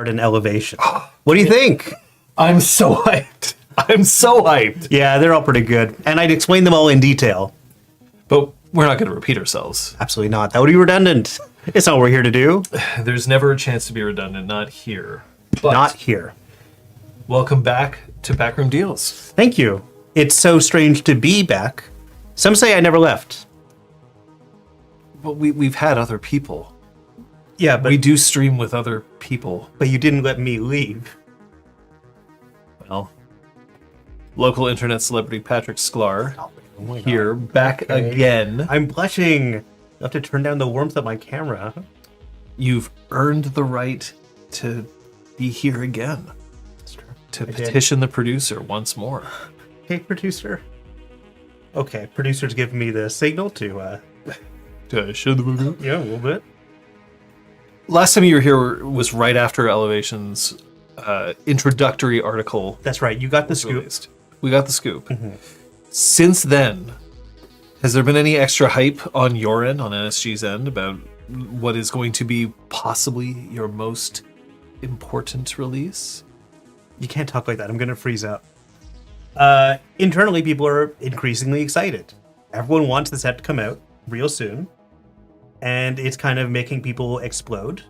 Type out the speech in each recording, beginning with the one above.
in Elevation. What do you think? I'm so hyped. I'm so hyped. Yeah, they're all pretty good. And I'd explain them all in detail. But we're not going to repeat ourselves. Absolutely not. That would be redundant. It's not what we're here to do. There's never a chance to be redundant, not here. But Not here. welcome back to Backroom Deals. Thank you. It's so strange to be back. Some say I never left. But we've had other people. Yeah, but We do stream with other people. but you didn't let me leave. Well, local internet celebrity Patrick Sklar Oh my God. here, back Okay. again. I'm blushing. You'll have to turn down the warmth of my camera. You've earned the right to be here again. That's true. To I did. petition the producer once more. Hey, producer. Okay, producer's giving me the signal to, Petition the producer. yeah, a little bit. Last time you were here was right after Elevation's introductory article That's right. You got the was scoop. released. We got the scoop. Since then, has there been any extra hype on your end, on NSG's end, about what is going to be possibly your most important release? You can't talk like that. I'm gonna freeze up. Internally, people are increasingly excited. Everyone wants the set to come out real soon, and it's kind of making people explode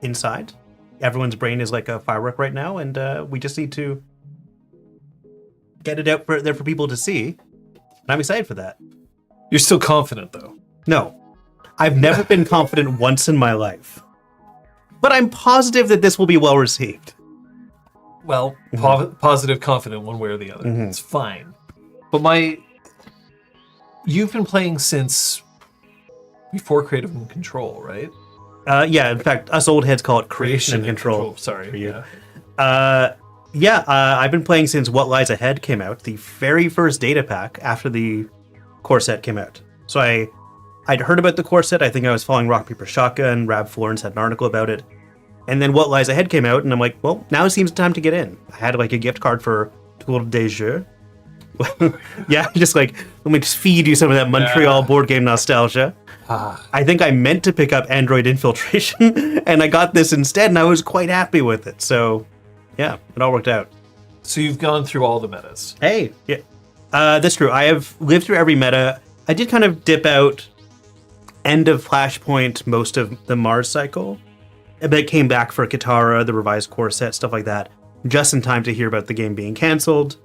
inside. Everyone's brain is like a firework right now, and we just need to get it out there for people to see. And I'm excited for that. You're still confident, though. No, I've never been confident once in my life, but I'm positive that this will be well received. Well, positive, confident, one way or the other. It's fine. But you've been playing since before Creative and Control, right? Yeah, in fact, us old heads call it creation and control. Sorry. for you. Yeah. I've been playing since What Lies Ahead came out, the very first data pack after the core set came out. So I'd heard about the core set. I think I was following Rock Paper Shotgun. Rab Florence had an article about it. And then What Lies Ahead came out, and I'm like, well, now seems time to get in. I had like a gift card for Tour de Jeux. Yeah, just like, let me just feed you some of that Montreal board game nostalgia. I think I meant to pick up Android Infiltration, and I got this instead, and I was quite happy with it. So, yeah, it all worked out. So you've gone through all the metas. Hey, yeah, that's true. I have lived through every meta. I did kind of dip out end of Flashpoint, most of the Mars cycle, but came back for Katara, the revised core set, stuff like that, just in time to hear about the game being canceled.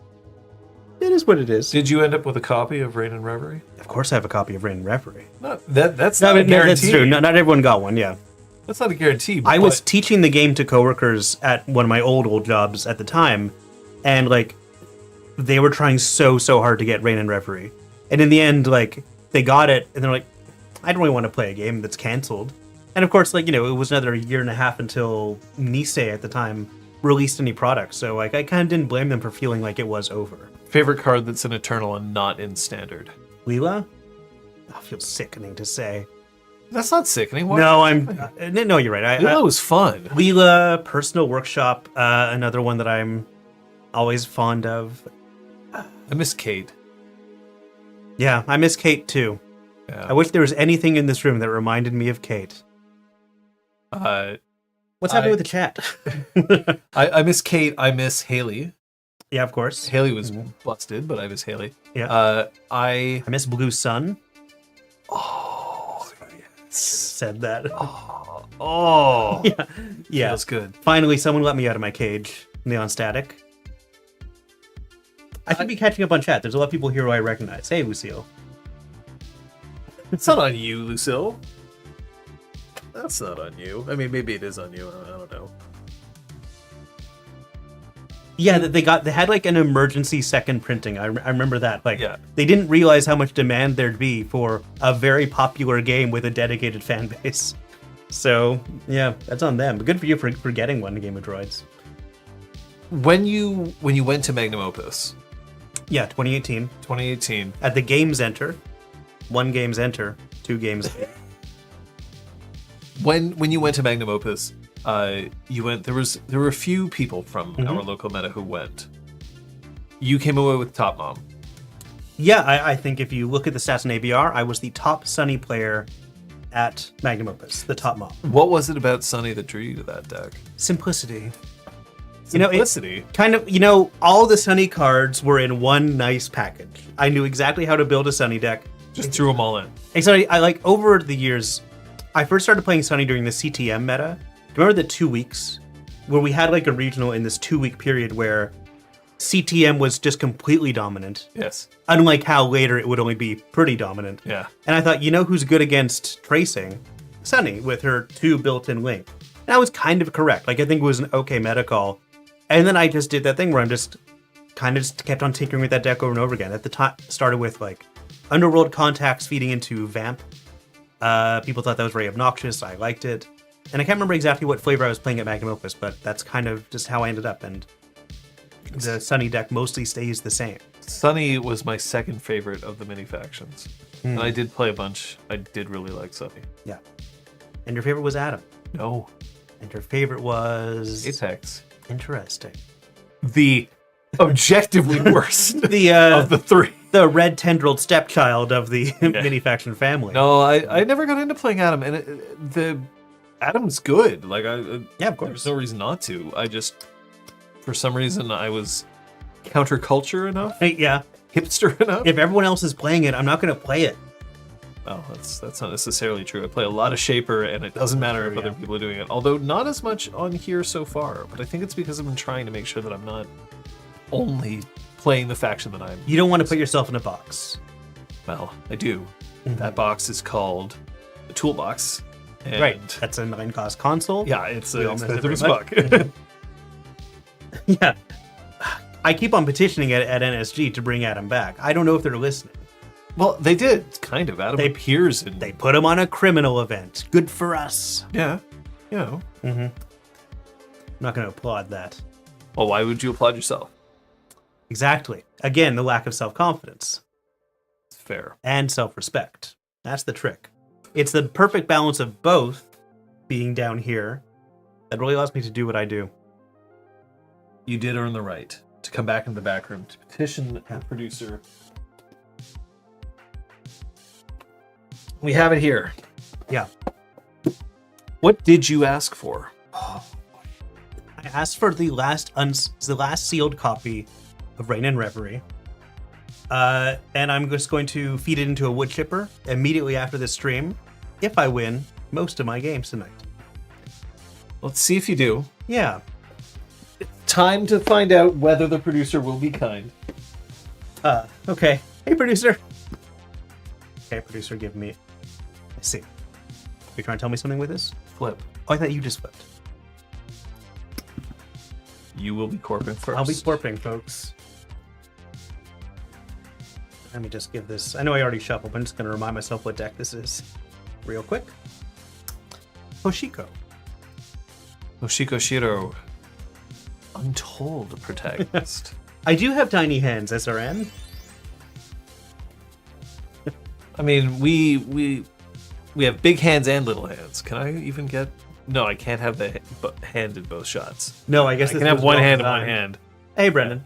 It is what it is. Did you end up with a copy of Rain and Reverie? Of course, I have a copy of Rain and Reverie. That's not a No, guarantee. that's true. Not everyone got one. Yeah, That's not a guarantee. I was teaching the game to coworkers at one of my old jobs at the time, and like they were trying so hard to get Rain and Reverie, and in the end, like they got it, and they're like, I don't really want to play a game that's canceled. And of course, like, it was another year and a half until Nisei at the time released any product, so like I kind of didn't blame them for feeling like it was over. Favorite card that's in Eternal and not in Standard? Leela? That feels sickening to say. That's not sickening. Why? No, no, you're right. Leela was fun. Leela, Personal Workshop, another one that I'm always fond of. I miss Kate. Yeah, I miss Kate too. Yeah. I wish there was anything in this room that reminded me of Kate. What's happening with the chat? I miss Kate. I miss Haley. Yeah, of course. Haley was busted, but I miss Haley. Yeah. I miss Blue Sun. Oh, yes. Said that. Oh, Yeah. Feels good. Finally, someone let me out of my cage. Neon Static. I should be catching up on chat. There's a lot of people here who I recognize. Hey, Lucille. It's not on you, Lucille. That's not on you. I mean, maybe it is on you. I don't know. Yeah, they had like an emergency second printing. I remember that. Like, Yeah. They didn't realize how much demand there'd be for a very popular game with a dedicated fan base. So yeah, that's on them. But good for you for getting one, Game of Droids. When you went to Magnum Opus, Yeah, 2018 2018, at the Games Enter. 1 Games Enter, 2 games. when you went to Magnum Opus, you went. There were a few people from our local meta who went. You came away with Top Mom. Yeah, I think if you look at the stats in ABR, I was the top Sunny player at Magnum Opus, the top mob. What was it about Sunny that drew you to that deck? Simplicity. Simplicity. Kind of, all the Sunny cards were in one nice package. I knew exactly how to build a Sunny deck. Just threw them all in. Exactly. I like over the years, I first started playing Sunny during the CTM meta. Remember the 2 weeks where we had like a regional in this 2-week period where CTM was just completely dominant. Yes. Unlike how later it would only be pretty dominant. Yeah. And I thought, who's good against tracing? Sunny with her 2 built-in link. And I was kind of correct. Like I think it was an okay meta call. And then I just did that thing where I'm just kind of just kept on tinkering with that deck over and over again. At the time, started with like Underworld Contacts feeding into Vamp. People thought that was very obnoxious. I liked it. And I can't remember exactly what flavor I was playing at Magnum Opus, but that's kind of just how I ended up. And the Sunny deck mostly stays the same. Sunny was my second favorite of the mini factions. And I did play a bunch. I did really like Sunny. Yeah. And your favorite was Adam. No. And your favorite was... Apex. Interesting. The objectively worst The of the 3. the red tendrilled stepchild of the mini faction family. No, I never got into playing Adam, and the Adam's good. Like Yeah, of course. There's no reason not to. I just, for some reason, I was counterculture enough, Hey, yeah. hipster enough. If everyone else is playing it, I'm not going to play it. Well, that's not necessarily true. I play a lot of Shaper, and it doesn't matter if other people are doing it. Although not as much on here so far. But I think it's because I've been trying to make sure that I'm not only playing the faction that I'm. You don't want to put yourself in a box. Well, I do. That box is called the Toolbox. And Right. That's a 9-cost console. Yeah, it's We all expensive miss as it fuck. Yeah. I keep on petitioning it at NSG to bring Adam back. I don't know if they're listening. Well, they did, kind of. Adam appears in... They put him on a criminal event. Good for us. Yeah, you know. I'm not going to applaud that. Well, why would you applaud yourself? Exactly. Again, the lack of self-confidence. It's fair. And self-respect. That's the trick. It's the perfect balance of both being down here that really allows me to do what I do. You did earn the right to come back into the back room to petition the producer. We have it here. Yeah. What did you ask for? I asked for the last sealed copy of Rain and Reverie. And I'm just going to feed it into a wood chipper immediately after this stream if I win most of my games tonight. Let's see if you do. Yeah. Time to find out whether the producer will be kind. Okay. Hey, producer. Okay, producer, give me... I see. Are you trying to tell me something with this? Flip. Oh, I thought you just flipped. You will be corping first. I'll be corping, folks. Let me just give this... I know I already shuffled, but I'm just going to remind myself what deck this is real quick. Hoshiko. Hoshiko Shiro. Untold protagonist. I do have tiny hands, SRN. I mean, we have big hands and little hands. Can I even get... No, I can't have the hand in both shots. No, I guess I this can have was one well hand in designed. one hand. Hey, Brendan.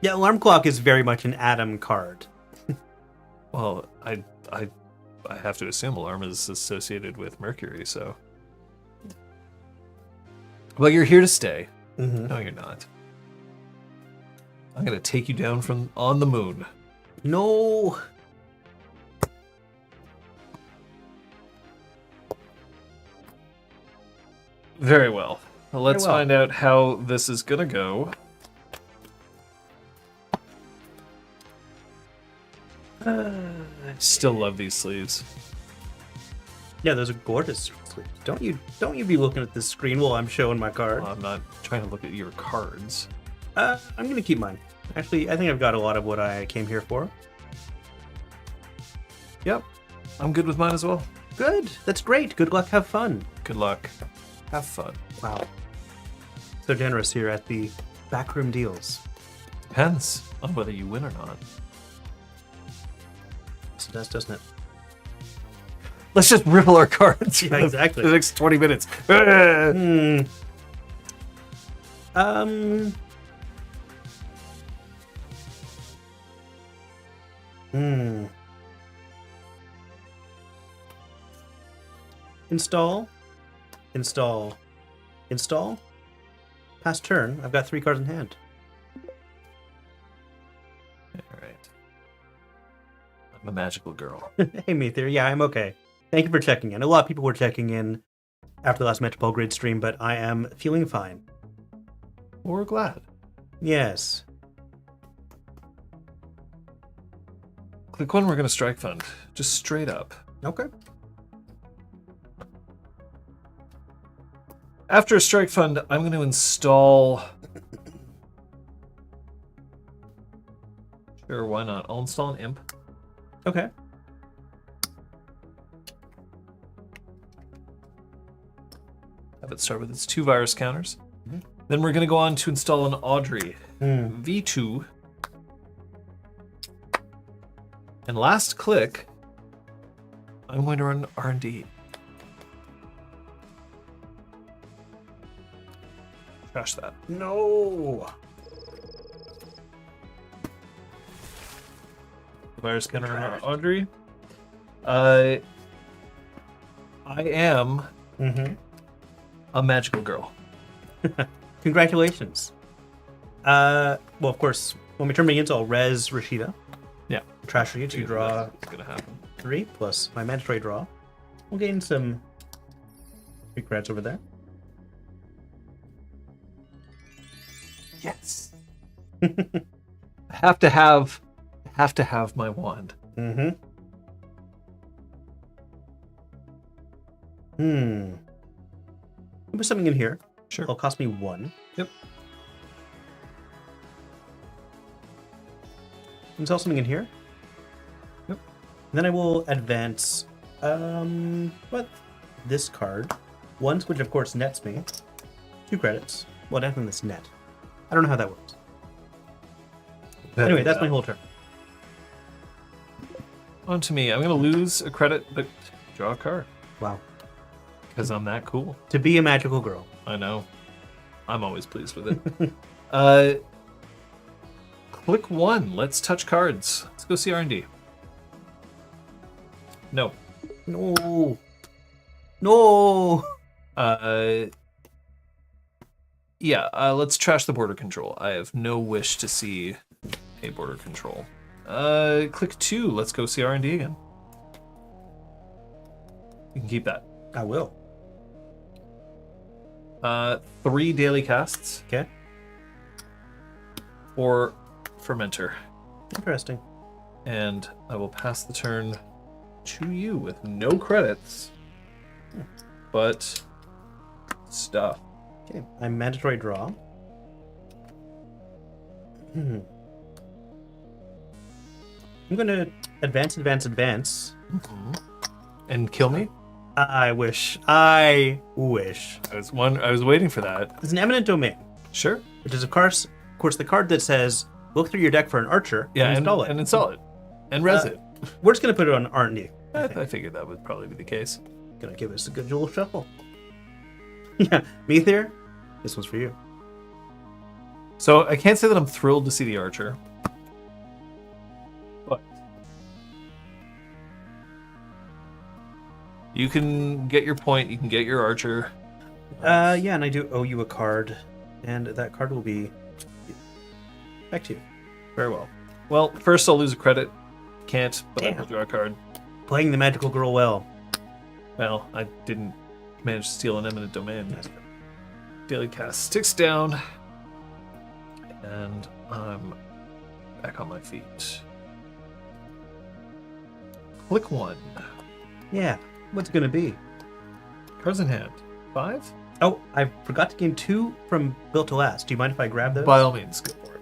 Yeah, Alarm Clock is very much an Adam card. Well, I have to assume Alarm is associated with Mercury, so... Well, you're here to stay. No, you're not. I'm going to take you down from on the moon. No. Very well. Let's well. find out how this is going to go. I still love these sleeves. Yeah, those are gorgeous sleeves. Don't you be looking at this screen while I'm showing my card. Well, I'm not trying to look at your cards. I'm gonna keep mine. Actually, I think I've got a lot of what I came here for. Yep. I'm good with mine as well. Good. That's great. Good luck. Have fun. Good luck. Have fun. Wow. So generous here at the Backroom Deals. Depends on whether you win or not. So it does, doesn't it? Let's just ripple our cards for Yeah, exactly. the next 20 minutes. Install. Install. Install. Pass turn. I've got 3 cards in hand. All right. I'm a magical girl. Hey, Meteor. Yeah, I'm okay. Thank you for checking in. A lot of people were checking in after the last Metropole Grid stream, but I am feeling fine. We're glad. Yes. Click 1, we're going to strike fund. Just straight up. Okay. After a strike fund, I'm going to install... Sure, why not? I'll install an imp. Okay. Have it start with its 2 virus counters. Mhm. Then we're going to go on to install an Audrey. Hmm. V2. And last click, I'm going to run R&D. Trash that. No. Virus counter on Audrey. I am a magical girl. Congratulations. Well, of course, when we turn me into, I'll res Rashida. Yeah. Trash Rashida to draw That's gonna happen. 3 plus my mandatory draw. We'll gain some big credits over there. Yes. I have to have my wand. Can put something in here. Sure. It'll cost me 1. Yep. Install something in here. Yep. And then I will advance what? This card. Once, which of course nets me 2 credits. Well, definitely this net. I don't know how that works. Anyway, that's my whole turn. On to me. I'm gonna lose a credit, but draw a card. Wow. Because I'm that cool. To be a magical girl. I know. I'm always pleased with it. Click 1. Let's touch cards. Let's go see R&D. No. No. No. Yeah, let's trash the border control. I have no wish to see a border control. Click 2. Let's go see R&D again. You can keep that. I will. 3 daily casts. Okay. 4 fermenter. Interesting. And I will pass the turn to you with no credits, but stuff. Okay. I'm mandatory draw. I'm gonna advance. And kill me? I wish. I wish. I was waiting for that. It's an eminent domain, Sure. which is of course, the card that says look through your deck for an archer. Yeah, and install it. And install it. And res it. We're just gonna put it on R&D. I figured that would probably be the case. Gonna give us a good jewel shuffle. Yeah, Meteor, this one's for you. So I can't say that I'm thrilled to see the archer. But you can get your point, you can get your archer. Yeah, and I do owe you a card, and that card will be back to you. Very well. Well, first I'll lose a credit. Can't, but I Damn. will draw a card. Playing the magical girl well. Well, I didn't manage to steal an eminent domain. That's good. Daily cast sticks down. And I'm back on my feet. Click 1. Yeah, what's it gonna be? Cards in hand. 5? Oh, I forgot to gain 2 from built to last. Do you mind if I grab those? By all means, go for it.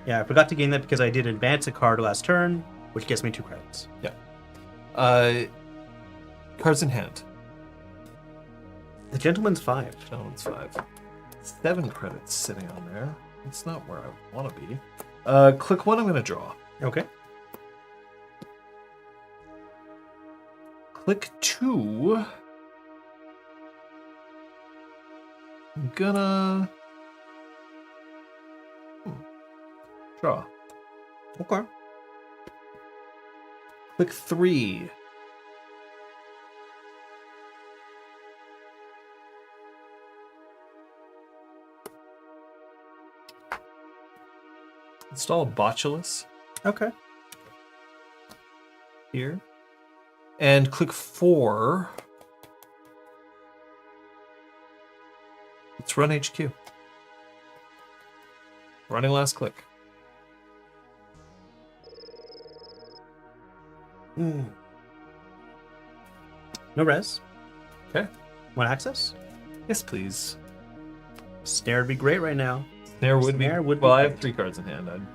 Yeah, I forgot to gain that because I did advance a card last turn, which gets me 2 credits. Yeah. Cards in hand. The gentleman's 5. Gentleman's 5. 7 credits sitting on there. It's not where I want to be. Click 1, I'm going to draw. Okay. Click 2. I'm gonna... Draw. Okay. Click 3. Install a Botulus Okay. here. And click 4. Let's run HQ. Running last click. No res. Okay. Want access? Yes, please. Snare would be great right now. Snare would be. Snare would be Well, I have great. 3 cards in hand.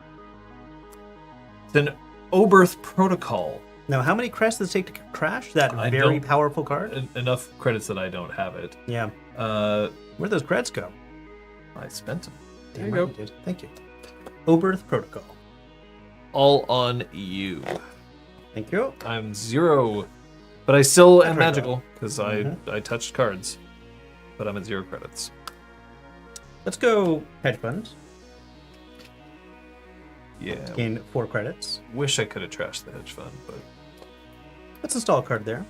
It's an Oberth Protocol. Now, how many crests does it take to crash that I very don't- powerful card? Enough credits that I don't have it. Yeah. Uh, Where'd those creds go? I spent them. There Damn you right go. you did. Thank you. Oberth Protocol. All on you. Thank you. I'm 0, but I still am There we magical because Mhm. I touched cards. But I'm at 0 credits. Let's go hedge fund. Yeah. Gain 4 credits. Wish I could have trashed the hedge fund, but Let's install a card there.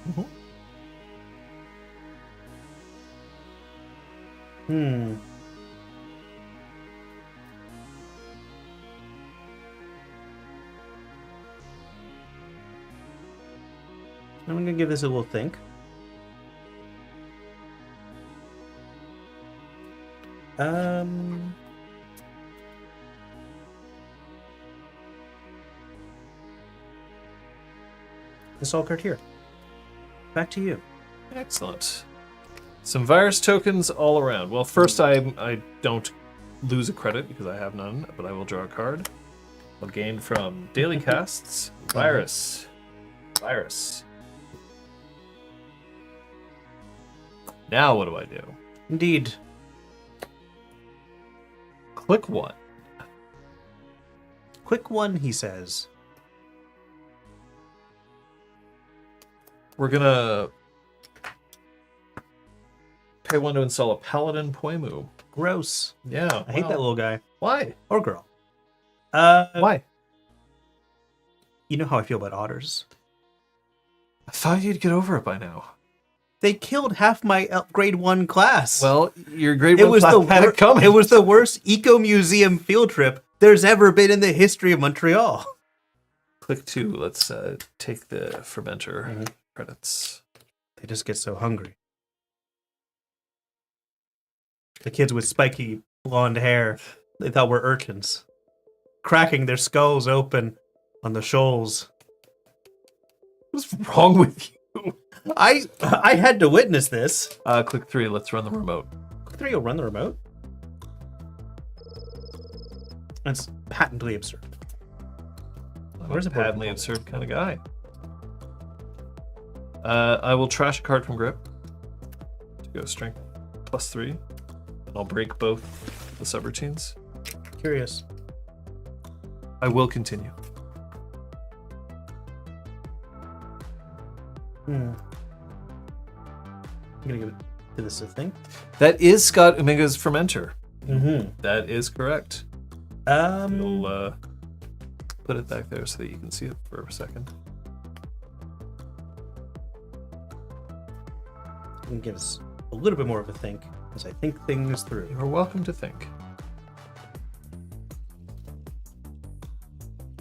Hmm. I'm gonna give this a little think. Install card here. Back to you. excellent. Some virus tokens all around. Well, first I don't lose a credit because I have none, but I will draw a card. I'll gain from daily casts virus. Virus. Now what do I do? Indeed. Click 1. Quick one, he says. We're gonna pay 1 to install a Paladin Poimu. Gross. Yeah. I hate that little guy. Why? Or girl. Why? You know how I feel about otters. I thought you'd get over it by now. They killed half my grade 1 class. Well, your grade it 1 was class the had it coming. it was the worst eco museum field trip there's ever been in the history of Montreal. Click 2. Let's take the fermenter credits. They just get so hungry. The kids with spiky blonde hair, they thought were urchins, cracking their skulls open on the shoals. What's wrong with you? I had to witness this. Click 3. Let's run the remote. Click 3, you'll run the remote. That's patently absurd. Where's I'm the a patently absurd kind of guy. I will trash a card from grip to go strength +3. And I'll break both the subroutines. Curious. I will continue. I'm gonna give it to this thing. That is Scott Uminga's fermenter. Mm-hmm. That is correct. We'll put it back there so that you can see it for a second. And give us a little bit more of a think as I think things through. You're welcome to think.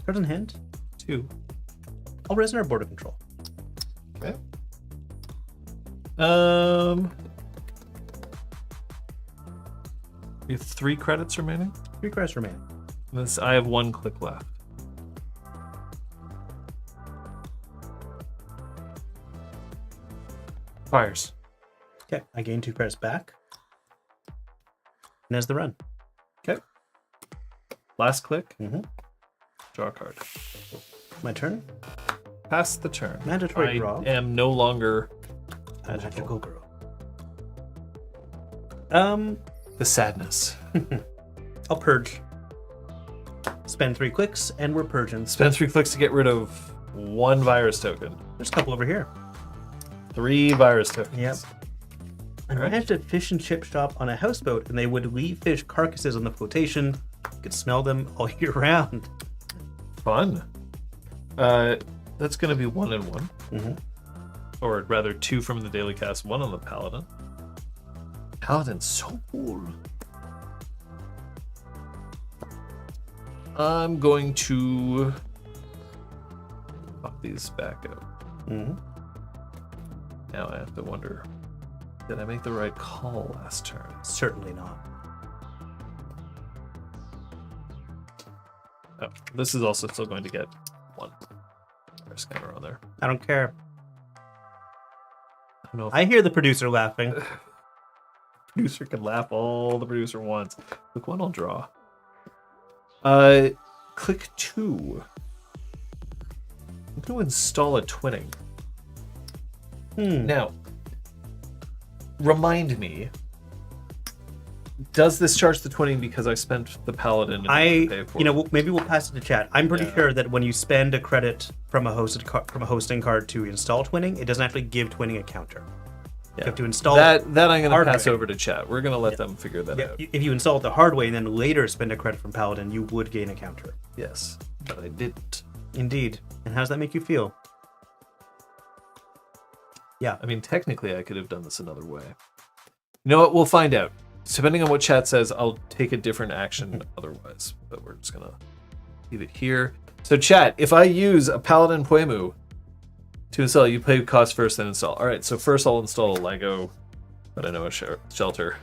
Cards in hand. 2. I'll resonate border control. Okay. We have 3 credits remaining. 3 cards remain. This I have 1 click left. Fires. Okay, I gain 2 cards back. And there's the run. Okay. Last click. Mhm. Draw a card. My turn. Pass the turn. Mandatory I draw. am no longer Magical girl. the sadness. I'll purge. Spend 3 clicks, and we're purging. Spend 3 clicks to get rid of 1 virus token. There's a couple over here. 3 virus tokens. Yep. I Alright. managed a fish and chip shop on a houseboat, and they would leave fish carcasses on the flotation. You could smell them all year round. Fun. That's going to be 1 and 1. Mhm. Or rather, 2 from the daily cast, 1 on the paladin. Paladin's so cool. I'm going to pop these back out. Mhm. Now I have to wonder, did I make the right call last turn? Certainly not. Oh, this is also still going to get 1. There's scanner on there. I don't care. I don't know if I hear the producer laughing. producer can laugh all the producer wants. Click 1, I'll draw. Click 2. I'm going to install a twinning. Now, remind me, does this charge the twinning because I spent the paladin? And didn't pay for it? Maybe we'll pass it to chat. I'm pretty Yeah. sure that when you spend a credit from a hosting card to install twinning, it doesn't actually give twinning a counter. You have to install that I'm going to hard pass way. over to chat. We're going to let them figure that out. If you install it the hard way and then later spend a credit from paladin, you would gain a counter. Yes, but I didn't. Indeed. And how does that make you feel? Yeah. I mean, technically, I could have done this another way. You know what? We'll find out. Depending on what chat says, I'll take a different action otherwise. But we're just going to leave it here. So, chat, if I use a Paladin Puemu to install, you pay cost first, then install. All right, so first I'll install a Lego, but I know a shelter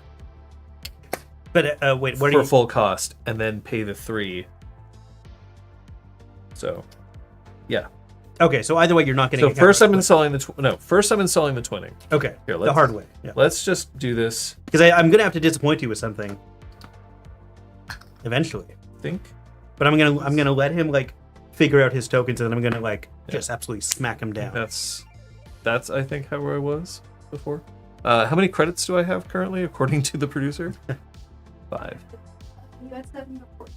But wait, what are for you... full cost, and then pay the 3. So, yeah. Okay, so either way, you're not getting So first I'm installing the first I'm installing the twinning. Okay, Here, the hard way. Yeah. Let's just do this. Because I'm going to have to disappoint you with something eventually. I think. But I'm gonna let him like figure out his tokens, and then I'm gonna like just absolutely smack him down. That's I think how I was before. How many credits do I have currently according to the producer? 5. You got 7 before.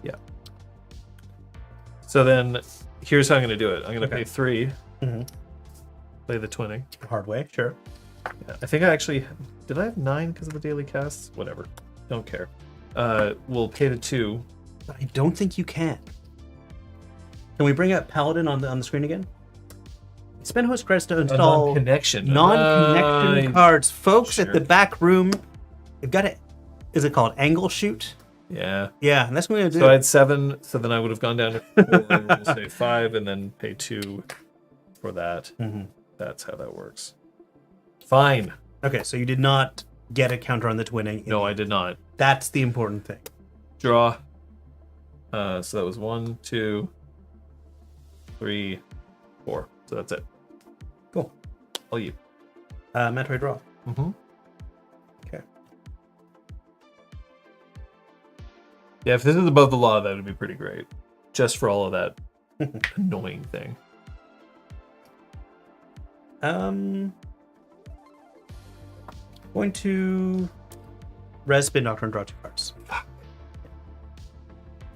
Yeah. So then here's how I'm going to do it. I'm going to pay 3. Mhm. Play the twinning. Hard way, sure. Yeah, I think I actually did. I have 9 because of the daily casts. Whatever. Don't care. We'll pay the 2. But I don't think you can. Can we bring up Paladin on the screen again? Spend host credits to install non-connection cards, folks. Sure. At the back room, you've got it. Is it called angle shoot? Yeah. Yeah, and that's what we're gonna do. So I had 7. So then I would have gone down to 4. We'll say 5, and then pay 2 for that. Mhm. That's how that works. Fine. Okay, so you did not get a counter on the twinning. No, I did not. That's the important thing. Draw. So that was 1, 2, 3, 4. So that's it. Cool. All you. Mandatory draw. Mm-hmm. Okay. Yeah, if this is above the law, that would be pretty great. Just for all of that annoying thing. Going to res spin doctor and draw 2 cards.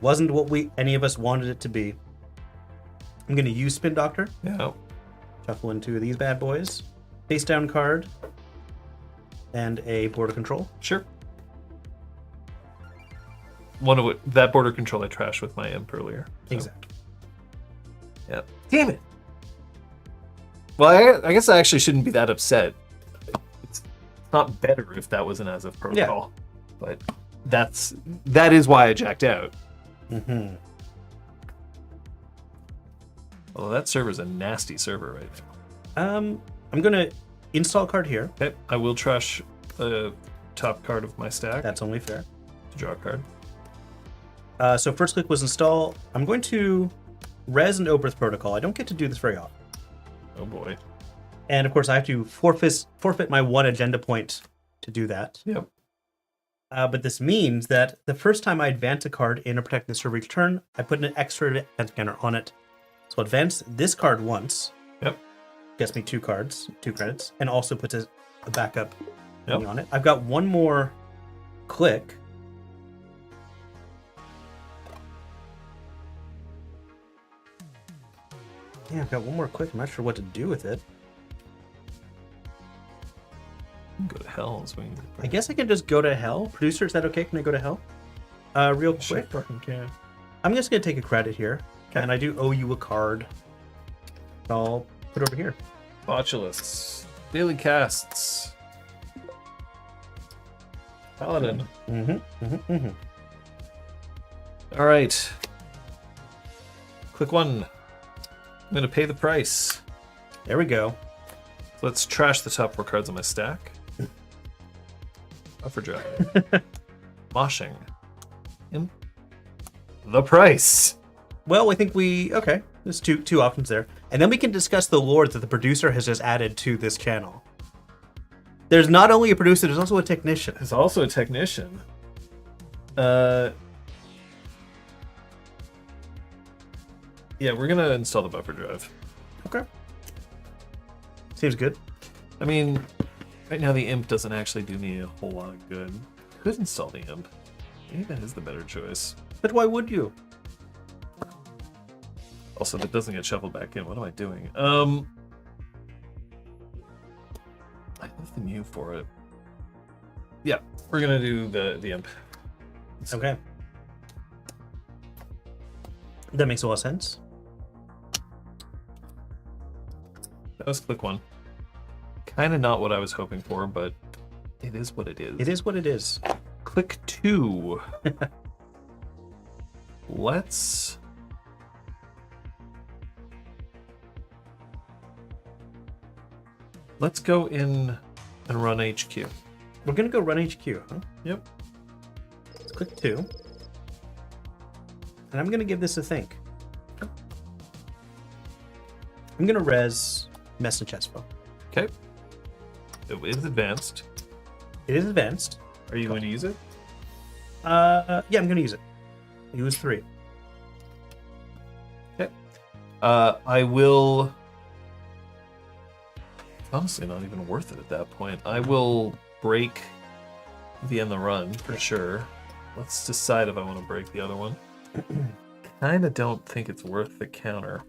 Wasn't what any of us wanted it to be. I'm going to use spin doctor. Yeah. Shuffle into these bad boys. Face down card. And a border control. Sure. That border control I trashed with my imp earlier. So. Exactly. Yeah. Damn it. Well, I guess I actually shouldn't be that upset. It's not better if that was an as of protocol. But that is why I jacked out. Mm-hmm. Although that server's a nasty server right now. I'm going to install a card here. Okay, I will trash the top card of my stack That's only fair. to draw a card. So first click was install. I'm going to res and Oberth protocol. I don't get to do this very often. Oh boy. And of course, I have to forfeit my 1 agenda point to do that. Yep. But this means that the first time I advance a card in a protect the server each turn, I put an extra advance counter on it. So advance this card once. Yep. Gets me 2 credits, and also puts a backup Yep. thing on it. I've got 1 more click. Yeah, I've got 1 more click. I'm not sure what to do with it. Go to hell and swing. I guess I can just go to hell. Producer, is that okay? Can I go to hell? Real quick. Fucking can. I'm just going to take a credit here. And I do owe you a card. I'll put it over here. Botulists. Daily casts. Paladin. Mm-hmm. All right. Click 1. I'm going to pay the price. There we go. Let's trash the top 4 cards on my stack. Buffer drive. Moshing. Imp. The price. Well, I think okay. There's two options there, and then we can discuss the lore that the producer has just added to this channel. There's not only a producer, there's also a technician. There's also a technician. Yeah, we're gonna install the buffer drive. Okay. Seems good. I mean, right now the imp doesn't actually do me a whole lot of good. Could install the imp. Maybe that is the better choice. But why would you? Also, that doesn't get shuffled back in. What am I doing? I have the new for it. Yeah, we're gonna do the imp. Okay. That makes a lot of sense. That was click 1. Kind of not what I was hoping for, but it is what it is. It is what it is. Click 2. Let's go in and run HQ. We're gonna go run HQ, huh? Yep. Let's click 2. And I'm gonna give this a think. I'm gonna res Mess and Chespo. Okay. It is advanced. It is advanced. Are you going to use it? Yeah, I'm gonna use it. Use 3. Okay. I will. Honestly, not even worth it at that point. I will break the end the run for sure. Let's decide if I want to break the other one. Kinda don't think it's worth the counter.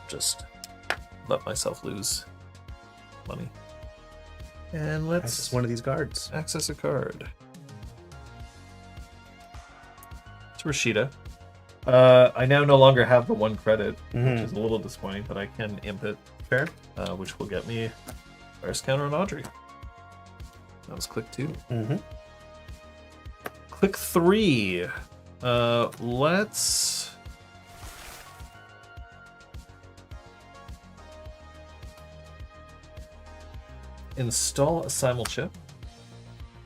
Just let myself lose money. And let's Access one of these cards. access a card. It's Rashida. I now no longer have the 1 credit, which is a little disappointing, but I can imp it. Fair. Which will get me first counter on Audrey. That was click 2. Mm-hmm. Click 3. Let's install a simul chip.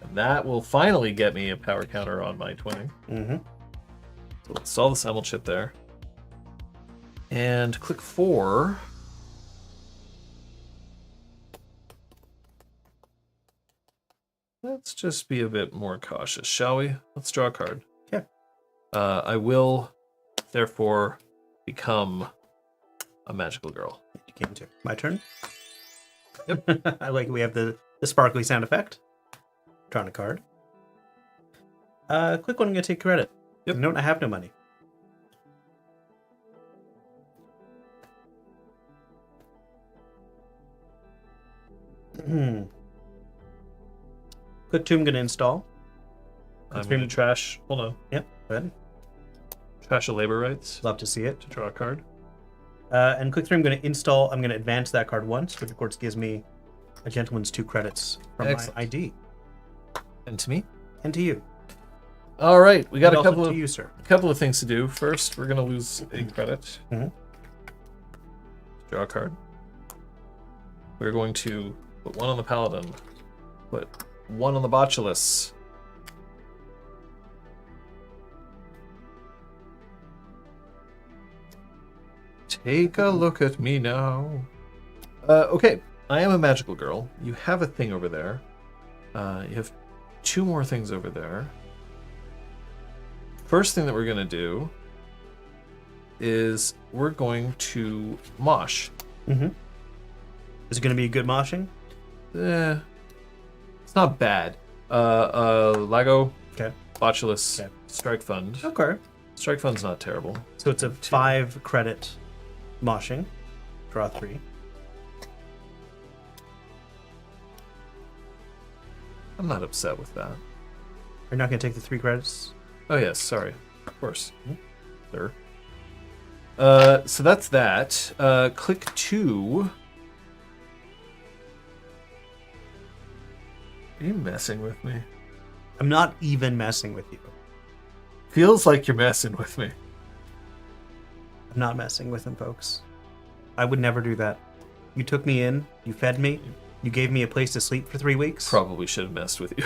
And that will finally get me a power counter on my twinning. Mm-hmm. So let's install the simul chip there. And click 4. Let's just be a bit more cautious, shall we? Let's draw a card. Yeah. I will, therefore, become a magical girl. You came to my turn. Yep. I like we have the sparkly sound effect. Drawing a card. Click 1, I'm gonna take credit. Yep. Note I have no money. Click 2, I'm gonna install. I'm going to trash. Hold on. Yep, go ahead. Trash a labor rights Love to see it. to draw a card. And click 3, I'm gonna install. I'm gonna advance that card once, which of course gives me a gentleman's 2 credits from Excellent. my ID. And to me. And to you. All right, we got And a also couple to of you, sir. things to do. First, we're going to lose a credit. Mhm. Draw a card. We're going to put 1 on the paladin. Put 1 on the botulus. Take a look at me now. Okay, I am a magical girl. You have a thing over there. You have 2 more things over there. First thing that we're going to do is we're going to mosh. Mm-hmm. Is it gonna be a good moshing? It's not bad. Lago, Okay. Botulus, Okay. Strike Fund. Okay. Strike Fund's not terrible. So it's a 5 credit moshing. Draw 3. I'm not upset with that. You're not gonna take the 3 credits? Oh yes, sorry. Of course. Sir. So that's that. Click 2. Are you messing with me? I'm not even messing with you. Feels like you're messing with me. I'm not messing with him, folks. I would never do that. You took me in, you fed me, you gave me a place to sleep for 3 weeks. Probably should have messed with you.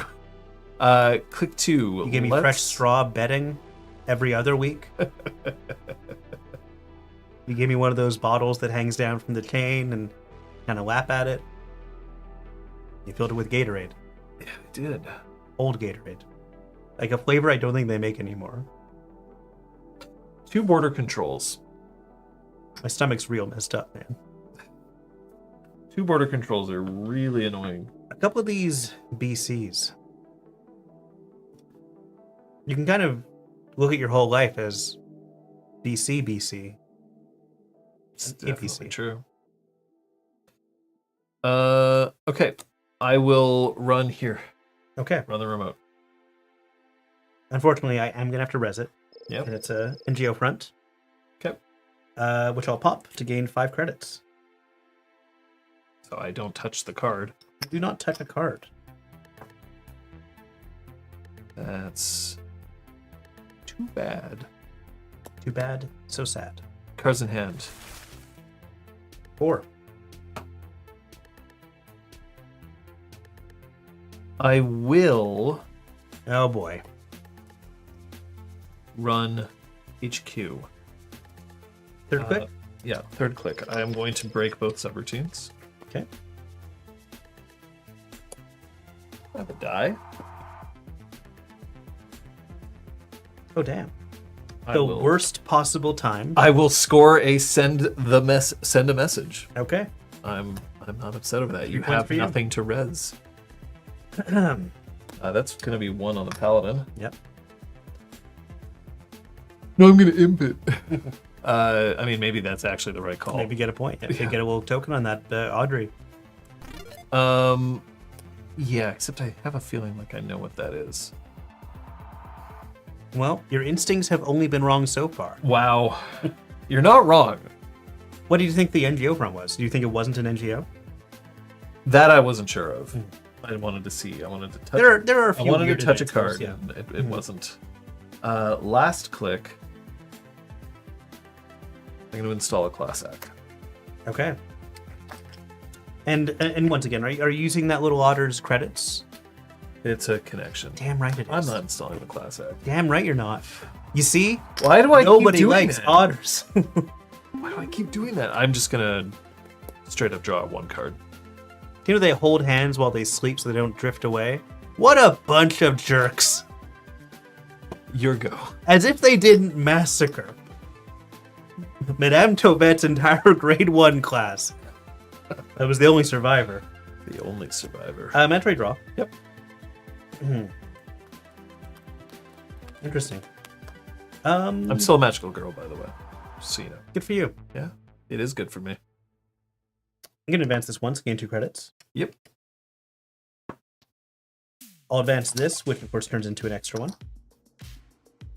Click 2. You gave me fresh straw bedding every other week. You gave me one of those bottles that hangs down from the chain and kind of lap at it. You filled it with Gatorade. Yeah, I did. Old Gatorade. Like a flavor I don't think they make anymore. 2 border controls. My stomach's real messed up, man. 2 border controls are really annoying. A couple of these BCs. You can kind of look at your whole life as BC. It's ABC. definitely true. Okay. I will run here. Okay. Run the remote. Unfortunately, I am going to have to res it. Yep. And it's a NGO front. Okay. Which I'll pop to gain 5 credits. So I don't touch the card. Do not touch a card. That's too bad. Too bad, so sad. Cards in hand. 4. I will Oh boy. run HQ. Third click? Yeah, third click. I am going to break both subroutines. Okay. I have a die. Oh damn. I The will- worst possible time. I will score a send a message. Okay. I'm not upset over that. 3 You points have for you. nothing to res. That's going to be 1 on the paladin. Yep. No, I'm going to imp it. I mean, maybe that's actually the right call. Maybe get a point. If you get a little token on that, Audrey. Yeah, except I have a feeling like I know what that is. Well, your instincts have only been wrong so far. Wow. You're not wrong. What do you think the NGO front was? Do you think it wasn't an NGO? That I wasn't sure of. I wanted to see. I wanted to touch. There are a I few wanted to weird touch a events, card. yeah. And it wasn't. Last click. I'm going to install a class act. Okay. And once again, are you using that little otter's credits? It's a connection. Damn right it is. I'm not installing the class act. Damn right you're not. You see? Why do I Nobody keep doing likes that? otters. Why do I keep doing that? I'm just going to straight up draw 1 card. You know they hold hands while they sleep so they don't drift away? What a bunch of jerks. Your go. As if they didn't massacre Madame Tovette's entire grade 1 class. That was the only survivor. The only survivor. Entry draw. Yep. Interesting. I'm still a magical girl, by the way. Just so you know. Good for you. Yeah, it is good for me. I'm going to advance this once, gain 2 credits. Yep. I'll advance this, which of course turns into an extra one.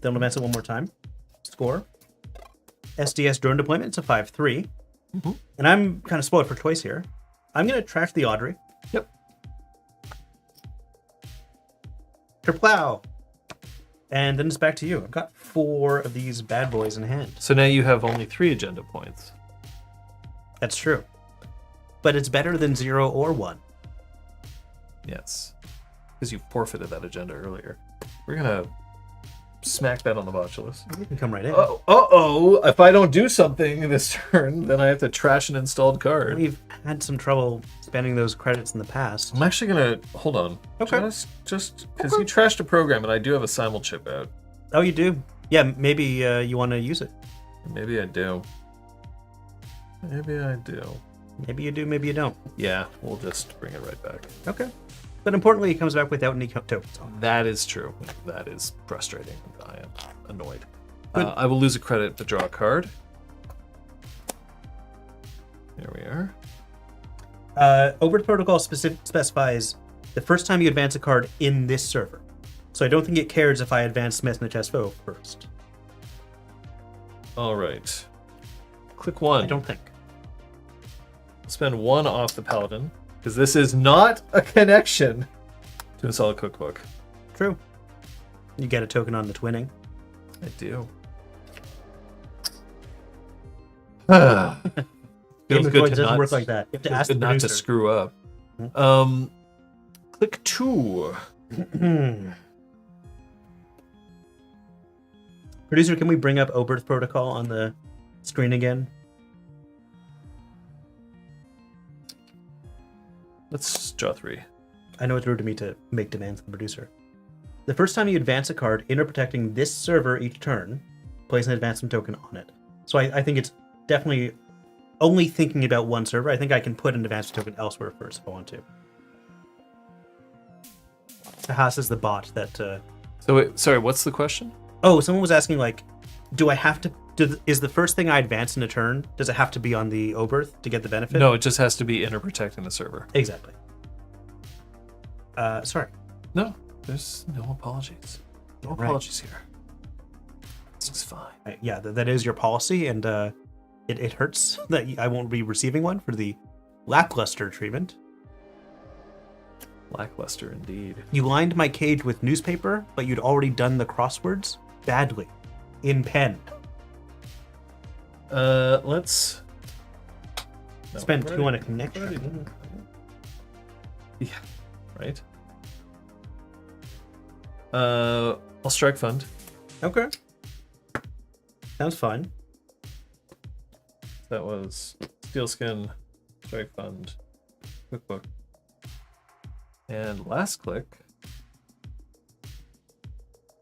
Then I'll advance it one more time. Score. SDS drone deployment, it's a 5-3. And I'm kind of spoiled for choice here. I'm going to trash the Audrey. Yep. Kerplow. And then it's back to you. I've got 4 of these bad boys in hand. So now you have only 3 agenda points. That's true. But it's better than 0 or 1. Yes. Because you forfeited that agenda earlier. We're going to smack that on the botulus. You can come right in. Uh-oh. If I don't do something this turn, then I have to trash an installed card. We've had some trouble spending those credits in the past. I'm actually going to... Hold on. Okay. Just because you trashed a program and I do have a simul chip out. Oh, you do? Yeah, maybe you want to use it. Maybe I do. Maybe I do. Maybe you do, maybe you don't. Yeah, we'll just bring it right back. Okay. But importantly, it comes back without any tokens on. That is true. That is frustrating. I am annoyed. Good. I will lose a credit to draw a card. There we are. Overt Protocol specifies the first time you advance a card in this server. So I don't think it cares if I advance Smith and the Chesfo first. All right. Click 1. I don't think. Spend 1 off the paladin because this is not a connection. Do a solid cookbook. True. You get a token on the twinning. I do. Game Feels of good Thrones to doesn't not, work like that. You have to feels ask the good not to producer. screw up. Click 2. Producer, can we bring up Oberth Protocol on the screen again? Let's draw 3. I know it's rude to me to make demands on the producer. The first time you advance a card, inner protecting this server each turn, place an advancement token on it. So I think it's definitely only thinking about one server. I think I can put an advancement token elsewhere first if I want to. Haas is the bot that... So wait, sorry, what's the question? Oh, someone was asking, like, do I have to... is the first thing I advance in a turn, does it have to be on the Oberth to get the benefit? No, it just has to be inner protecting the server. Exactly. Sorry. No, there's no apologies. No Right. apologies here. This is fine. Yeah, that is your policy, and it hurts that I won't be receiving one for the lackluster treatment. Lackluster indeed. You lined my cage with newspaper, but you'd already done the crosswords badly. In pen. Let's Spend no, 2 on a right. connection. Yeah, right. I'll strike fund. Okay. Sounds fun. That was Steelskin, strike fund, cookbook, and last click.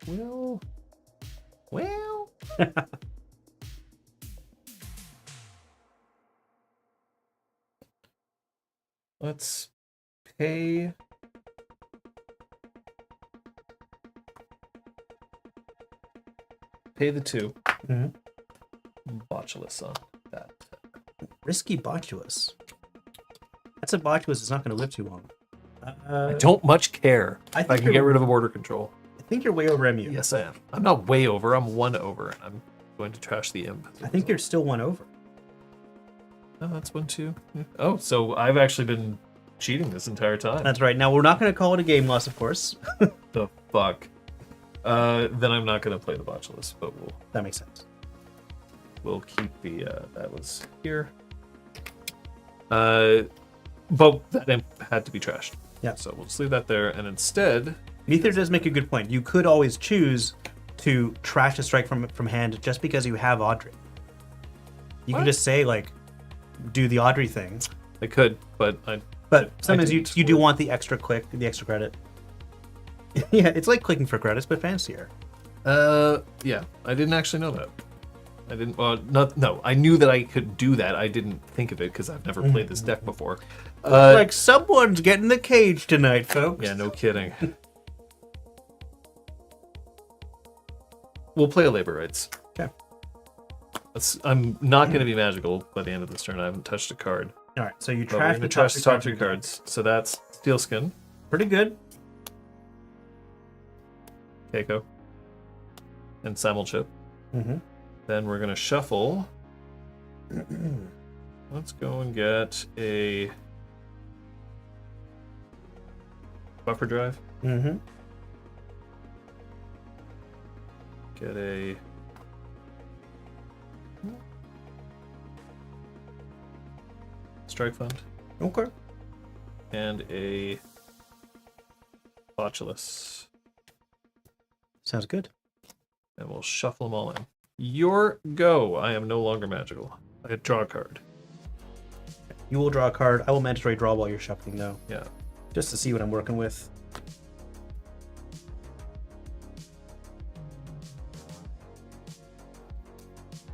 Well. Let's pay the 2. Mhm. Botulus on that. Risky Botulus. That's a Botulus that's not going to live too long. I don't much care I if I think can you're- get rid of a border control. I think you're way over MU. Yes, I am. I'm not way over. I'm 1 over, and I'm going to trash the imp. I think you're still 1 over. Oh, that's 1, 2. Yeah. Oh, so I've actually been cheating this entire time. That's right. Now, we're not going to call it a game loss, of course. The fuck. Then I'm not going to play the Botulus, but That makes sense. we'll keep the that was here. But that imp had to be trashed. Yeah. So we'll just leave that there, and instead, Neither does make a good point. You could always choose to trash a strike from hand just because you have Audrey. You What? can just say, like, do the Audrey thing. I could, but But sometimes you didn't do for- want the extra click, the extra credit. Yeah, it's like clicking for credits, but fancier. yeah, I didn't actually know that. I didn't. Well, no. I knew that I could do that. I didn't think of it because I've never played this deck before. Like someone's getting the cage tonight, folks. Yeah, no kidding. We'll play a labor rights. Okay. I'm not going to be magical by the end of this turn. I haven't touched a card. All right, so you But we're trash going the to trash the top 3 3 cards. So that's Steelskin, Pretty good. Keiko, and Simulchip. Mm-hmm. Then we're going to shuffle. Let's go and get a buffer drive. Mm-hmm. Get a strike fund Okay. and a Botulus. Sounds good. And we'll shuffle them all in. Your go. I am no longer magical. I draw a card. You will draw a card. I will mandatory draw while you're shuffling, though, Yeah. just to see what I'm working with.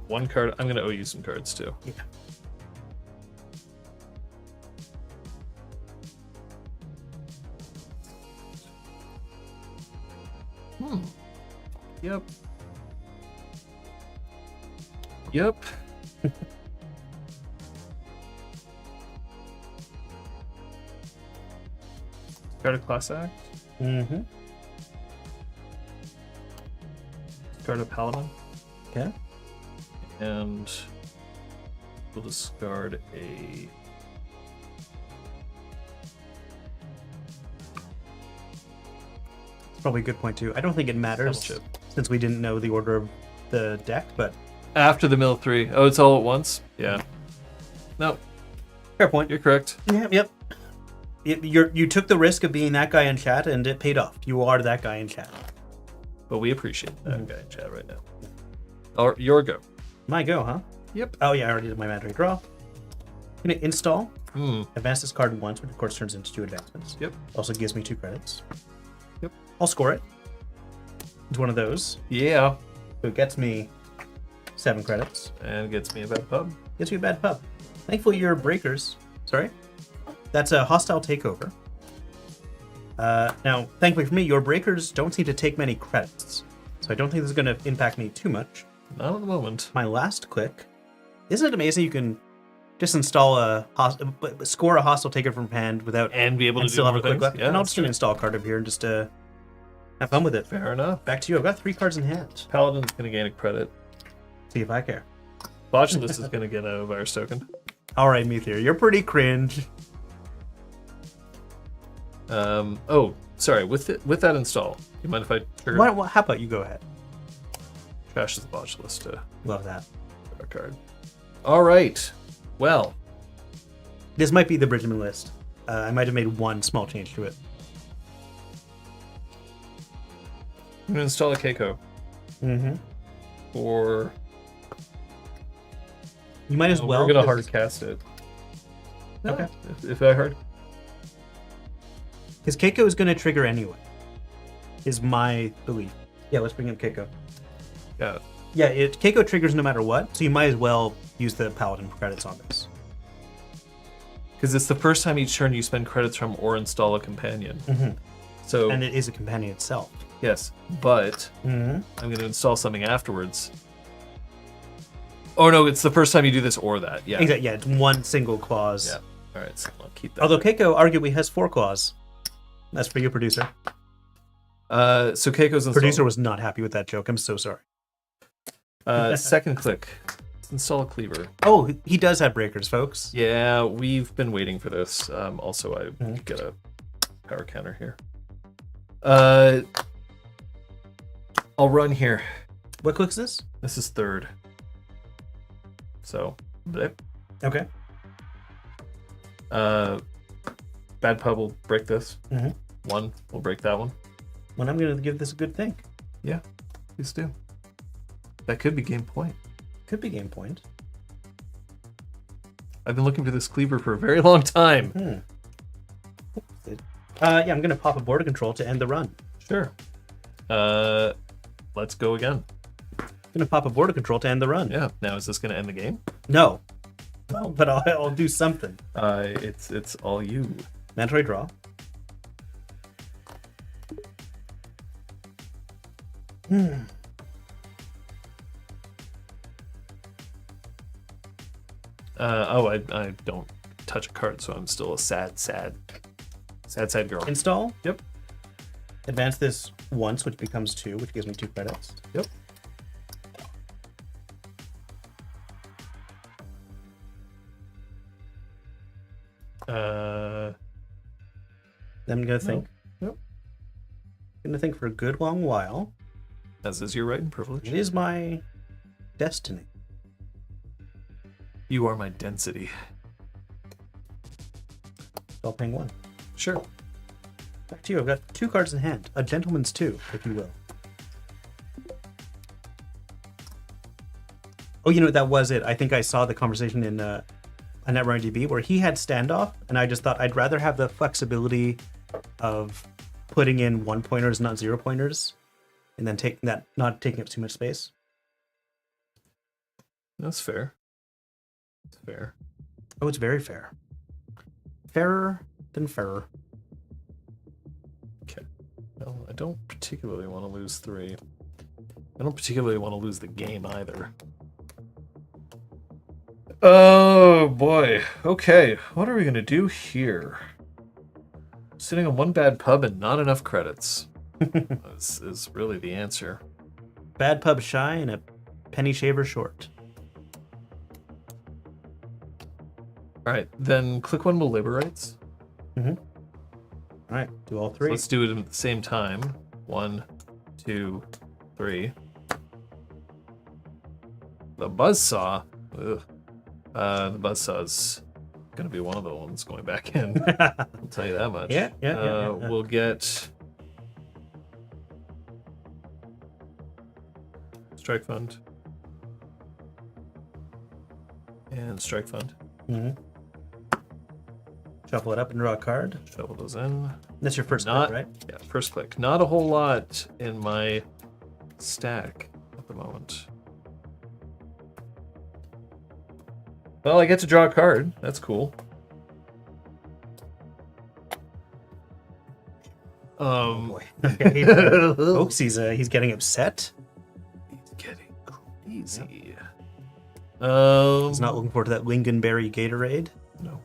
One card. I'm going to owe you some cards too. Yeah. Yep. Yep. Card a class act. Mm-hmm. Card a paladin. Okay. And we'll discard a. Probably a good point too. I don't think it matters Double since we didn't know the order of the deck, but After the mill 3. Oh, it's all at once? Yeah. No, fair point. you're correct. Yep. You took the risk of being that guy in chat, and it paid off. You are that guy in chat. But we appreciate that guy in chat right now. Or your go. My go, huh? Yep. Oh yeah, I already did my mandatory draw. I'm gonna install. Hmm. Advance this card once, which of course turns into 2 advancements. Yep. Also gives me 2 credits. Yep. I'll score it. It's one of those. Yeah. So it gets me 7 credits. And gets me a bad pub. Gets me a bad pub. Thankfully, your breakers. Sorry? That's a hostile takeover. Now, thankfully for me, your breakers don't seem to take many credits. So I don't think this is going to impact me too much. Not at the moment. My last click. Isn't it amazing you can just install score a hostile takeover from hand without And be able to and do still have more a click things. left? Yeah, And I'll that's just true. install a card over here and just have fun with it. Fair enough. Back to you. I've got 3 cards in hand. Paladin's going to gain a credit. See if I care. Botulus is going to get a virus token. All right, Meteor, you're pretty cringe. Oh, sorry. With that install, you mind if I trigger How about you go ahead? trashes the Botulus to Love that. a card? All right. Well, This might be the Bridgman list. I might have made one small change to it. I'm going to install a Keiko Mm-hmm. for... You might as well. We're going to hard cast it. Okay. If I hard... Because Keiko is going to trigger anyway. Is my belief. Yeah, let's bring in Keiko. Yeah. Yeah, Keiko triggers no matter what, so you might as well use the Paladin credits on this. Because it's the first time each turn you spend credits from or install a companion. Mm-hmm. So, And it is a companion itself. yes. But Mm-hmm. I'm going to install something afterwards. Oh, no, it's the first time you do this or that. Yeah. Exactly. Yeah, it's one single clause. Yeah. All right, so I'll keep that. Although Keiko arguably has 4 claws. That's for you, producer. So Keiko's installed. Producer was not happy with that joke. I'm so sorry. Second click. Let's install a cleaver. Oh, he does have breakers, folks. Yeah, we've been waiting for this. Also, I Mhm. get a power counter here. I'll run here. What click's this? This is third. So, blip. Okay. Bad pub will break this. Mhm. One will break that one. Well, I'm going to give this a good think. Yeah, please do. That could be game point. Could be game point. I've been looking for this cleaver for a very long time. Yeah, I'm going to pop a border control to end the run. Sure. Let's go again. I'm going to pop a border control to end the run. Yeah. Now, is this going to end the game? No. Well, but I'll do something. It's all you. Mandatory draw. I don't touch a card, so I'm still a sad girl. Install. Yep. Advance this once, which becomes 2, which gives me 2 credits. Yep. Then I'm going to think. Yep. Going to think for a good long while. As is your right and privilege. It is my destiny. You are my density. I'll paying 1. Sure. Back to you. I've got 2 cards in hand. A gentleman's 2, if you will. Oh, you know, that was it. I think I saw the conversation in Netrunner DB where he had standoff, and I just thought I'd rather have the flexibility of putting in 1-pointers, not 0-pointers, and then taking that, not taking up too much space. That's fair. It's fair. Oh, it's very fair. Fairer than fairer. Okay. Well, I don't particularly want to lose 3. I don't particularly want to lose the game either. Oh boy. Okay, what are we gonna do here? Sitting on 1 bad pub and not enough credits is really the answer. Bad pub shy and a penny shaver short. All right, then click 1 will liberates. All right, do all So 3. let's do it at the same time. 1, 2, 3. The buzzsaw. Ugh. The buzzsaw's gonna be one of the ones going back in. I'll tell you that much. Yeah. We'll get strike fund and strike fund. Mm-hmm. Shuffle it up and draw a card. Shuffle those in. That's your first Not card, right? Yeah, first click. Not a whole lot in my stack at the moment. Well, I get to draw a card. That's cool. Boy. Oops, he's getting upset. He's getting crazy. He's not looking forward to that lingonberry Gatorade. No,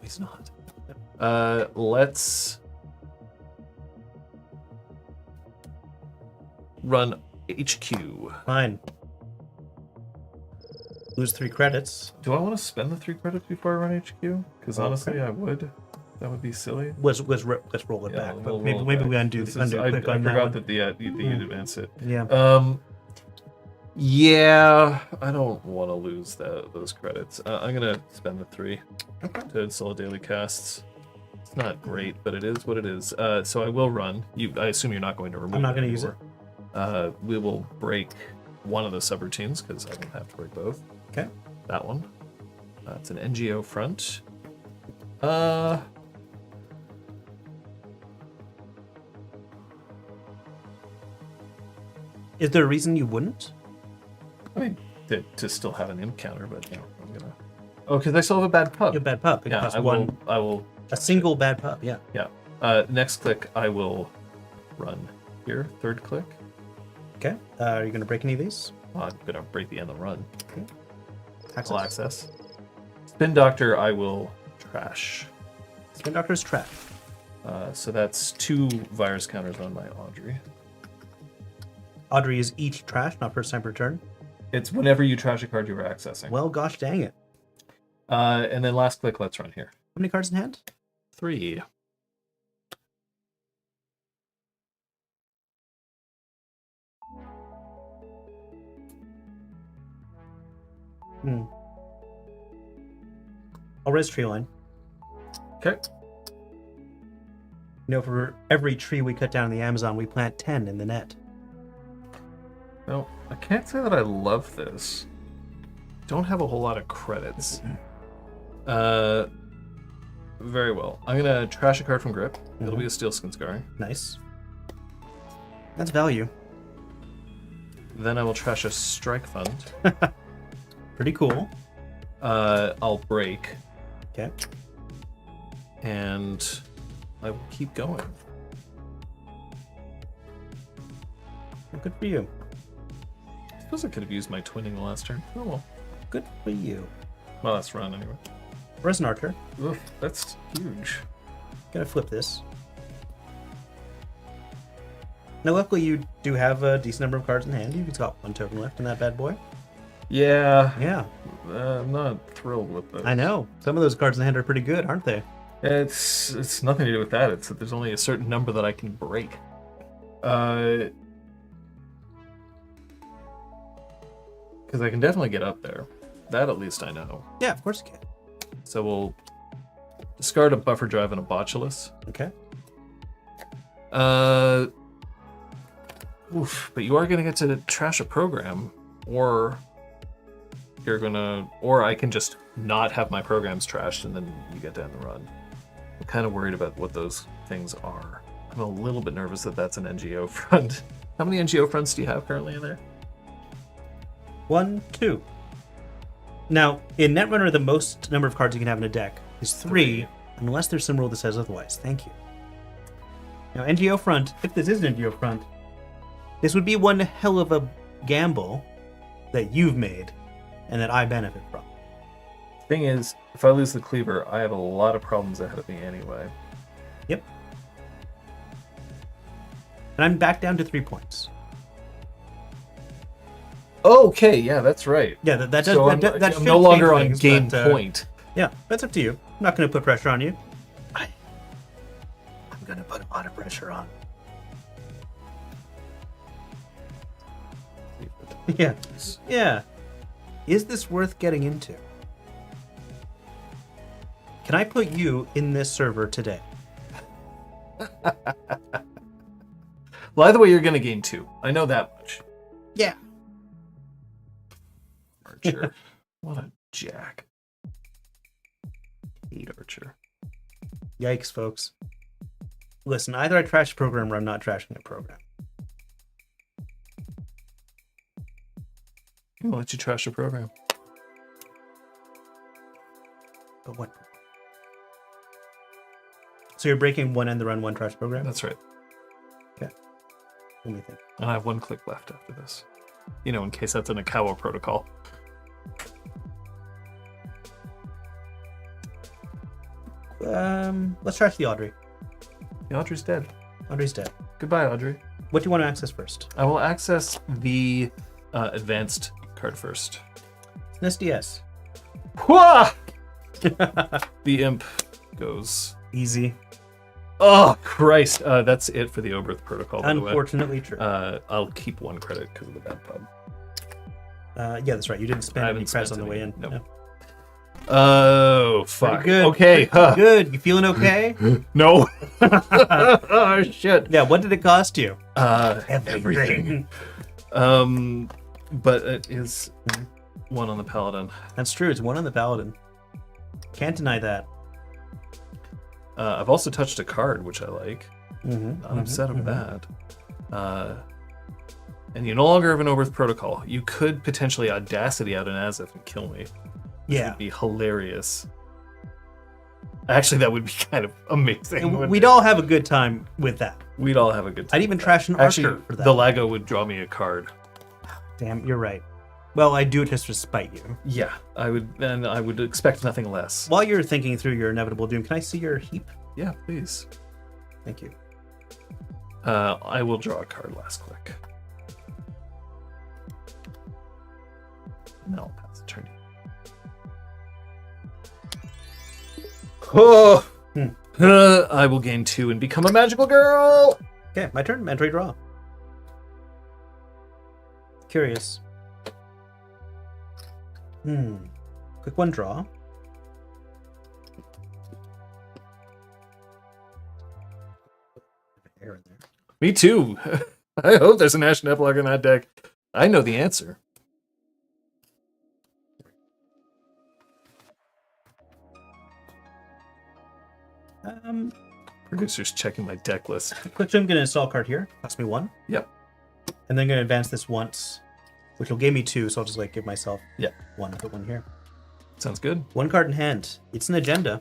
he's not. Let's run HQ. Fine. Lose 3 credits. Do I want to spend the 3 credits before I run HQ? Because honestly, I would. That would be silly. Let's roll it back. But we'll maybe roll it back. we undo This undo is- quick I on that forgot one. that you'd advance it. Yeah. Yeah, I don't want to lose those credits. I'm gonna spend the 3 to install daily casts. It's not great, but it is what it is. So I will run. I assume you're not going to remove it. I'm not going to use it. We will break one of the subroutines because I don't have to break both. Okay. That one. It's an NGO front. Is there a reason you wouldn't? I mean, to still have an imp counter, but you know, I'm gonna. Oh, because I still have a bad pup. You have a bad pup. It Yeah, costs I one. will. A single bad pup. Yeah. Yeah. Next click, I will run here. Third click. Okay. Are you going to break any of these? I'm gonna break the end of the run. Access. Full access. Spin Doctor, I will trash. Spin Doctor's trash. So that's 2 virus counters on my Audrey. Audrey is each trash, not first time per turn. It's whenever you trash a card you were accessing. Well, gosh dang it. And then last click, let's run here. How many cards in hand? 3. I'll res tree line. Okay. You know, for every tree we cut down in the Amazon, we plant 10 in the net. No, I can't say that I love this. Don't have a whole lot of credits. Very well. I'm gonna trash a card from Grip. It'll be a Steelskin Scarring. Nice. That's value. Then I will trash a Strike Fund. Pretty cool. I'll break, Okay. and I will keep going. Well, good for you. I suppose I could have used my twinning the last turn. Oh well. Good for you. Well, that's run anyway. Res an Archer. Oof, that's huge. Gotta flip this. Now, luckily, you do have a decent number of cards in hand. You've got 1 token left in that bad boy. Yeah, Yeah, I'm not thrilled with this. I know. Some of those cards in hand are pretty good, aren't they? It's nothing to do with that. It's that there's only a certain number that I can break. Because I can definitely get up there. That at least I know. Yeah, of course you can. So we'll discard a Buffer Drive and a Botulus. Okay. But you are gonna get to trash a program, or or I can just not have my programs trashed and then you get to end the run. I'm kind of worried about what those things are. I'm a little bit nervous that that's an NGO front. How many NGO fronts do you have currently in there? 1, 2. Now, in Netrunner, the most number of cards you can have in a deck is 3, unless there's some rule that says otherwise. Thank you. Now, NGO front, if this is an NGO front, this would be one hell of a gamble that you've made and that I benefit from. Thing is, if I lose the cleaver, I have a lot of problems ahead of me anyway. Yep. And I'm back down to 3 points. Okay, yeah, that's right. Yeah, that does. So that I'm should no longer change on things, game but, point. Yeah, that's up to you. I'm not going to put pressure on you. I'm going to put a lot of pressure on. Yeah. Yeah. Is this worth getting into? Can I put you in this server today? Well, either way, you're going to gain 2. I know that much. Yeah. Archer. What a jack. Hate Archer. Yikes, folks. Listen, either I trash a program or I'm not trashing a program. I'll let you trash your program. But what? So you're breaking one end the run, one trash program? That's right. Okay. Let me think. And I have 1 click left after this. You know, in case that's an Akawa protocol. Let's trash the Audrey. Yeah, Audrey's dead. Audrey's dead. Goodbye, Audrey. What do you want to access first? I will access the advanced card first. SDS. Whoa! The imp goes. Easy. Oh, Christ. That's it for the Oberth protocol, by the way. Unfortunately true. I'll keep 1 credit because of the bad pub. Yeah, that's right. You didn't spend any press on the way in. Nope. No. Oh, fuck. Pretty good. Okay. Pretty good. You feeling okay? No. Oh, shit. Yeah, what did it cost you? Everything. But it is 1 on the Paladin. That's true. It's 1 on the Paladin. Can't deny that. I've also touched a card, which I like. Not upset over that. And you no longer have an Oberth protocol. You could potentially Audacity out an Azif and kill me. Yeah. Would be hilarious. Actually, that would be kind of amazing. And we'd all have a good time with that. We'd all have a good time. I'd even trash an Actually, Archer for that. the Lago would draw me a card. Damn, you're right. Well, I'd do it just to spite you. Yeah, I would, and I would expect nothing less. While you're thinking through your inevitable doom, can I see your heap? Yeah, please. Thank you. I will draw a card last click. And then I'll pass the turn. Oh! I will gain 2 and become a magical girl! Okay, my turn. Entry draw. Curious. Quick 1 draw. Hair in there. Me too. I hope there's an Ashen Epilogue in that deck. I know the answer. Producer's checking my deck list. Quick, so I'm going to install a card here. Cost me 1. Yep. And then going to advance this once, which will give me 2, so I'll just give myself 1 and put 1 here. Sounds good. 1 card in hand. It's an agenda.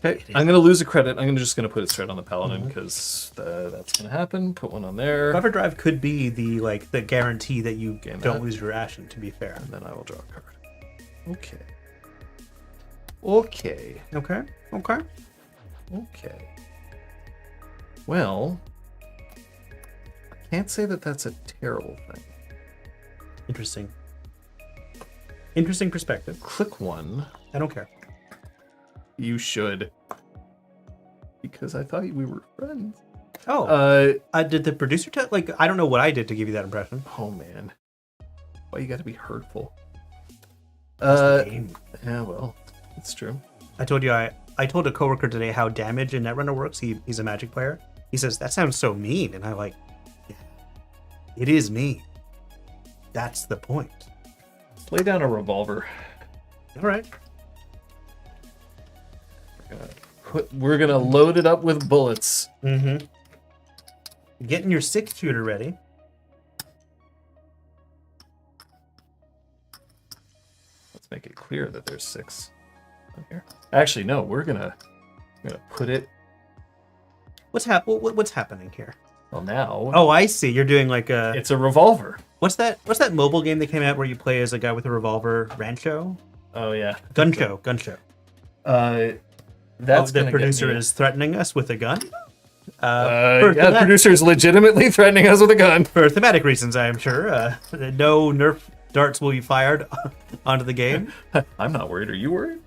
Okay, I'm going to lose a credit. I'm just going to put it straight on the Paladin because that's going to happen. Put 1 on there. Cover drive could be the the guarantee that you Gain don't that. lose your Ashen, to be fair. And then I will draw a card. Okay. Okay. Okay. Okay. Okay. Well, I can't say that that's a terrible thing. Interesting. Interesting perspective. Click 1. I don't care. You should. Because I thought we were friends. Oh. Did the producer tell? I don't know what I did to give you that impression. Oh, man. Why you gotta be hurtful? That's the game. Yeah, well, it's true. I told you I told a coworker today how damage in Netrunner works. He's a Magic player. He says, that sounds so mean. And I'm like, yeah, it is mean. That's the point. Lay down a revolver. All right. We're gonna load it up with bullets. Mm-hmm. Getting your 6-shooter ready. Let's make it clear that there's 6 on here. Actually, no, we're gonna put it. What's happening here? Well, now. Oh, I see. You're doing a. It's a revolver. What's that mobile game that came out where you play as a guy with a revolver? Rancho? Oh yeah. Gun show. That's the producer is threatening us with a gun. The producer is legitimately threatening us with a gun For thematic reasons, I am sure. No Nerf darts will be fired onto the game. I'm not worried. Are you worried?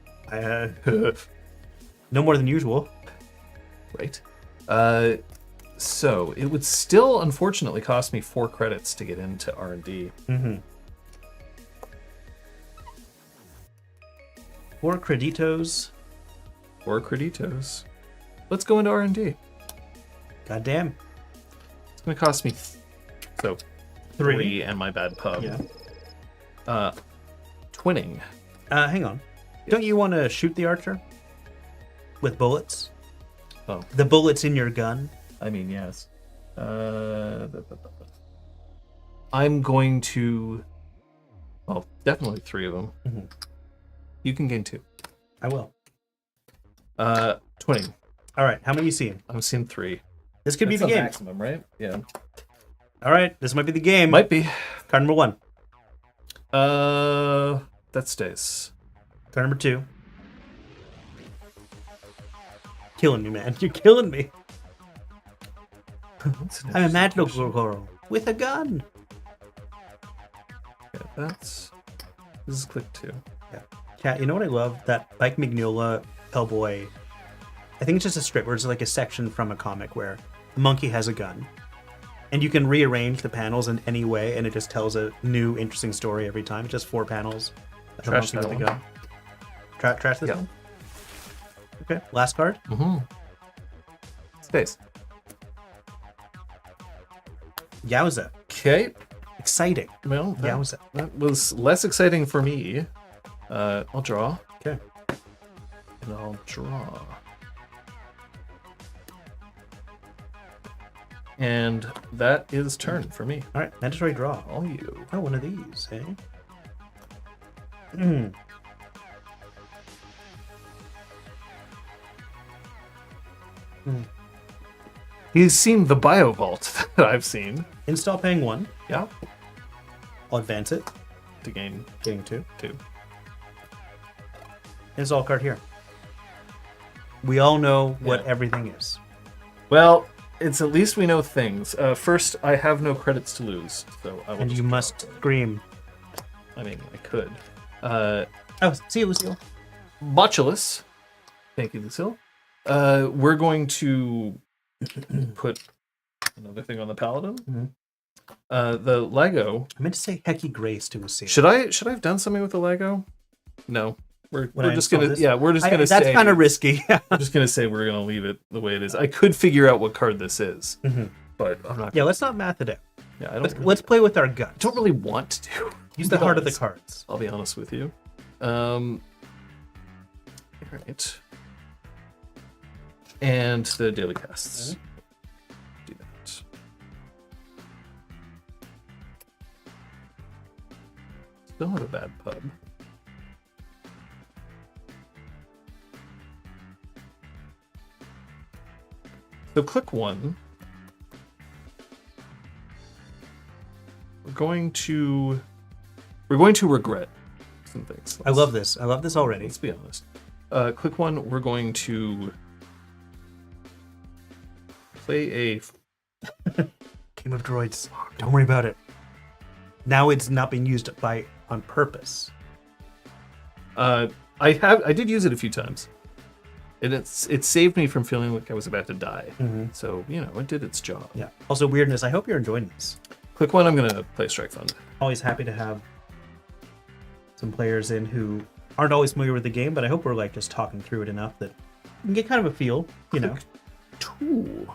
No more than usual. Right. So it would still, unfortunately, cost me 4 credits to get into R&D. Mm-hmm. 4 creditos. 4 creditos. Let's go into R&D. Goddamn. It's going to cost me 3 and my bad pub. Yeah. Twinning. Hang on. Don't you want to shoot the archer with bullets? Oh, The bullets in your gun. I mean, yes. I'm going to... Well, definitely 3 of them. Mhm. You can gain 2. I will. Twinning. All right. How many you seeing? I'm seeing 3. This could be That's the game. maximum, right? Yeah. All right. This might be the game. Might be. Card number 1. That stays. Card number 2. Killing me, man. You're killing me. I'm a magical girl with a gun. Yeah, this is click 2. Yeah. Cat, you know what I love? That Mike Mignola Hellboy. I think it's just a strip where it's like a section from a comic where a monkey has a gun. And you can rearrange the panels in any way, and it just tells a new, interesting story every time. It's just 4 panels. of a Trash monkey that with a one. gun. Trash this Yeah. one? Okay. Last card. Mm-hmm. Stays. Yowza. Okay. Exciting. Well, Yowza. that was less exciting for me. I'll draw. Okay. And I'll draw. And that is turn for me. All right. Mandatory draw. All you. Oh, one of these, eh? Hmm. He's seen the bio vault that I've seen. Install paying 1. Yeah. I'll advance it. To gain Getting 2. 2. Install card here. We all know what Yeah. everything is. Well, it's at least we know things. First, I have no credits to lose, so I will. And just you must scream. I mean, I could. Oh, see you, Lucille. Botulus. Thank you, Lucille. We're going to put another thing on the paladin. Mhm. The Lego. I meant to say Hecky Grace to Lucille. Should I have done something with the Lego? No. We're I just install gonna this? we're just gonna That's say kind of risky. we're just gonna say we're gonna leave it the way it is. I could figure out what card this is, Mhm. but I'm not. Yeah, let's not math it out. Yeah, I Let's play with our gut. don't really want to. Use the heart of the Because- cards. I'll be honest with you. Right. And the daily casts. Do that. Still have a bad pub. So click 1. We're going to regret some things. I love this. I love this already. Let's be honest. Click 1. We're going to play a. Game of Droids. Don't worry about it. Now it's not being used on purpose. I did use it a few times, and it saved me from feeling like I was about to die. Mhm. So it did its job. Yeah. Also, weirdness. I hope you're enjoying this. Click 1. I'm gonna play Strike Fund. Always happy to have some players in who aren't always familiar with the game, but I hope we're like just talking through it enough that you can get kind of a feel, you know. 2.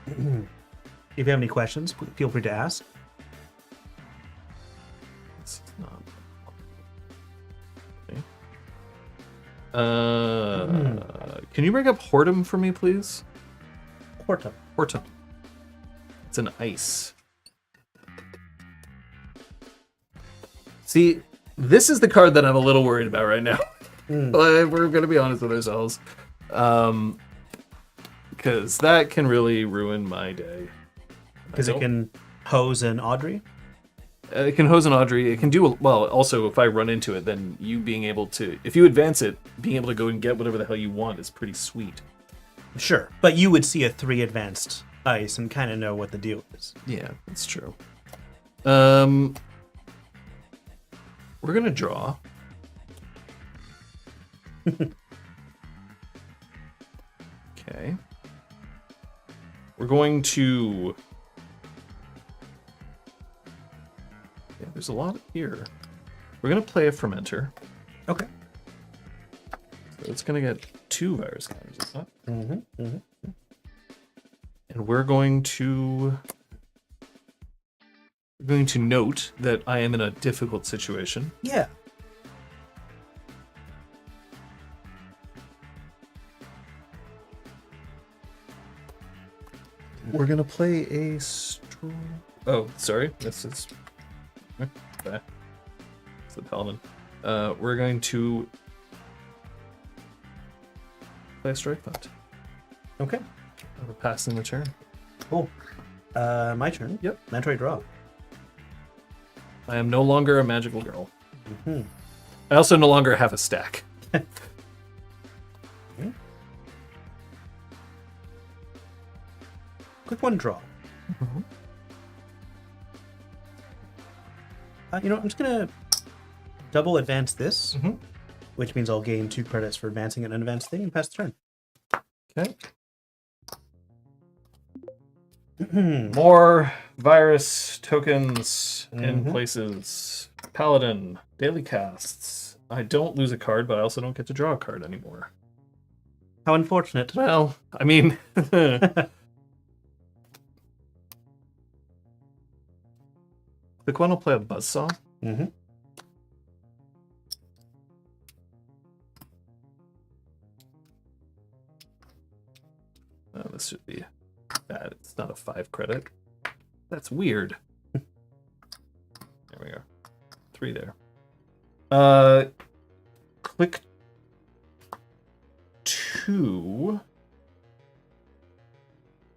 If you have any questions, feel free to ask. This is not. Okay. Can you bring up Hortum for me, please? Hortum. Hortum. It's an ice. See, this is the card that I'm a little worried about right now. We're going to be honest with ourselves. Because that can really ruin my day. Because it can hose an Audrey. It can hose an Audrey. It can do well. Also, if I run into it, then you being able to, if you advance it, being able to go and get whatever the hell you want is pretty sweet. Sure, but you would see a 3 advanced ice and kind of know what the deal is. Yeah, that's true. We're gonna draw. Okay. We're going to... Yeah, there's a lot here. We're going to play a fermenter. Okay. So it's going to get 2 virus counters, isn't it? Mm-hmm. Mm-hmm. And we're going to note that I am in a difficult situation. Yeah. We're gonna play a Oh, sorry. This is okay. It's the paladin. We're going to play a strike punt. Okay. We're passing the turn. Cool. My turn. Yep. Mandatory draw. I am no longer a magical girl. Mm-hmm. I also no longer have a stack. Quick one draw. Mm-hmm. You know, I'm just gonna double advance this, Mm-hmm. which means I'll gain 2 credits for advancing an unadvanced thing and pass the turn. Okay. More virus tokens in Mhm. places. Paladin, daily casts. I don't lose a card, but I also don't get to draw a card anymore. How unfortunate. Well, I mean... Quick one will play a buzzsaw. Mm-hmm. This should be bad. It's not a 5 credit. That's weird. There we go. 3 there. Click 2.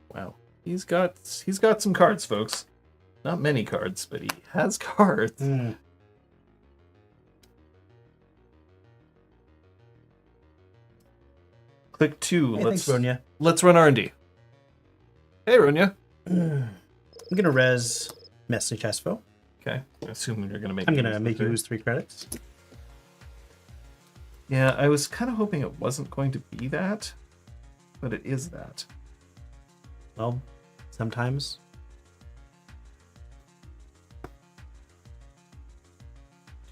Wow. He's got some cards, folks. Not many cards, but he has cards. Mm. Click 2. Hey, thanks, Ronya. Let's run R&D. Hey, Ronya. I'm gonna res Message Espo. Okay. Assuming you're gonna make. I'm gonna make you lose 3 credits. Yeah, I was kind of hoping it wasn't going to be that, but it is that. Well, sometimes.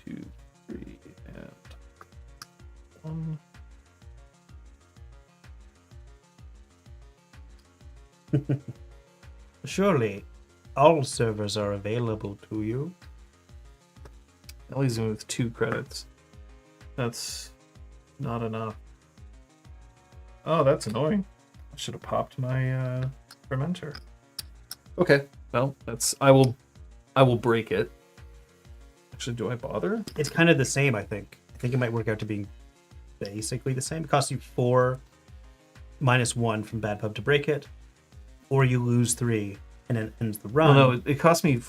Two, 3, and 1. Surely, all servers are available to you. That leaves me with 2 credits. That's not enough. Oh, that's annoying. I should have popped my fermenter. Okay, well, that's I will break it. Actually, do I bother? It's kind of the same, I think. I think it might work out to being basically the same. It costs you 4 minus 1 from bad pub to break it, or you lose 3 and then ends the run. Well, no, it cost me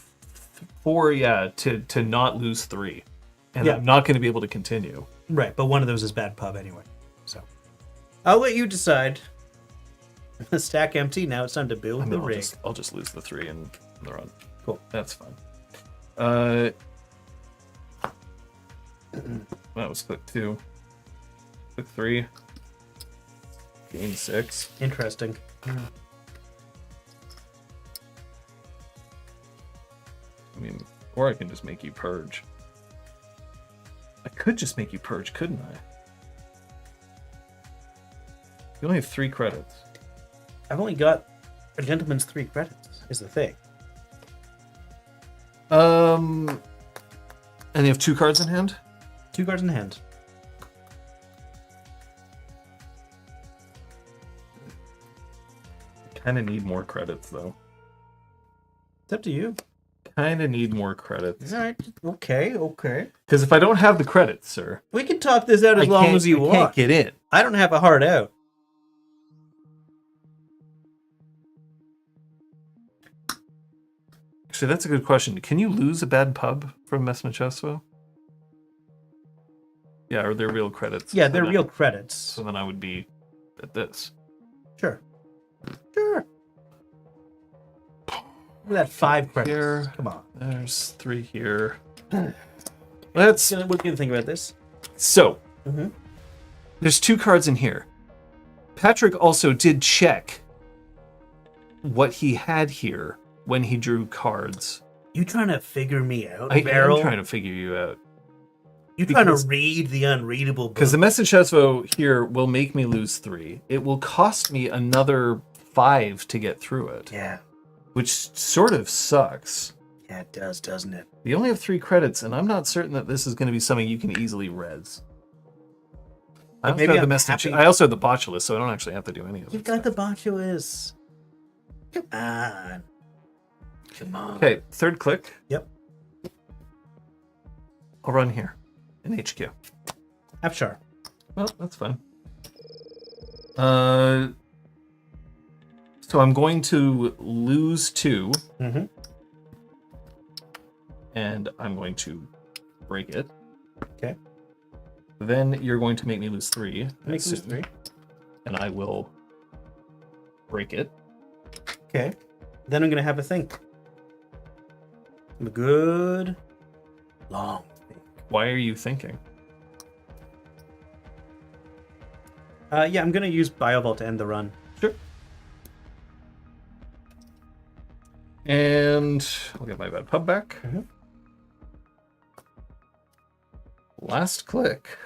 4, yeah, to not lose 3, and Yeah. I'm not going to be able to continue. Right, but one of those is bad pub anyway. So I'll let you decide. The stack empty. Now it's time to build the rig. I'll just lose the 3 in the run. Cool. That's fine. That was click 2. Click 3. Game 6. Interesting. I mean, or I can just make you purge. I could just make you purge, couldn't I? You only have 3 credits. I've only got a gentleman's 3 credits. Is the thing. And you have 2 cards in hand? 2 cards in hand. Kind of need more credits, though. It's up to you. Kind of need more credits. All right. Okay. Because if I don't have the credits, sir, We can talk this out as long as you I want. can't get in. I don't have a hard out. Actually, that's a good question. Can you lose a bad pub from Mesmachesso? Yeah, or they're real credits. Yeah, So they're then- real credits. So then I would be at this. Sure. Look at that 5 credits. Here. Come on. There's 3 here. Let's. What do you think about this? So, Mhm. there's 2 cards in here. Patrick also did check what he had here when he drew cards. You trying to figure me out, I Beryl? am trying to figure you out. You trying to read the unreadable book? Because the message Esvo here will make me lose 3. It will cost me another 5 to get through it. Yeah. Which sort of sucks. Yeah, it does, doesn't it? You only have 3 credits, and I'm not certain that this is going to be something you can easily res. I Maybe have the I'm message. happy- I also have the botulus, so I don't actually have to do any of You've it. got the botulus. Come on. Come on. Okay, third click. Yep. I'll run here in HQ. Sure. Well, that's fine. So I'm going to lose 2, Mm-hmm. and I'm going to break it. Okay. Then you're going to make me lose 3. I Make lose assume, 3. and I will break it. Okay. Then I'm going to have a think. A good, long think. Why are you thinking? Yeah, I'm going to use Biovault to end the run. Sure. And I'll get my bad pub back. Mhm. Last click.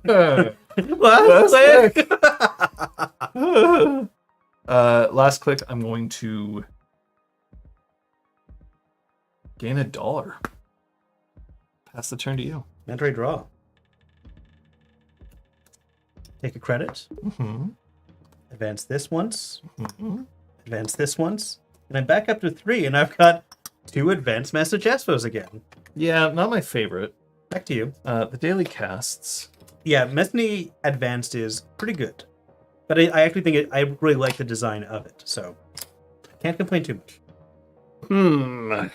Last click. Last click, I'm going to gain $1. Pass the turn to you. Mandatory draw. Take a credit. Mm-hmm. Advance this once. Mm-hmm. Advance this once. And I'm back up to 3, and I've got 2 advanced message Espos again. Yeah, not my favorite. Back to you. The daily casts. Yeah, Messny Advanced is pretty good. But I actually think I really like the design of it, so can't complain too much.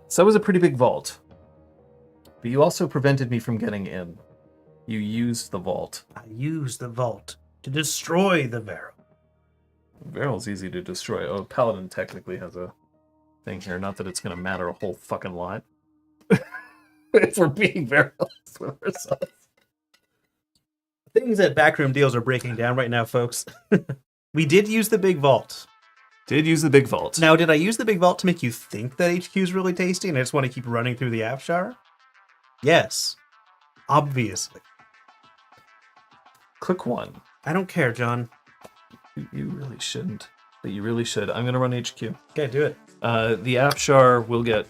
So that was a pretty big vault. But you also prevented me from getting in. You used the vault. I use the vault to destroy the Varrow. Barrel's easy to destroy. Oh, Paladin technically has a thing here. Not that it's going to matter a whole fucking lot. If we're being very honest with ourselves. Things that Backroom deals are breaking down right now, folks. We did use the big vault. Did use the big vault. Now, did I use the big vault to make you think that HQ is really tasty and I just want to keep running through the Afshar? Yes. Obviously. Click 1. I don't care, John. You really shouldn't. But you really should. I'm going to run HQ. Okay, do it. The Afshar will get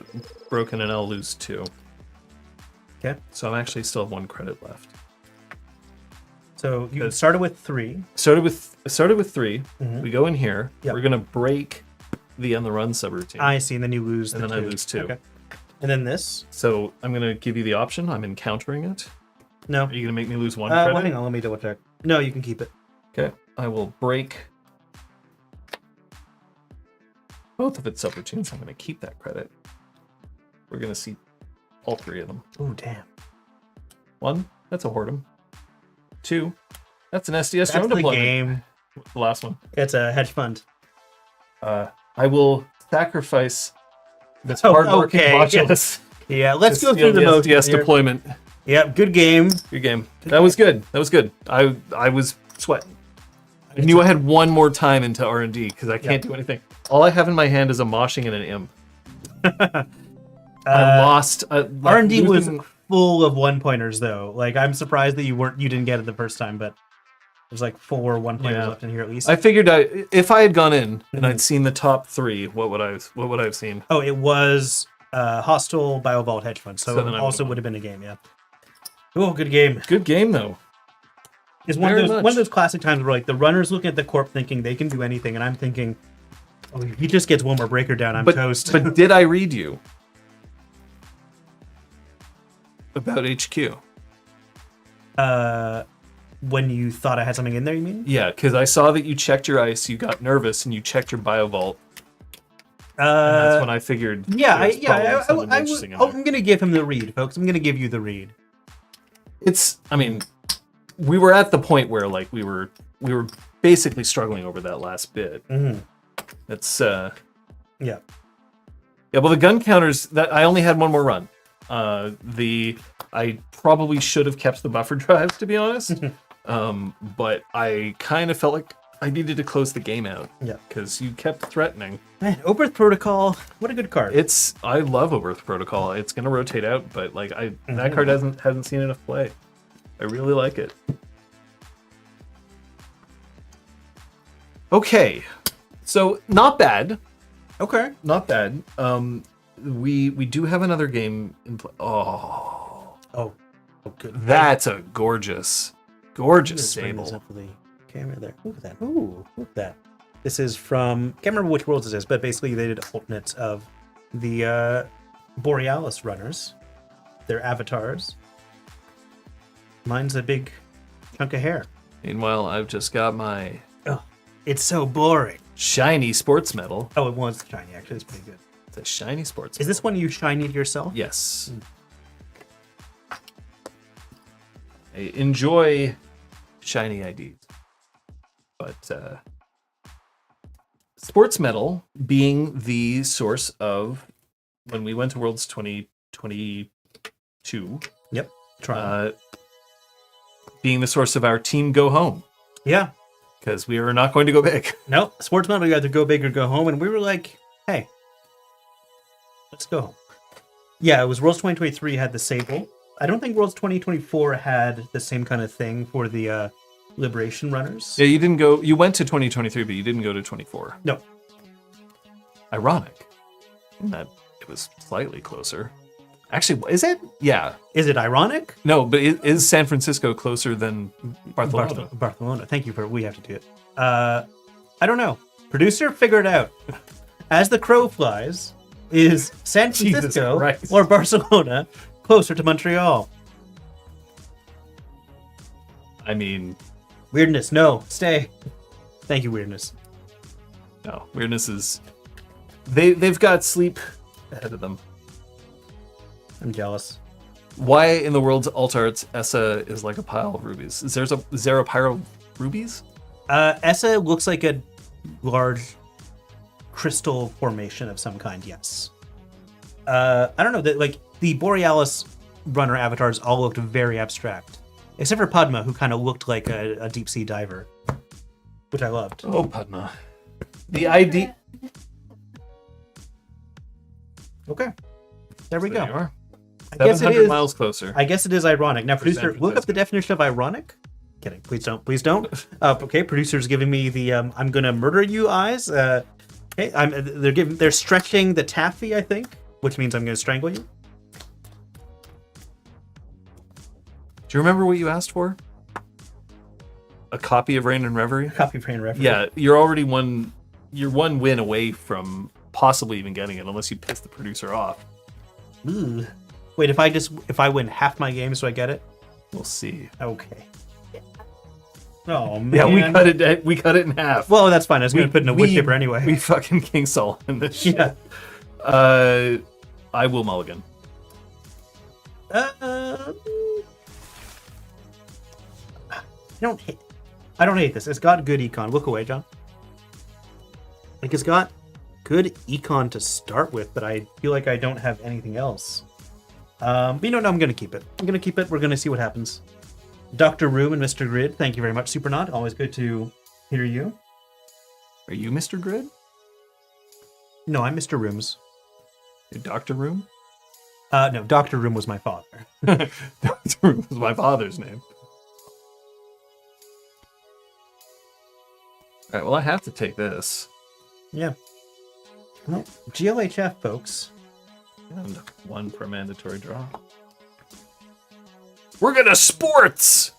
broken and I'll lose 2. Okay. So I'm actually still have 1 credit left. So you started with 3. Started with 3. Mhm. We go in here. Yep. We're gonna break the end the run subroutine. I see, and then you lose And the then I 2. lose 2. Okay. And then this? So I'm gonna give you the option. I'm encountering it. No. Are you gonna make me lose 1 Well, credit? hang on, let me double check. No, you can keep it. Okay. I will break both of its subroutines. I'm gonna keep that credit. We're gonna see all 3 of them. Oh, damn. 1, that's a Whoredom. 2, that's an SDS That's drone the deployment. game. The last one. It's a hedge fund. I will sacrifice this Oh, hardworking okay. Botulus. Yeah, let's to go steal through the motions SDS here. deployment. Yep, good game. Good game. That was good. That was good. I was sweating. I knew I had one more time into R&D because I can't do anything. All I have in my hand is a moshing and an imp. I lost. R&D was losing- full of 1-pointers though. Like, I'm surprised that you didn't get it the first time, but there's like 4 1-pointers Yeah. left in here at least. I figured if I had gone in and I'd seen the top 3, what would I have seen? Oh, it was Hostile Biovault Hedge Fund, so, So then it I also would've would have been a game, yeah. Oh, good game. Good game though. It's one Very of much. those classic times where like the runner's looking at the Corp thinking they can do anything, and I'm thinking, oh, if he just gets one more breaker down, I'm toast. But did I read you about HQ? When you thought I had something in there, you mean? Yeah, because I saw that you checked your ice, you got nervous, and you checked your biovault. And that's when I figured. there's probably something interesting in there. I'm gonna give him the read, folks. I'm gonna give you the read. I mean, we were at the point where like we were basically struggling over that last bit. Mhm. It's Yeah. yeah. Well, the gun counters that I only had one more run. I probably should have kept the buffer drive, to be honest. But I kind of felt like I needed to close the game out. Yeah. Because you kept threatening. Man, Oberth Protocol, what a good card. I love Oberth Protocol. It's gonna rotate out, but like that card hasn't seen enough play. I really like it. Okay. So not bad. Okay. Not bad. We do have another game in play. Oh, good. That's a gorgeous Just bring Sable. this up for the camera there. Look at that. Ooh, look at that. This is from, can't remember which worlds this is, but basically they did alternates of the Borealis runners, their avatars. Mine's a big chunk of hair. Meanwhile, I've just got my Oh, it's so boring. shiny Sportsmetal. Oh, it was shiny, actually. It's pretty good. It's a shiny Sportsmetal. Is this one you shinied yourself? Yes. I enjoy shiny IDs. But Sportsmetal being the source of, when we went to Worlds 2022, Yep. Try. being the source of our team go home. Yeah. Because we are not going to go big. No, Sportsmetal, you either go big or go home, and we were like, hey, let's go home. Yeah, it was Worlds 2023 had the Sable. I don't think Worlds 2024 had the same kind of thing for the Liberation runners. Yeah, you didn't go. You went to 2023, but you didn't go to 24. No. Ironic. In that it was slightly closer. Actually, is it? Yeah. Is it ironic? No, but is San Francisco closer than Barcelona? Barcelona. Thank you for, we have to do it. I don't know. Producer, figure it out. As the crow flies, is San Jesus Francisco Christ. or Barcelona closer to Montreal? I mean, Weirdness, no, stay. Thank you, Weirdness. no. Weirdness is... They've got sleep ahead of them. I'm jealous. Why in the world's alt arts Essa is like a pile of rubies? Is there a pile of rubies? Essa looks like a large crystal formation of some kind, yes. I don't know, like the Borealis runner avatars all looked very abstract. Except for Padma, who kind of looked like a deep sea diver, which I loved. Oh, Padma. The ID... Okay. There we There you go. are. I guess it 700 is. miles closer. I guess it is ironic. Now, For producer, San look up the Francisco. definition of ironic. Kidding. Please don't. Please don't. Okay, producer's giving me the "I'm gonna murder you" eyes. Okay, they're stretching the taffy, I think, which means I'm gonna strangle you. Do you remember what you asked for? A copy of Rain and Reverie? Copy frame reference. Yeah, you're already you're one win away from possibly even getting it, unless you piss the producer off. Ooh. Wait, if I win half my games, do I get it? We'll see. Okay. Oh man. Yeah, we cut it in half. Well, that's fine. I was gonna put it in a wood chipper anyway. We fucking King Saul in this shit. Yeah. I will mulligan. I don't hate this. It's got good econ. Look away, John. Like, it's got good econ to start with, but I feel like I don't have anything else. But you know, no, I'm gonna keep it. We're gonna see what happens. Dr. Room and Mr. Grid, thank you very much. Supernaut, always good to hear you. Are you Mr. Grid? No, I'm Mr. Rooms. Your Dr. Room? No, Dr. Room was my father. Dr. Room was my father's name. Alright, well, I have to take this. Yeah. Well, GLHF, folks. And one for a mandatory draw. We're gonna sports!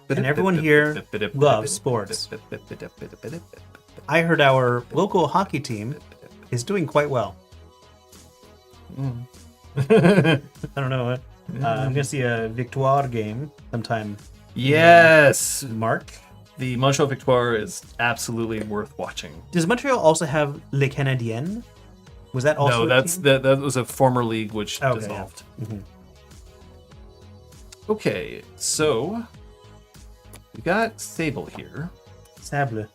And everyone here loves sports. I heard our local hockey team is doing quite well. I don't know. I'm gonna see a Victoire game sometime Yes! in March. The Montreal Victoire is absolutely worth watching. Does Montreal also have Les Canadiens? Was that also? No, a team? that was a former league which Okay, dissolved. yeah. Mhm. Okay, so we got Sable here. Sable.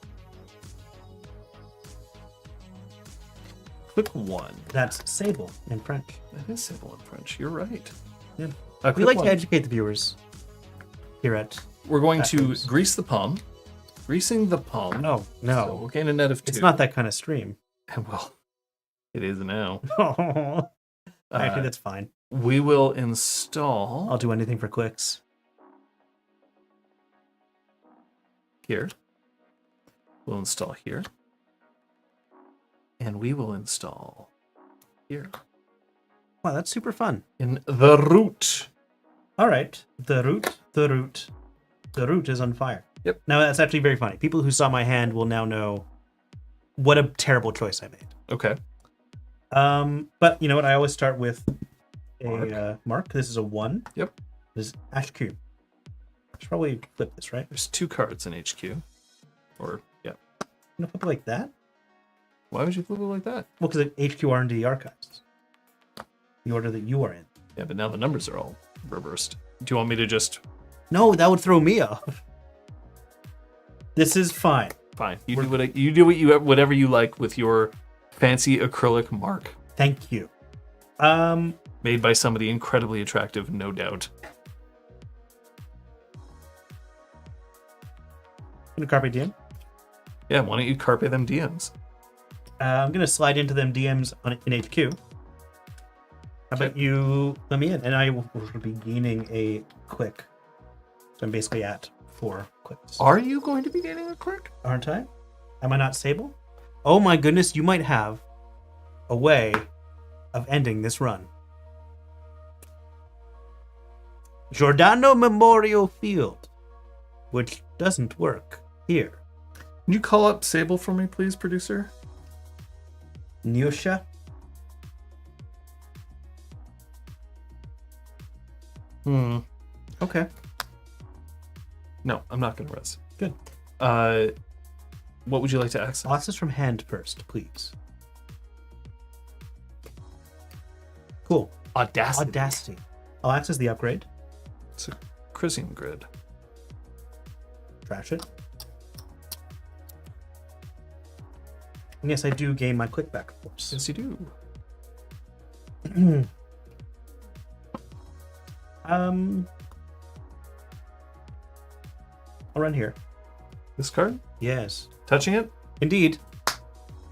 Click one. That's Sable in French. That is Sable in French. You're right. Yeah. Click We like one. to educate the viewers here at. We're going to Backrooms. grease the palm. Greasing the palm. No, So no. we'll gain a net of 2. It's not that kind of stream. Well, it is now. Actually, that's fine. We will install I'll do anything for clicks. here. We'll install here. And we will install here. Wow, that's super fun. In the root. All right. The root is on fire. Yep. Now, that's actually very funny. People who saw my hand will now know what a terrible choice I made. Okay. But you know what? I always start with a mark. This is a 1. Yep. This is HQ. I should probably flip this, right? There's 2 cards in HQ. Or, yeah. I'm going to flip it like that. Why would you flip it like that? Well, because HQ R&D archives. The order that you are in. Yeah, but now the numbers are all reversed. Do you want me to just... No, that would throw me off. This is fine. Fine. You do whatever you like with your fancy acrylic mark. Thank you. Made by somebody incredibly attractive, no doubt. Gonna carpe diem. Yeah, why don't you carpe them DMs? I'm gonna slide into them DMs in HQ. How about you let me in, and I will be gaining a click. So I'm basically at 4 clicks. Are you going to be getting a click? Aren't I? Am I not Sable? Oh my goodness, you might have a way of ending this run. Giordano Memorial Field, which doesn't work here. Can you call up Sable for me, please, producer? Nyusha? Okay. No, I'm not going to res. Good. What would you like to access? Access from hand first, please. Cool. Audacity. I'll access the upgrade. It's a Chrysium grid. Trash it. And yes, I do gain my click back, of course. Yes, you do. I'll run here. This card? Yes. Touching it? Indeed.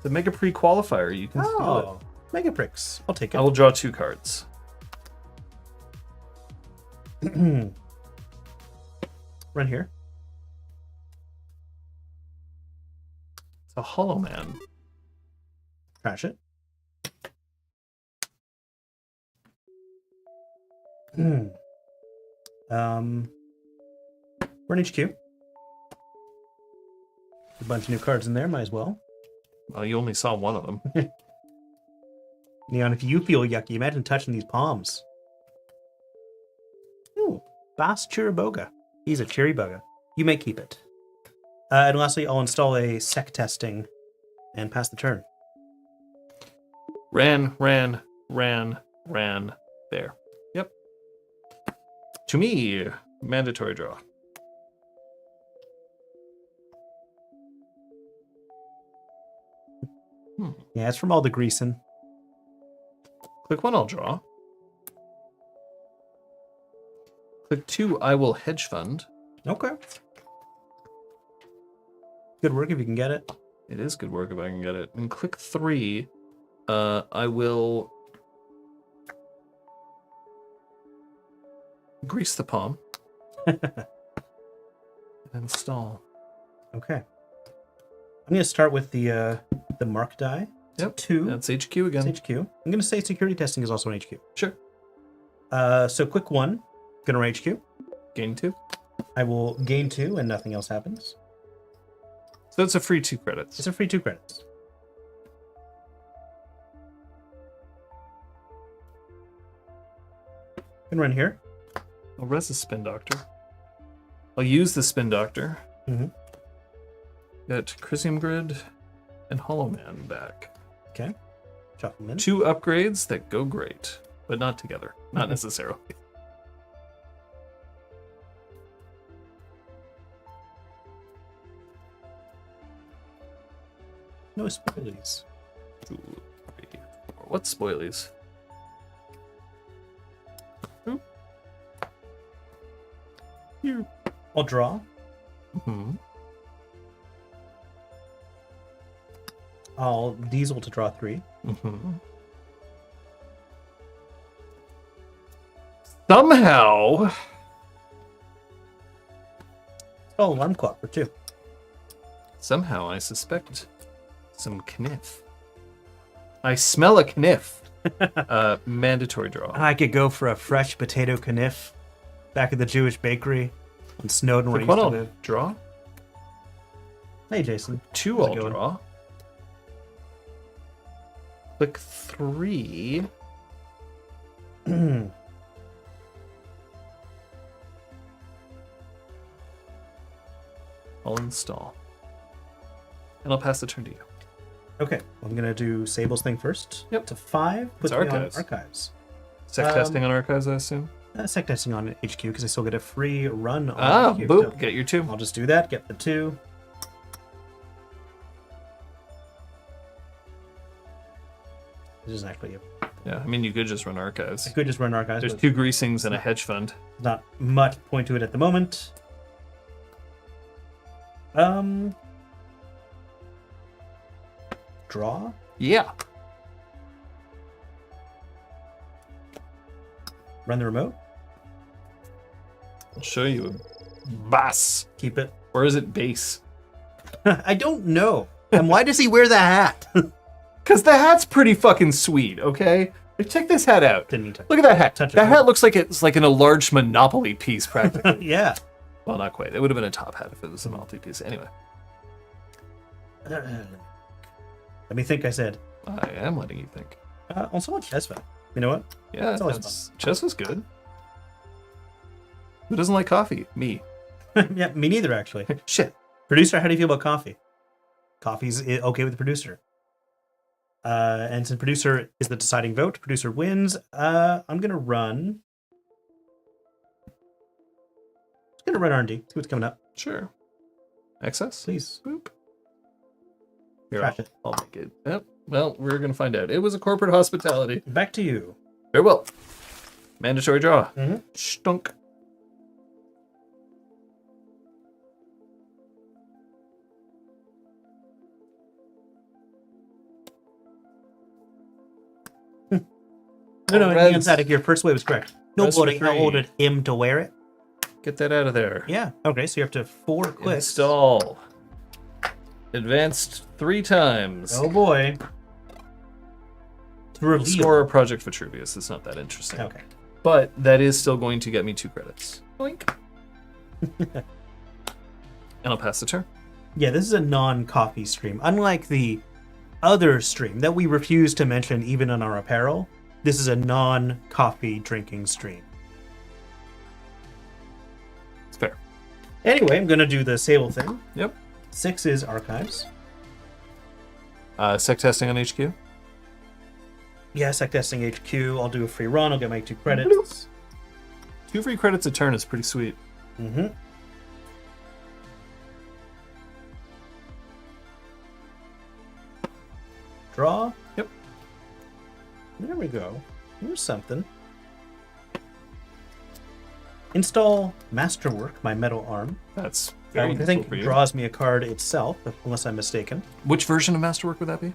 The Mega Pre-Qualifier. You can feel it. Oh, Mega Pricks. I'll take it. I will draw 2 cards. Run here. It's a Hollow Man. Trash it. We're in HQ. A bunch of new cards in there, might as well. Well, you only saw one of them. Neon, if you feel yucky, imagine touching these palms. Ooh, Bass Chiriboga. He's a Chiriboga. You may keep it. And lastly, I'll install a sec testing and pass the turn. Ran. There. Yep. To me, mandatory draw. Yeah, it's from all the greasing. Click 1, I'll draw. Click 2, I will hedge fund. Okay. Good work if you can get it. It is good work if I can get it. And click 3, I will grease the palm. And install. Okay. I'm going to start with the mark die. It's Yep. 2. That's HQ again. It's HQ. I'm going to say security testing is also an HQ. Sure. So quick 1, going to run HQ. Gain 2. I will gain 2 and nothing else happens. So that's a free 2 credits. It's a free 2 credits. Can run here. I'll res the Spin Doctor. I'll use the Spin Doctor. Mm-hmm. Get Chrysium Grid and Hollow Man back. Okay. Shuffle them in. 2 upgrades that go great, but not together. Not necessarily. No spoilies. 2, 3, 4. What spoilies? Here. I'll draw. Hmm. I'll Diesel to draw 3. Somehow, Oh, Alarm Clock for 2. I suspect some kniff. I smell a kniff. Mandatory draw. I could go for a fresh potato kniff back at the Jewish bakery in Snowden where I Click used one, to I'll live. draw. Hey, Jason. 2, How's I'll it going? draw. Click 3. I'll install. And I'll pass the turn to you. Okay, I'm going to do Sable's thing first. Yep. To 5. Put It's me on archives. Archives. Sec testing on archives, I assume. Sec testing on HQ because I still get a free run on HQ. Boop. So Get your 2. I'll just do that, get the 2. This is actually Yeah, I mean, you could just run archives. I could just run Archives. There's but 2 greasings and a hedge fund. not much point to it at the moment. Draw? Yeah. Run the remote? I'll show you. Bass. Keep it. Or is it base? I don't know. And why does he wear the hat? Because the hat's pretty fucking sweet, okay? Like, check this hat out. Didn't need to. Look at that hat. Touch it. That hat looks like it's like in a large Monopoly piece, practically. Yeah. Well, not quite. It would have been a top hat if it was a multi-piece. Anyway, Let me think, I said. I am letting you think. Also on Chesva. You know what? Yeah, It's always chess was good. Who doesn't like coffee? Me. Yeah, me neither, actually. Shit. Producer, how do you feel about coffee? Coffee's okay with the producer. And since producer is the deciding vote, producer wins. I'm gonna run. Just gonna run R&D. See what's coming up. Sure. Excess? Please. Boop. Here, Trash it. I'll make it. Yep. Well, we're going to find out. It was a corporate hospitality. Back to you. Very well. Mandatory draw. Mhm. Stunk. No, Reds. the inside of your first way was correct. Reds for Nobody 3. ordered him to wear it. Get that out of there. Yeah. Okay, so you're up to 4 clicks. Install. Advanced 3 times. Oh boy. To We'll reveal. score a Project Vitruvius. It's not that interesting. Okay. But that is still going to get me 2 credits. Boink. And I'll pass the turn. Yeah, this is a non-coffee stream. Unlike the other stream that we refuse to mention even on our apparel, this is a non-coffee drinking stream. It's fair. Anyway, I'm going to do the Sable thing. Yep. 6 is Archives. Sec testing on HQ. Yeah, Sec Testing HQ. I'll do a free run. I'll get my 2 credits. 2 free credits a turn is pretty sweet. Mm-hmm. Draw. Yep. There we go. Here's something. Install Masterwork, my metal arm. That's very I useful think for you. draws me a card itself, unless I'm mistaken. Which version of Masterwork would that be?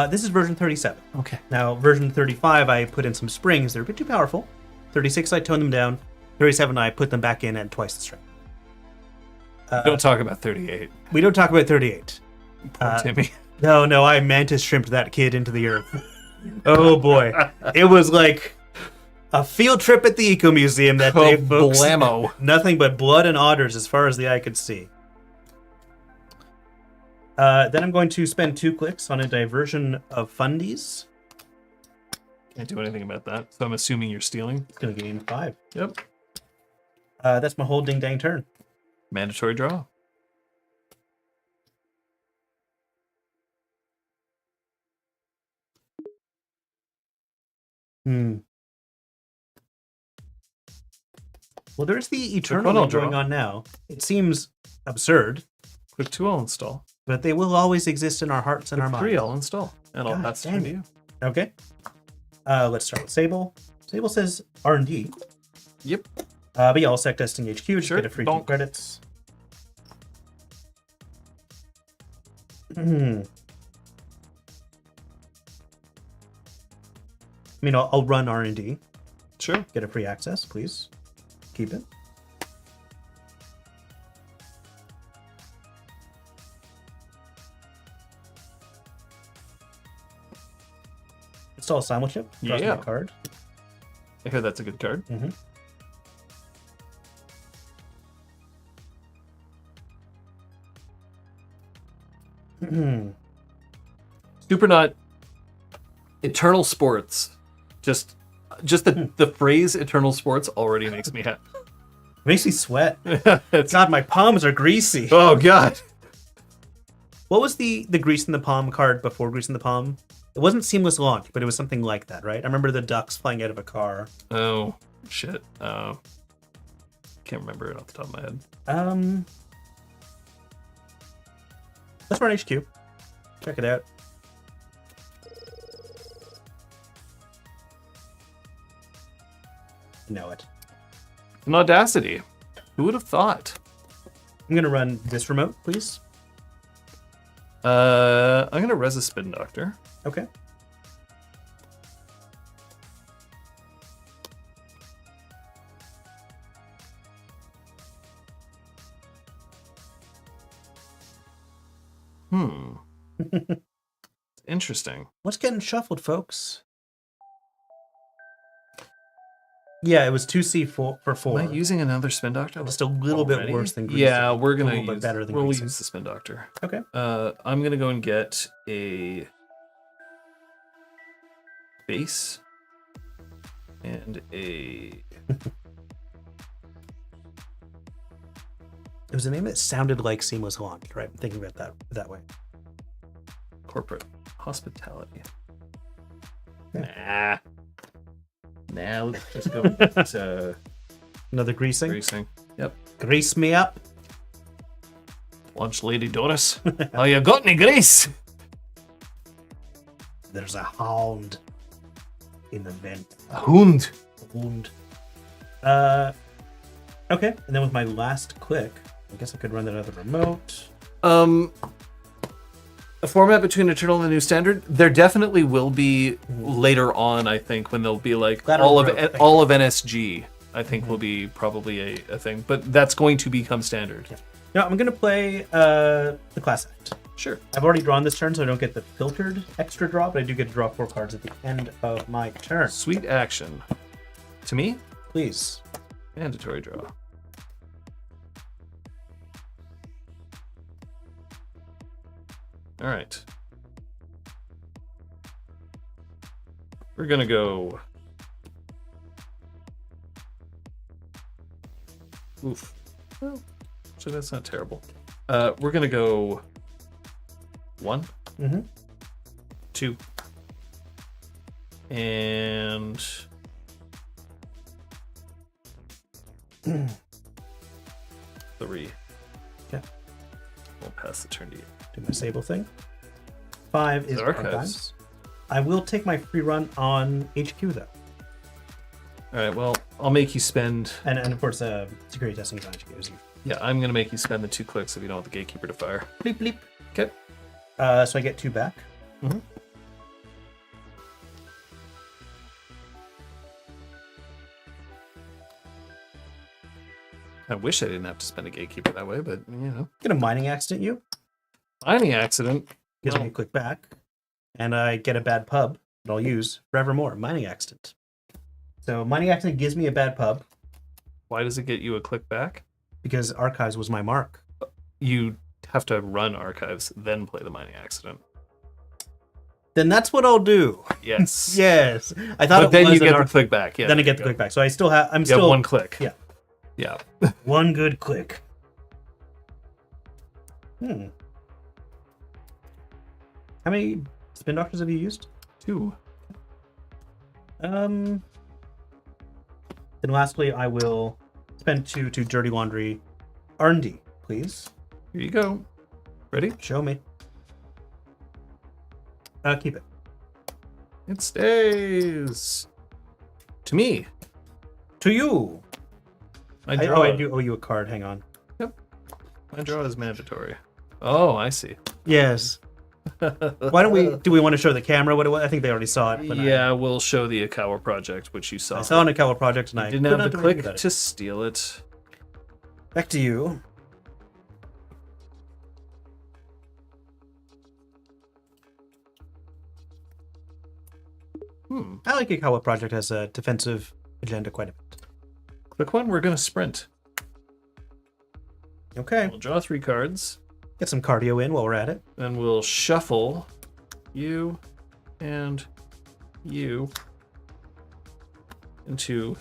This is version 37. Okay. Now, version 35, I put in some springs. They're a bit too powerful. 36, I toned them down. 37, I put them back in at twice the strength. Don't talk about 38. We don't talk about 38. Poor Timmy. No, I mantis shrimped that kid into the earth. Oh boy. It was like a field trip at the Eco Museum that day, folks. Blammo. Nothing but blood and otters as far as the eye could see. Then I'm going to spend 2 clicks on a diversion of fundies. Can't do anything about that. So I'm assuming you're stealing. It's going to gain 5. Yep. That's my whole ding dang turn. Mandatory draw. Well, there's the one eternal I'll going draw. on now. It seems absurd, Click 2, I'll install. but they will always exist in our hearts and our Click 3, minds. I'll install. And I'll God pass the dang turn to it. you. Okay. Let's start with Sable. Sable says R&D. Yep. But yeah, I'll sec testing HQ. Just Sure, get a free 2 donk. credits. mean, I'll run R&D. Sure. Get a free access, please. Keep it. Install Simulchip. Draws me Yeah. a card. I hear that's a good card. Supernaut Eternal Sports. Just the phrase Eternal Sports already makes me happy. Makes me sweat. It's- God, my palms are greasy. oh god. What was the grease in the palm card before grease in the palm? It wasn't Seamless Launch, but it was something like that, right? I remember the ducks flying out of a car. Oh shit. Can't remember it off the top of my head. Let's run HQ. Check it out. Know it. An Audacity. Who would have thought? I'm gonna run this remote, please. I'm gonna res a Spin Doctor. Okay. Interesting. What's getting shuffled, folks? Yeah, it was 2C for 4. Am I using another Spin Doctor? Just a little bit already? worse than greasing. Yeah, we're A gonna little bit use, better than we'll greasing. use the Spin Doctor. Okay. I'm gonna go and get a base and a It was a name that sounded like Seamless Launch, right? I'm thinking about that way. corporate hospitality. Yeah. Nah, let's just go with Another greasing. greasing. Yep. Grease me up. Lunch Lady Doris. Oh, you got any grease? There's a hound in the vent. A hound. Wound. Okay, and then with my last click, I guess I could run that other remote. A format between Eternal and the New Standard. There definitely will be later on. I think when there'll be like Lateral all of growth, thank all of NSG. I think will be probably a thing, but that's going to become standard. Yeah. No, I'm gonna play the class act. Sure. I've already drawn this turn, so I don't get the filtered extra draw, but I do get to draw 4 cards at the end of my turn. Sweet action. To me, Please. mandatory draw. All right. We're gonna go. Oof. Well, so that's not terrible. We're gonna go 1, 2, and 3. Okay. We'll pass the turn to you. Do my Sable thing. 5 is The archives. archives. I will take my free run on HQ though, All right. Well, I'll make you spend. and of course, security testing is on HQ. As you Yeah, I'm gonna make you spend the 2 clicks if you don't want the gatekeeper to fire. bleep bleep. Okay. So I get 2 back. Mhm. I wish I didn't have to spend a gatekeeper that way, but you know, Get a mining accident. You mining accident. gives me a click back, and I get a bad pub that I'll use forevermore. Mining accident. So mining accident gives me a bad pub Why does it get you a click back? because archives was my mark. You have to run archives, then play the mining accident. Then that's what I'll do. Yes. Yes, I thought But it then was you an get the arch- click back. Yeah. then I there get the you click back. So I still have. I'm go. You still have 1 click. Yeah. Yeah. one good click. How many spin doctors have you used? 2. Then lastly, I will spend 2 to Dirty Laundry R&D, please. Here you go. Ready? Show me. Keep it. It stays. To me. To you. I I draw. do owe you a card. Hang on. My draw is mandatory. Oh, I see. Yes. Why don't we? Do we want to show the camera what it was? I think they already saw it. But Yeah, we'll show the Akawa project, which you saw. I saw an Akawa project and I Didn't could have not the do anything click about it. to steal it. Back to you. I like Akawa project as a defensive agenda quite a bit. Click one, we're going to sprint. Okay, We'll draw 3 cards, get some cardio in while we're at it. and we'll shuffle you and you into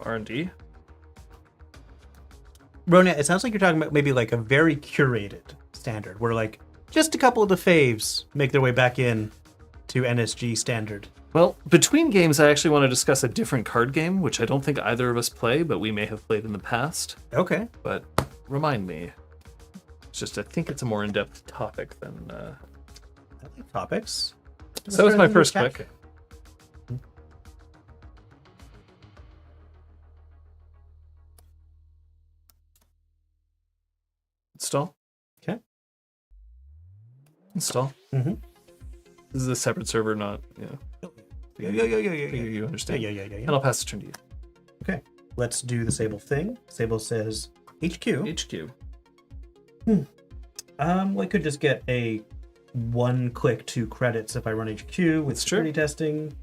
R&D. Ronan, it sounds like you're talking about maybe like a very curated standard, where like just a couple of the faves make their way back in to NSG standard. Well, between games, I actually want to discuss a different card game, which I don't think either of us play, but we may have played in the past. Okay. But remind me. It's just, I think it's a more in-depth topic than... I like topics. So it's my first click. Install. Okay. Install. Mm-hmm. This is a separate server, not... Yeah. Yeah. You understand. Yeah. And I'll pass the turn to you. Okay. Let's do the Sable thing. Sable says HQ. HQ. We could just get a 1-click 2 credits if I run HQ with That's security true. testing.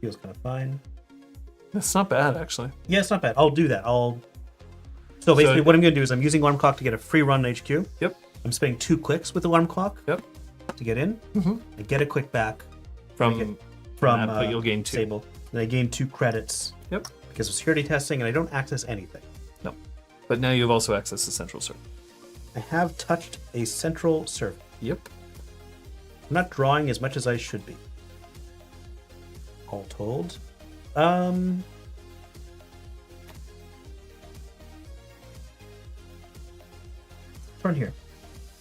Feels kind of fine. That's not bad, actually. Yeah, it's not bad. I'll do that. So basically, what I'm going to do is I'm using Alarm Clock to get a free run on HQ. Yep. I'm spending 2 clicks with Alarm Clock Yep. to get in. I get a click back From from that, but you'll gain 2. Sable. And I gain 2 credits Yep. because of security testing, and I don't access anything. No. But now you've also accessed the central server. I have touched a central server. Yep. I'm not drawing as much as I should be. All told. Turn here.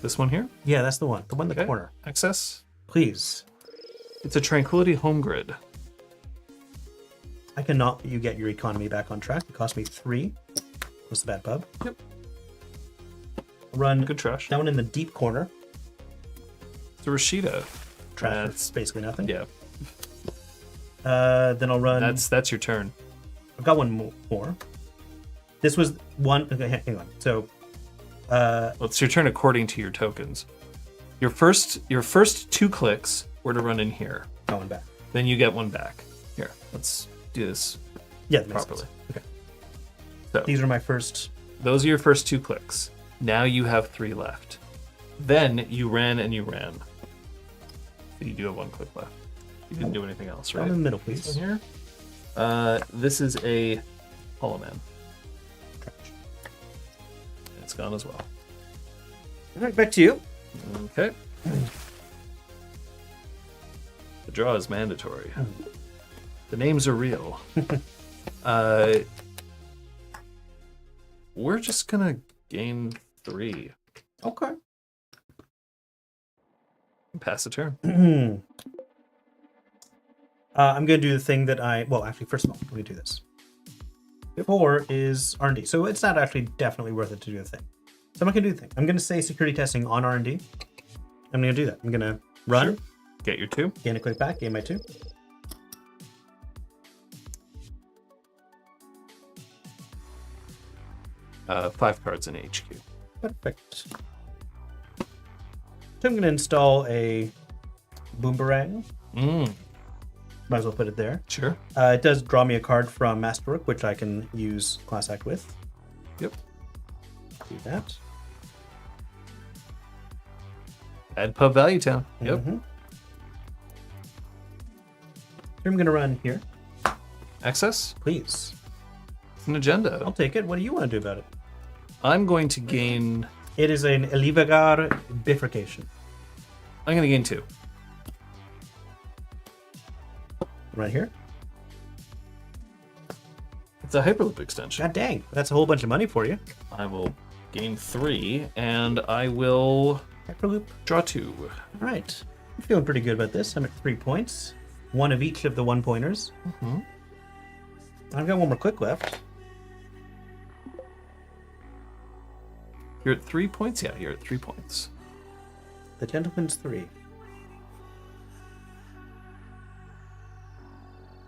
This one here. Yeah, that's the one. The one in the Okay. corner. Access. Please. It's a Tranquility home grid. I cannot let you get your economy back on track. It cost me 3. What's the bad pub? Yep. Run Good trash. down in the deep corner. It's a Rashida. Trash. That's- That's basically nothing. Yeah. Then I'll run. That's your turn. I've got one more. This was one. Okay, hang on. So, Well, it's your turn according to your tokens. Your first 2 clicks were to run in here. going back. Then you get one back. Here, let's do this Yeah, that makes properly. sense. Okay. So These are my first. those are your first 2 clicks. Now you have 3 left. Then you ran and you ran. So you do have 1 click left. You didn't do anything else, Down right? in the middle, This please. one here. This is a Hollow Man. It's gone as well. All right, back to you. Okay. The draw is mandatory. The names are real. We're just gonna gain 3. Okay. Pass the turn. I'm going to do the thing that actually, first of all, let me do this. 4 is R&D, so it's not actually definitely worth it to do the thing. So I'm not going to do the thing. I'm going to say security testing on R&D. I'm going to do that. I'm going to run, Sure. Get your 2. gain a click back, gain my 2. Five cards in HQ. Perfect. So I'm going to install a boomerang. Might as well put it there. Sure. It does draw me a card from Masterwork, which I can use Class Act with. Yep. Do that. Add Pub Value Town. Yep. Mhm. I'm going to run here. Access. Please. It's an agenda. I'll take it. What do you want to do about it? I'm going to gain. It is an Elivagar bifurcation. I'm going to gain 2. Right here. It's a Hyperloop extension. God dang. That's a whole bunch of money for you. I will gain 3, and I will Hyperloop. draw 2. All right. I'm feeling pretty good about this. I'm at 3 points. 1 of each of the 1-pointers. Mhm. I've got 1 more click left. You're at 3 points? Yeah, you're at 3 points. The gentleman's 3.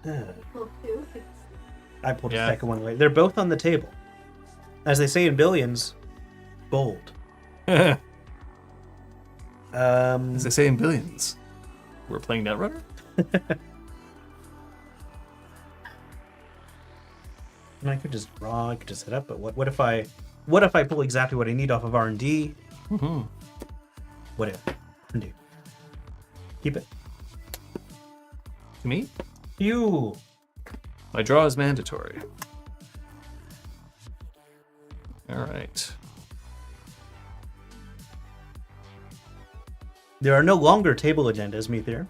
Well, two. I pulled Yeah. the second one away. They're both on the table. As they say in Billions, bold. As Um, they say in Billions. We're playing Netrunner? and I could just draw, I could just hit up, but what if I pull exactly what I need off of R&D? Mm-hmm. What if? Undo. Keep it. To me, You. my draw is mandatory. All right. There are no longer table agendas, Meteor.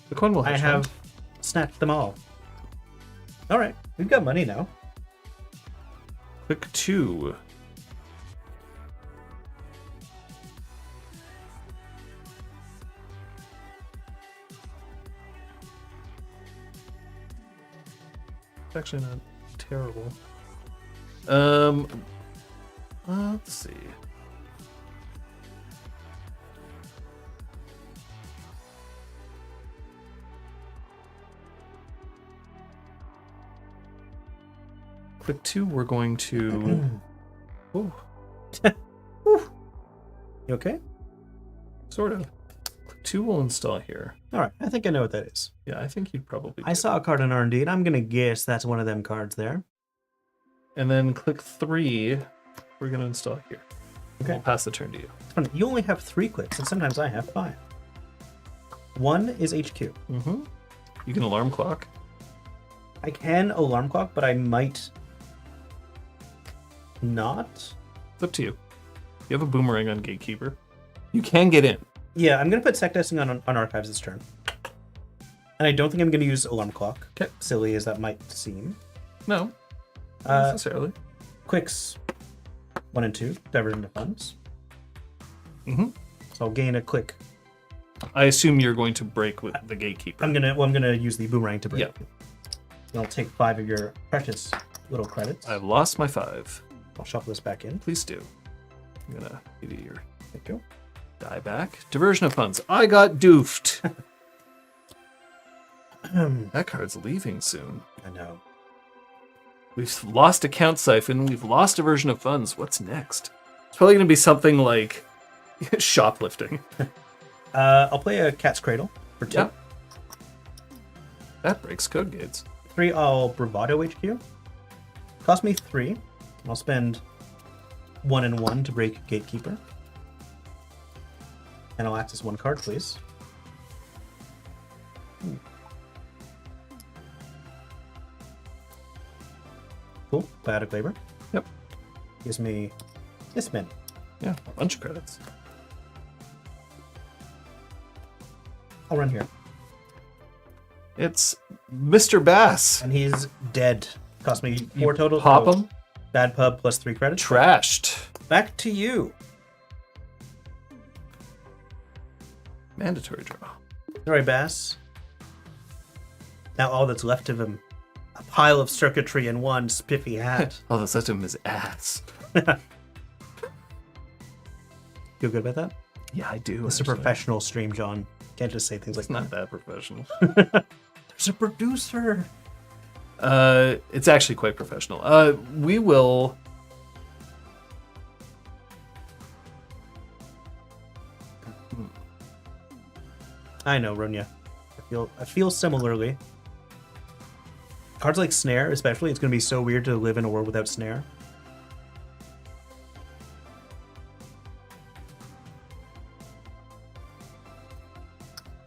The coin will I have snatched them all. All right, we've got money now. Click 2. It's actually not terrible. Let's see. Click 2, we're going to... Ooh, You okay? sort of. Click 2 will install here. All right, I think I know what that is. Yeah, I think you'd probably I do. saw a card in R&D, and I'm gonna guess that's one of them cards there. And then click 3, we're going to install here. Okay. We'll pass the turn to you. It's funny, you only have 3 clicks, and sometimes I have 5. 1 is HQ. Mm-hmm. You can alarm clock. I can alarm clock, but I might not. It's up to you. You have a boomerang on Gatekeeper. You can get in. Yeah, I'm gonna put sec testing on archives this turn, and I don't think I'm gonna use alarm clock. Okay. Silly as that might seem. No, not Uh, necessarily. Quicks 1 and 2, diversion of funds. Mm-hmm. So I'll gain a click. I assume you're going to break with the Gatekeeper. I'm gonna use the boomerang to break. Yeah. And I'll take 5 of your precious little credits. I've lost my 5. I'll shuffle this back in. Please do. I'm gonna give you your Thank you. die back. Diversion of funds. I got doofed. That card's leaving soon. I know. We've lost account siphon. We've lost diversion of funds. What's next? It's probably gonna be something like shoplifting. I'll play a Cat's Cradle for 2. Yeah. That breaks code gates. 3, I'll Bravado HQ. Cost me 3. I'll spend 1 and 1 to break Gatekeeper. And I'll access 1 card, please. Cool. Biotic Labor. Yep. Gives me this many. Yeah, a bunch of credits. I'll run here. It's Mr. Bass. And he's dead. Cost me 4 total. Pop so him. Bad pub plus 3 credits. Trashed. Back to you. Mandatory draw. Sorry, Bass. Now all that's left of him, a pile of circuitry and 1 spiffy hat. Oh, that's such him his ass. Feel good about that? Yeah, I do. It's a professional stream, John. Can't just say things It's like not that professional. that. There's a producer. It's actually quite professional. We will. I know, Ronya. I feel similarly. Cards like Snare, especially, it's going to be so weird to live in a world without Snare.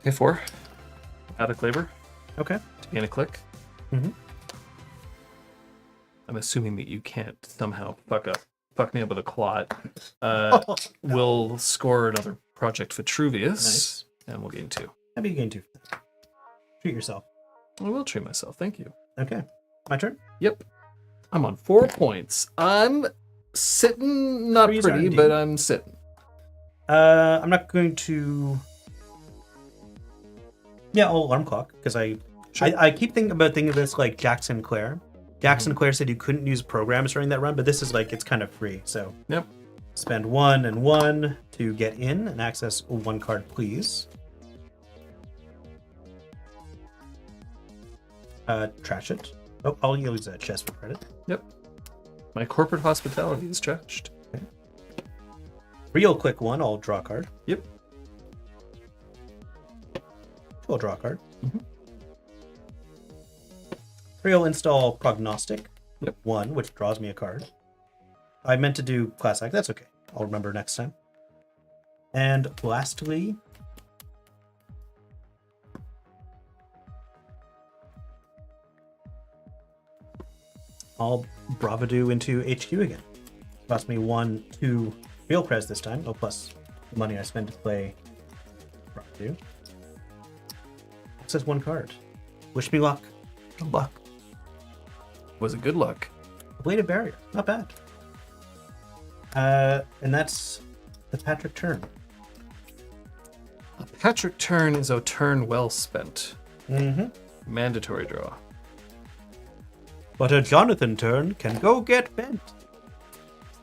Okay, 4. Out of Claver Okay. to gain a click. Mhm. I'm assuming that you can't somehow fuck me up with a clot. No. We'll score another Project Vitruvius, Nice. and we'll gain 2. Happy you gain 2. Treat yourself. I will treat myself. Thank you. Okay. My turn? Yep. I'm on 4 points. I'm sitting, not Freeze pretty, R&D. but I'm sitting. I'm not going to... Yeah, I'll alarm clock, because I keep thinking of this like Jack Sinclair. Gax and Claire said you couldn't use programs during that run, but this is like, it's kind of free. So Yep. spend 1 and 1 to get in and access 1 card, please. Trash it. Oh, I'll use that chest for credit. Yep. My corporate hospitality is trashed. Real quick one, I'll draw a card. Yep. I'll draw a card. Mm-hmm. 3, I'll install Prognostic. Yep. 1, which draws me a card. I meant to do Class Act. That's okay. I'll remember next time. And lastly, I'll Bravado into HQ again. Cost me 1, 2 real prez this time. Oh, plus the money I spent to play Bravado. It says 1 card. Wish me luck. Good luck. Was it good luck? Bladed Barrier. Not bad. And that's the Patrick turn. A Patrick turn is a turn well spent. Mm-hmm. Mandatory draw. But a Jonathan turn can go get bent.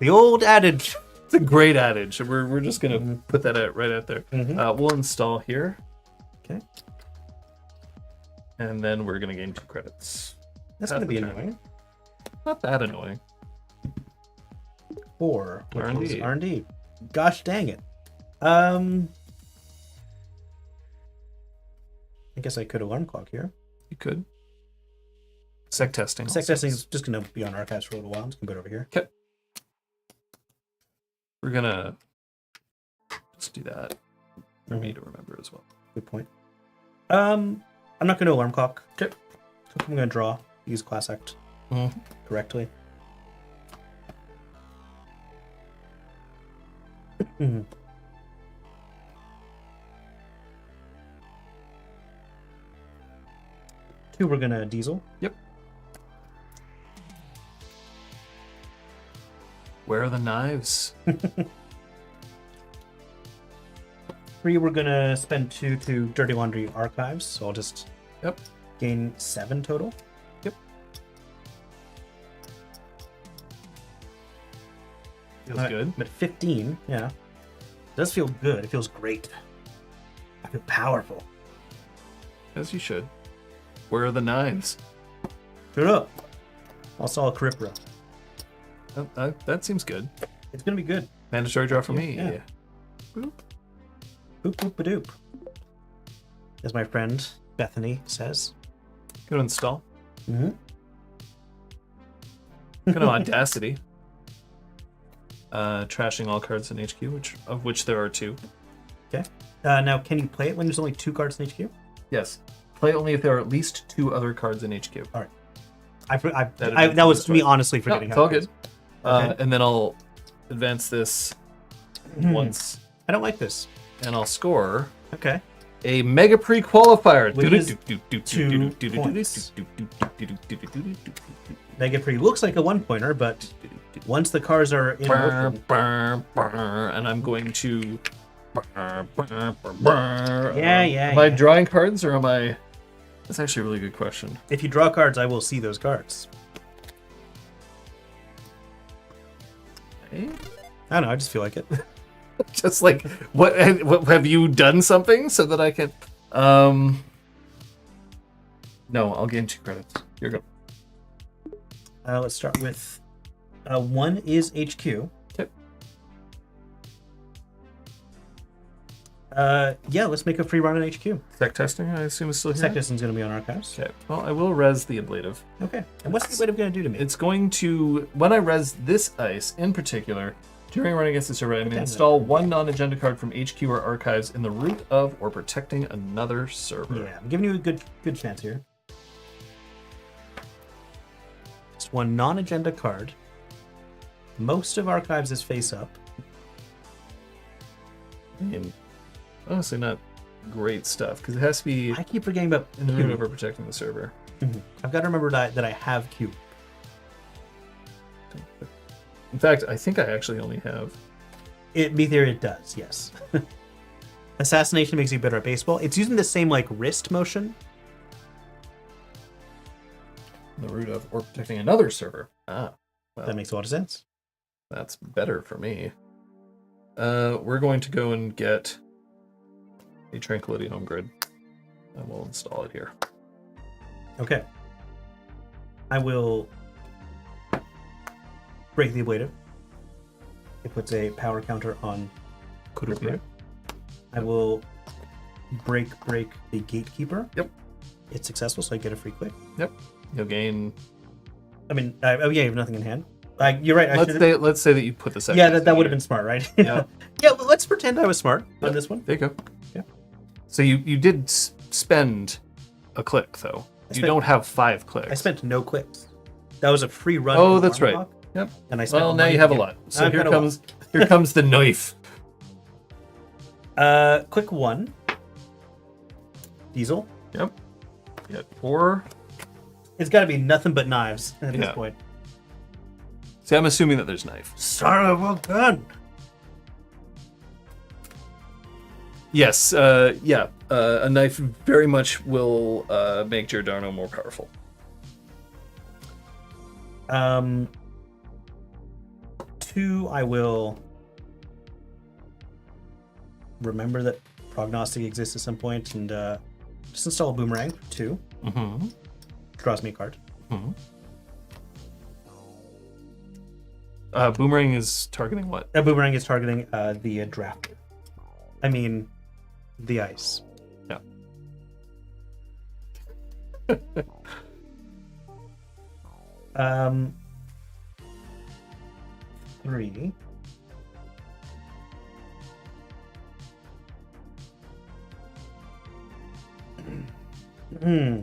The old adage. It's a great adage. We're just going to put that out right out there. Mhm. We'll install here. Okay. And then we're going to gain 2 credits. That's Pass going to be the turn. annoying. Not that annoying. 4. Which R&D. was R&D. Gosh dang it. I guess I could alarm clock here. You could. Sec testing. Sec also. testing is just going to be on archives for a little while. I'm just going to put it over here. Okay. We're going to just do that for me to remember as well. Good point. I'm not going to alarm clock. Okay. So I'm going to draw. Use Class Act correctly. Mhm. Two, we're gonna diesel. Yep. Where are the knives? 3, we're gonna spend 2 to Dirty Laundry Archives, so I'll just Yep. gain 7 total. Yep. Feels Alright, good. I'm at 15, yeah. It does feel good. It feels great. I feel powerful. As you should. Where are the knives? Shut up. I'll saw a Caripra. That seems good. It's gonna be good. Mandatory draw for me. Yeah. Boop. Boop boop ba-doop. As my friend Bethany says. Gonna install. Mm-hmm. Gonna Audacity. Trashing all cards in HQ, of which there are 2. Okay. Now, can you play it when there's only 2 cards in HQ? Yes. Play only if there are at least 2 other cards in HQ. All right. That advances was the me story. honestly No, forgetting. it's how all it is. good. Okay. And then I'll advance this once, I don't like this. and I'll score Okay. a Mega Pre-Qualifier. Which is 2 points. Mega Pre looks like a 1-pointer, but once the cards are in motion, And I'm going to... Yeah, Am I drawing cards, or am I... That's actually a really good question. if you draw cards, I will see those cards. Eh? I don't know. I just feel like it. Just like, what have you done something so that I can... No, I'll gain 2 credits. You're good. Let's start with 1 is HQ. Okay. Yeah, let's make a free run on HQ. Sec testing, I assume, is still here. Sec testing's going to be on archives. Okay. Well, I will res the ablative. Okay. And what's the ablative going to do to me? It's going to, when I res this ice in particular, during a run against the server, I may Okay. install 1 non-agenda card from HQ or archives in the root of or protecting another server. Yeah, I'm giving you a good chance here. Just 1 non-agenda card. Most of archives is face up. I mean, honestly, not great stuff, because it has to be I keep forgetting about in the root of cube. or protecting the server. I've got to remember that I have cube. In fact, I think I actually only have... Be there, it does, yes. Assassination makes you better at baseball. It's using the same like wrist motion. The root of or protecting another server. Ah, well, That makes a lot of sense. that's better for me. We're going to go and get a Tranquility Home Grid, and we'll install it here. Okay. I will break the ablative. It puts a power counter on. Could it be? I will break the gatekeeper. Yep. It's successful, so I get a free click. Yep. You'll gain. I mean, oh yeah, you have nothing in hand. You're right. Let's say that you put this. Yeah, that would have been smart, right? Yeah. Yeah. Well, let's pretend I was smart on this one. There you go. Yeah. So you did spend a click though. You don't have 5 clicks. I spent no clicks. That was a free run. Oh, on the that's right. clock, Yep. And I spent. Well, now money you have a to lot. So I've here got a comes the knife. Click 1. Diesel. Yep. You got 4. It's got to be nothing but knives at this Yeah. point. See, I'm assuming that there's knife. Son of a gun. Yes. Yeah. A knife very much will make Giordano more powerful. 2, I will remember that prognostic exists at some point and just install a boomerang. 2 Mm-hmm. draws me a card. Mm-hmm. Boomerang is targeting what? A boomerang is targeting the draft. I mean, the ice. Yeah. 3. Hmm.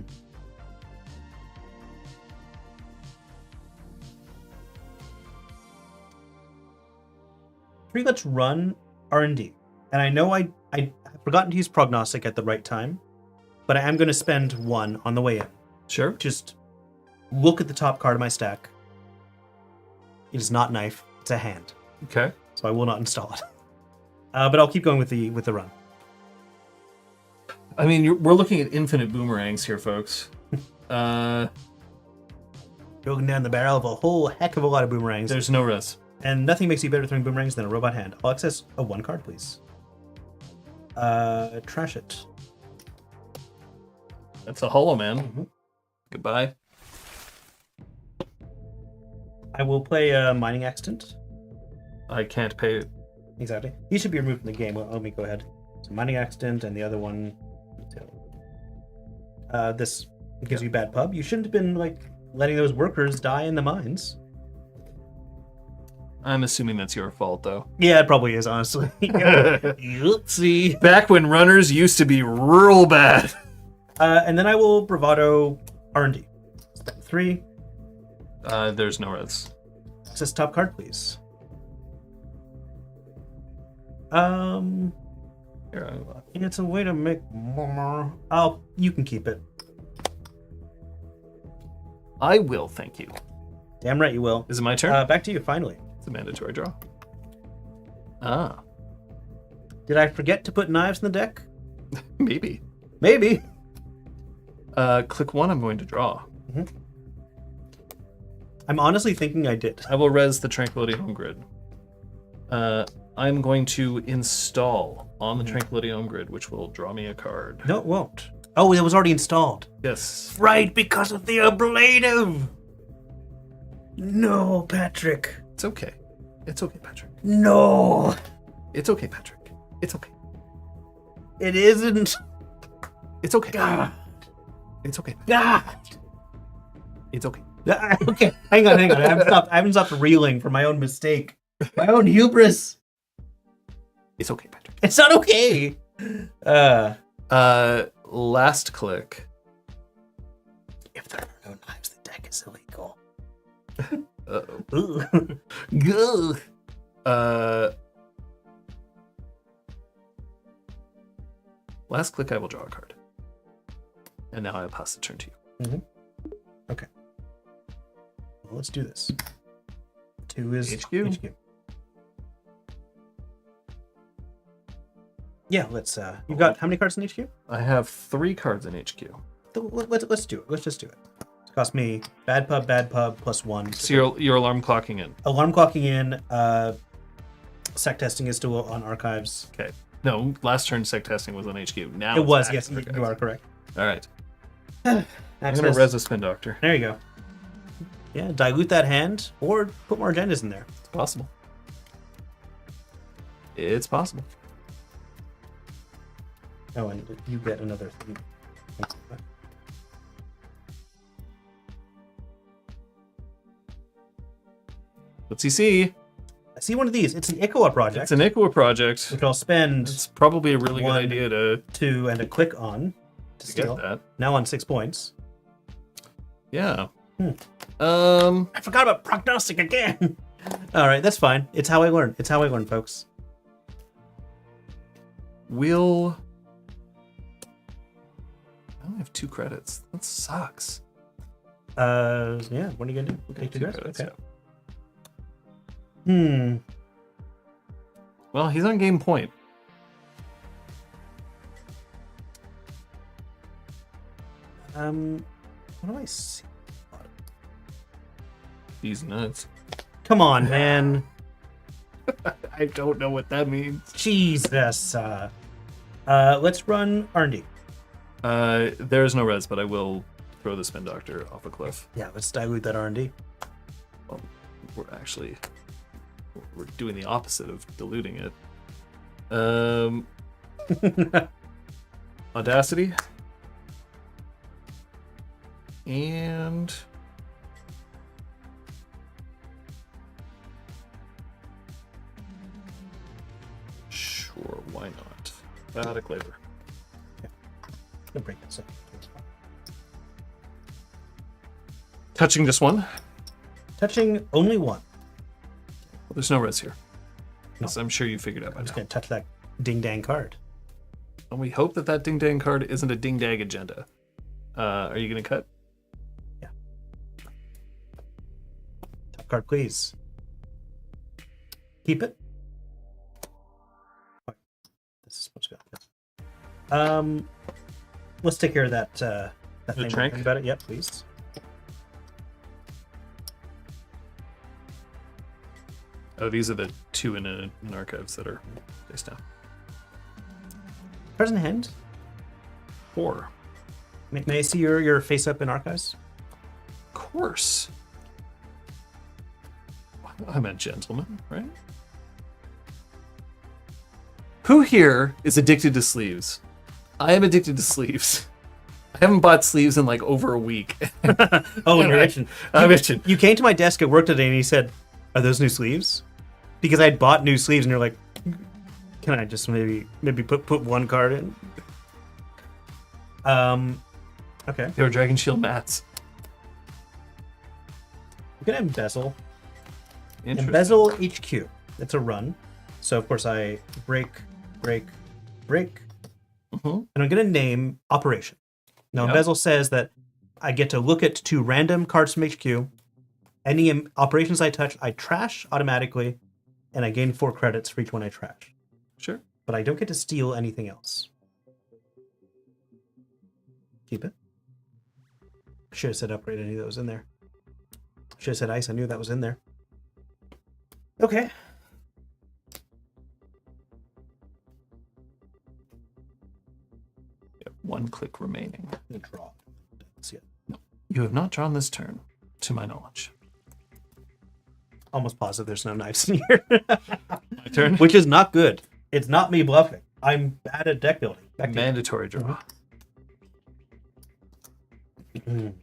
Let's run R&D. And I know I have forgotten to use prognostic at the right time, but I am going to spend 1 on the way in. Sure. Just look at the top card of my stack. It is not knife, it's a hand. Okay. So I will not install it. But I'll keep going with the run. I mean, we're looking at infinite boomerangs here, folks. You're looking down the barrel of a whole heck of a lot of boomerangs. There's no res. And nothing makes you better throwing boomerangs than a robot hand. I'll access a 1 card, please. Trash it. That's a hollow man. Mm-hmm. Goodbye. I will play a mining accident. I can't pay. Exactly. He should be removed from the game. Well, let me go ahead. So mining accident and the other one. This gives you bad pub. You shouldn't have been letting those workers die in the mines. I'm assuming that's your fault, though. Yeah, it probably is, honestly. Oopsie. Back when runners used to be real bad. And then I will bravado R&D. Spend 3. There's no res. Access top card, please. Here, It's a way to make more. You can keep it. I will, thank you. Damn right you will. Is it my turn? Back to you, finally. It's a mandatory draw. Ah, Did I forget to put knives in the deck? maybe. Maybe. Click 1, I'm going to draw. I'm honestly thinking I did. I will res the Tranquility Home Grid. I'm going to install on the Tranquility Home Grid, which will draw me a card. No, it won't. Oh, it was already installed. Yes. Right, because of the ablative. No, Patrick. It's okay. It's okay, Patrick. No. It's okay, Patrick. It's okay. It isn't. It's okay. God. It's okay. God. It's okay. Okay, hang on. I haven't stopped reeling from my own mistake. My own hubris. It's okay, Patrick. It's not okay. Last click. If there are no knives, the deck is illegal. Gugh. Last click, I will draw a card. And now I'll pass the turn to you. Okay. Well, let's do this. 2 is HQ. Yeah, let's. You've got how many cards in HQ? I have 3 cards in HQ. Let's do it. Let's just do it. Cost me bad pub +1. So your alarm clocking in. Alarm clocking in. Sec testing is still on archives. Okay. No, last turn sec testing was on HQ. Now It it's was, back yes, to you archives. are correct. All right. I'm Access. gonna res a spin doctor. There you go. Yeah, dilute that hand or put more agendas in there. It's possible. It's possible. Oh, and you get another thing. What's he see? I see one of these. It's an Ikoa project, It's an Ikoa project. which I'll spend It's probably a really good 1, idea to 2 and a click on to get steal. that. Now on 6 points. Yeah. I forgot about prognostic again. All right, that's fine. It's how I learn. It's how I learn, folks. We'll. I only have 2 credits. That sucks. Yeah. What are you gonna do? Okay, 2 2 credits. credits, Okay. yeah. Well, he's on game point. What do I see? He's nuts. Come on, man. I don't know what that means. Jesus. Let's run R&D. There is no res, but I will throw the spin doctor off a cliff. Yeah, let's dilute that R&D. Well, we're doing the opposite of diluting it. Audacity. And sure, why not? Biotic labor. Gonna break this up. Touching just one. Touching only one. Well, there's no res here. No. As I'm sure you figured out by I'm just now. gonna touch that ding dang card. And we hope that ding dang card isn't a ding dang agenda. Are you gonna cut? Yeah. Top card, please. Keep it. This is supposed to go. Let's take care of that. That thing we're trank? talking about it. Yep, please. Oh, these are the 2 in archives that are face down. Present hand. 4. May I see your face up in archives? Of course. I'm a gentleman, right? Who here is addicted to sleeves? I am addicted to sleeves. I haven't bought sleeves in like over a week. Oh, and you're itching. I'm itching. You came to my desk at work today and you said, "Are those new sleeves?" Because I had bought new sleeves, and you're like, "Can I just maybe put one card in?" Okay. They were Dragon Shield mats. I'm gonna embezzle. Interesting. Embezzle HQ. It's a run. So of course I break, Mhm. and I'm gonna name operation. Now Yep. embezzle says that I get to look at 2 random cards from HQ. Any operations I touch, I trash automatically, and I gain 4 credits for each one I trash. Sure. But I don't get to steal anything else. Keep it. Should have said upgrade any of those in there. Should have said ice. I knew that was in there. Okay. One click remaining. I'm gonna draw. That's it. You have not drawn this turn, to my knowledge. Almost positive there's no knives in here. My turn. Which is not good. It's not me bluffing. I'm bad at deck building. Back to you. Mandatory draw. Mm.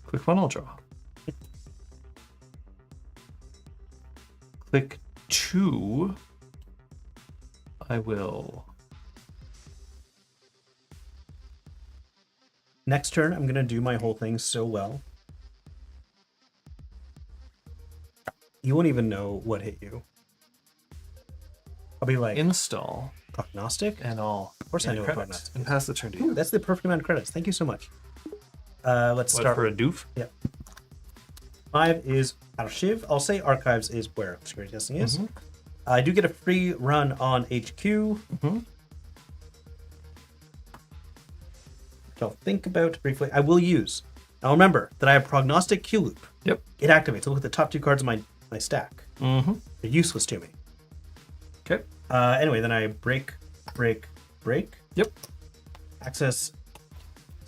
Click one, I'll draw. Click 2. I will. Next turn, I'm gonna do my whole thing so well. You won't even know what hit you. I'll be like, Install prognostic? and all. Of course I know what credits. prognostic And is. pass the turn to Ooh, you. that's the perfect amount of credits. Thank you so much. Let's What, start. for a doof? Yeah. 5 is Arshiv. I'll say archives is where security testing is. I do get a free run on HQ. Which I'll think about briefly. I will use. Now remember that I have Prognostic Q Loop. Yep. It activates. Look at the top 2 cards of my stack. Mm-hmm. They're useless to me. Okay. Anyway, then I break. Yep. Access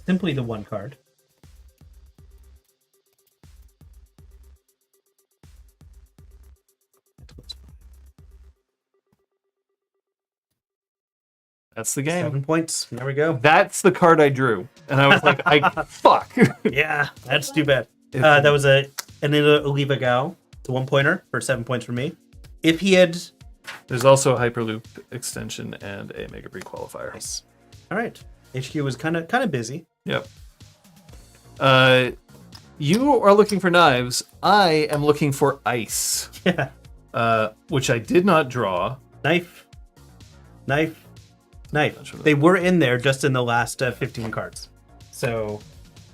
simply the 1 card. That's the game. 7 points. There we go. That's the card I drew. And I was like, fuck. Yeah, that's too bad. That was an Oliva Gao. It's a 1-pointer for 7 points for me. If he had... There's also a Hyperloop extension and a Mega Pre-Qualifier. Nice. All right. HQ was kind of busy. Yep. You are looking for knives. I am looking for ice. Yeah. Which I did not draw. Knife. They were in there just in the last 15 cards. So,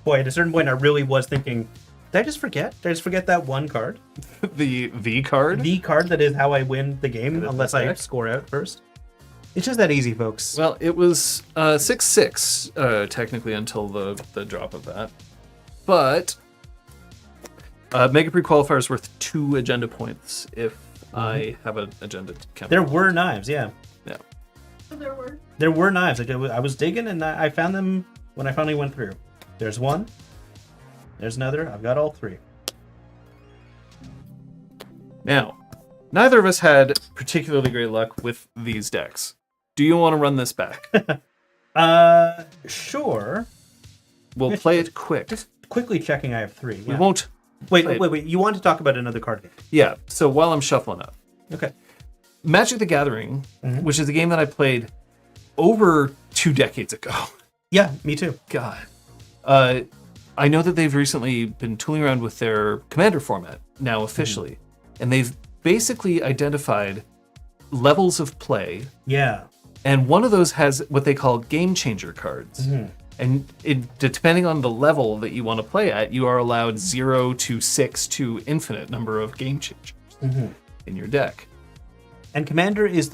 boy, at a certain point, I really was thinking, did I just forget? Did I just forget that 1 card? The V card? The card that is how I win the game, unless I deck? score out first. It's just that easy, folks. Well, it was 6-6, technically, until the drop of that. But Mega Pre-Qualifier is worth 2 agenda points if I have an agenda count. There were knives, yeah. Yeah. There were knives. Like, I was digging, and I found them when I finally went through. There's one. There's another. I've got all 3. Now, neither of us had particularly great luck with these decks. Do you want to run this back? Sure. We'll play it quick. Just quickly checking, I have 3. We Yeah. won't... Wait. You want to talk about another card game? Yeah, so while I'm shuffling up. Okay. Magic the Gathering, which is a game that I played over 2 decades ago. Yeah, me too. God. I know that they've recently been tooling around with their Commander format, now officially. And they've basically identified levels of play. Yeah. And one of those has what they call game changer cards. And depending on the level that you want to play at, you are allowed 0 to 6 to infinite number of game changers in your deck. And Commander is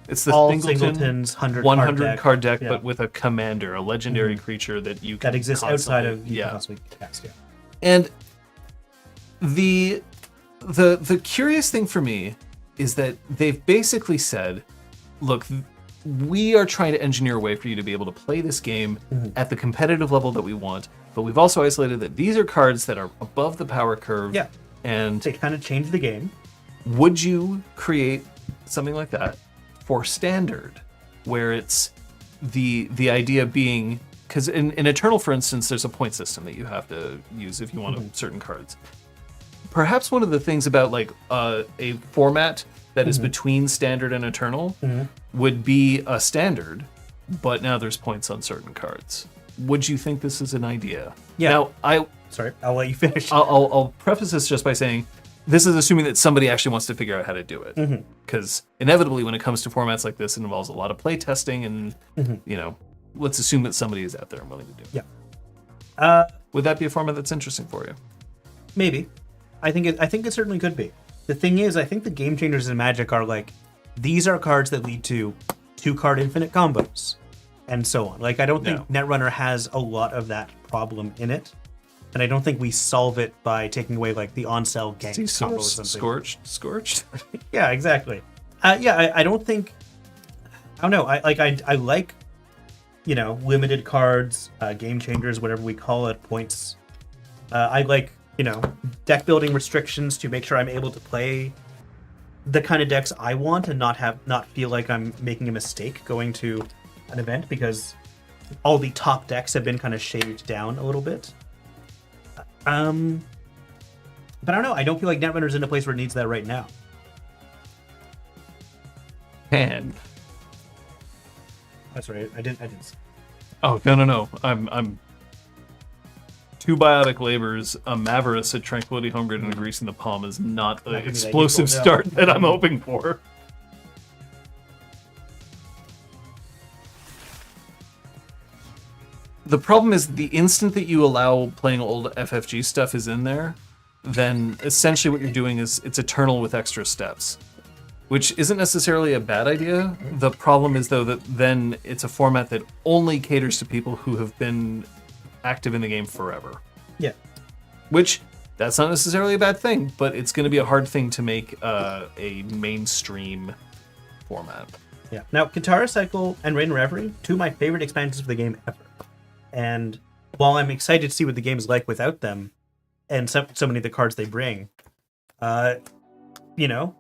It's the all Singleton's 100 card deck, yeah. but with a commander, a legendary creature that you can that exists outside of yeah. possibly cast. Yeah. And the curious thing for me is that they've basically said, look, we are trying to engineer a way for you to be able to play this game at the competitive level that we want, but we've also isolated that these are cards that are above the power curve. Yeah. And They kind of change the game. would you create something like that for standard, where it's the idea being, because in Eternal, for instance, there's a point system that you have to use if you want certain cards. Perhaps one of the things about like a format that is between standard and Eternal would be a standard, but now there's points on certain cards. Would you think this is an idea? Yeah. Now, Sorry, I'll let you finish. I'll preface this just by saying this is assuming that somebody actually wants to figure out how to do it. Because inevitably, when it comes to formats like this, it involves a lot of play testing, and let's assume that somebody is out there and willing to do it. Yeah. Would that be a format that's interesting for you? Maybe. I think it certainly could be. The thing is, I think the game changers in Magic are like, these are cards that lead to 2-card infinite combos, and so on. Like, I don't think Netrunner has a lot of that problem in it. And I don't think we solve it by taking away like the on-sell gang combo or something. Scorched. Yeah, exactly. I don't think. I don't know. I like, limited cards, game changers, whatever we call it, points. I like deck building restrictions to make sure I'm able to play the kind of decks I want and not feel like I'm making a mistake going to an event, because all the top decks have been kind of shaved down a little bit. But I don't know. I don't feel like Netrunner's in a place where it needs that right now. And That's right. I didn't. oh no. I'm 2 biotic labors, a Mavericks, a Tranquility Homegrid, and a Grease in the Palm is not the Not gonna be that explosive useful, no. start that I'm hoping for. The problem is the instant that you allow playing old FFG stuff is in there, then essentially what you're doing is it's Eternal with extra steps. which isn't necessarily a bad idea. The problem is, though, that then it's a format that only caters to people who have been active in the game forever. Yeah. Which, that's not necessarily a bad thing, but it's going to be a hard thing to make a mainstream format. Yeah. Now, Katara Cycle and Rain Reverie, two of my favorite expansions for the game ever. And while I'm excited to see what the game is like without them, and so many of the cards they bring, you know,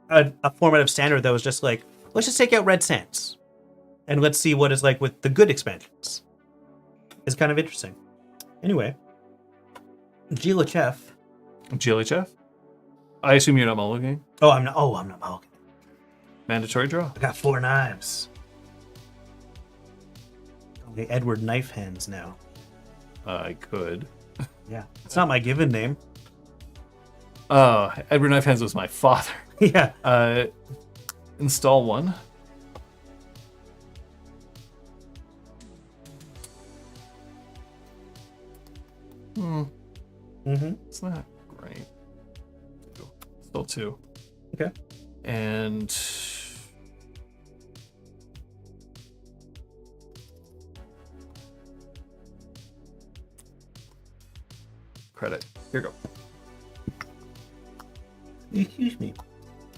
a format of Standard that was just like, let's just take out Red Sands, and let's see what it's like with the good expansions. It's kind of interesting. Anyway, Gilachev. GLHF? I assume you're not mulliganing? I'm not mulligan. Mandatory draw. I got 4 knives. Okay, Edward Knife Hands now. I could. Yeah, it's not my given name. Edward Knife Hands was my father. Yeah. Install one. It's not great. Still 2. Okay. And credit. Here you go. Excuse me.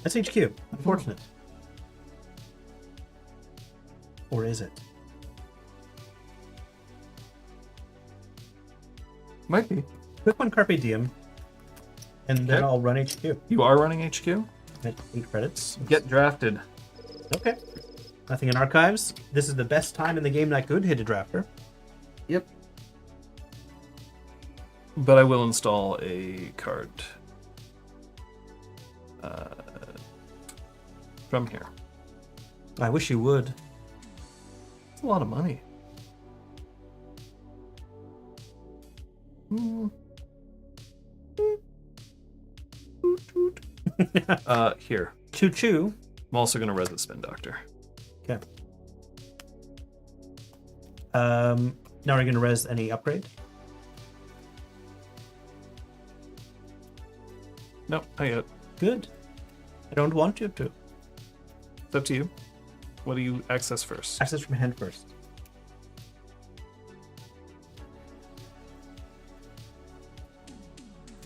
That's HQ. Unfortunate. Or is it? Might be. Quick one, Carpe Diem. And then Okay. I'll run HQ. You are running HQ? At 8 credits. Get drafted. Okay. Nothing in archives. This is the best time in the game that I could hit a drafter. Yep. But I will install a card from here. I wish you would. It's a lot of money. Here. Choo choo. I'm also going to res the Spin Doctor. Okay. Now we're going to res any upgrade. Nope, not yet. Good. I don't want you to. It's up to you. What do you access first? Access from hand first.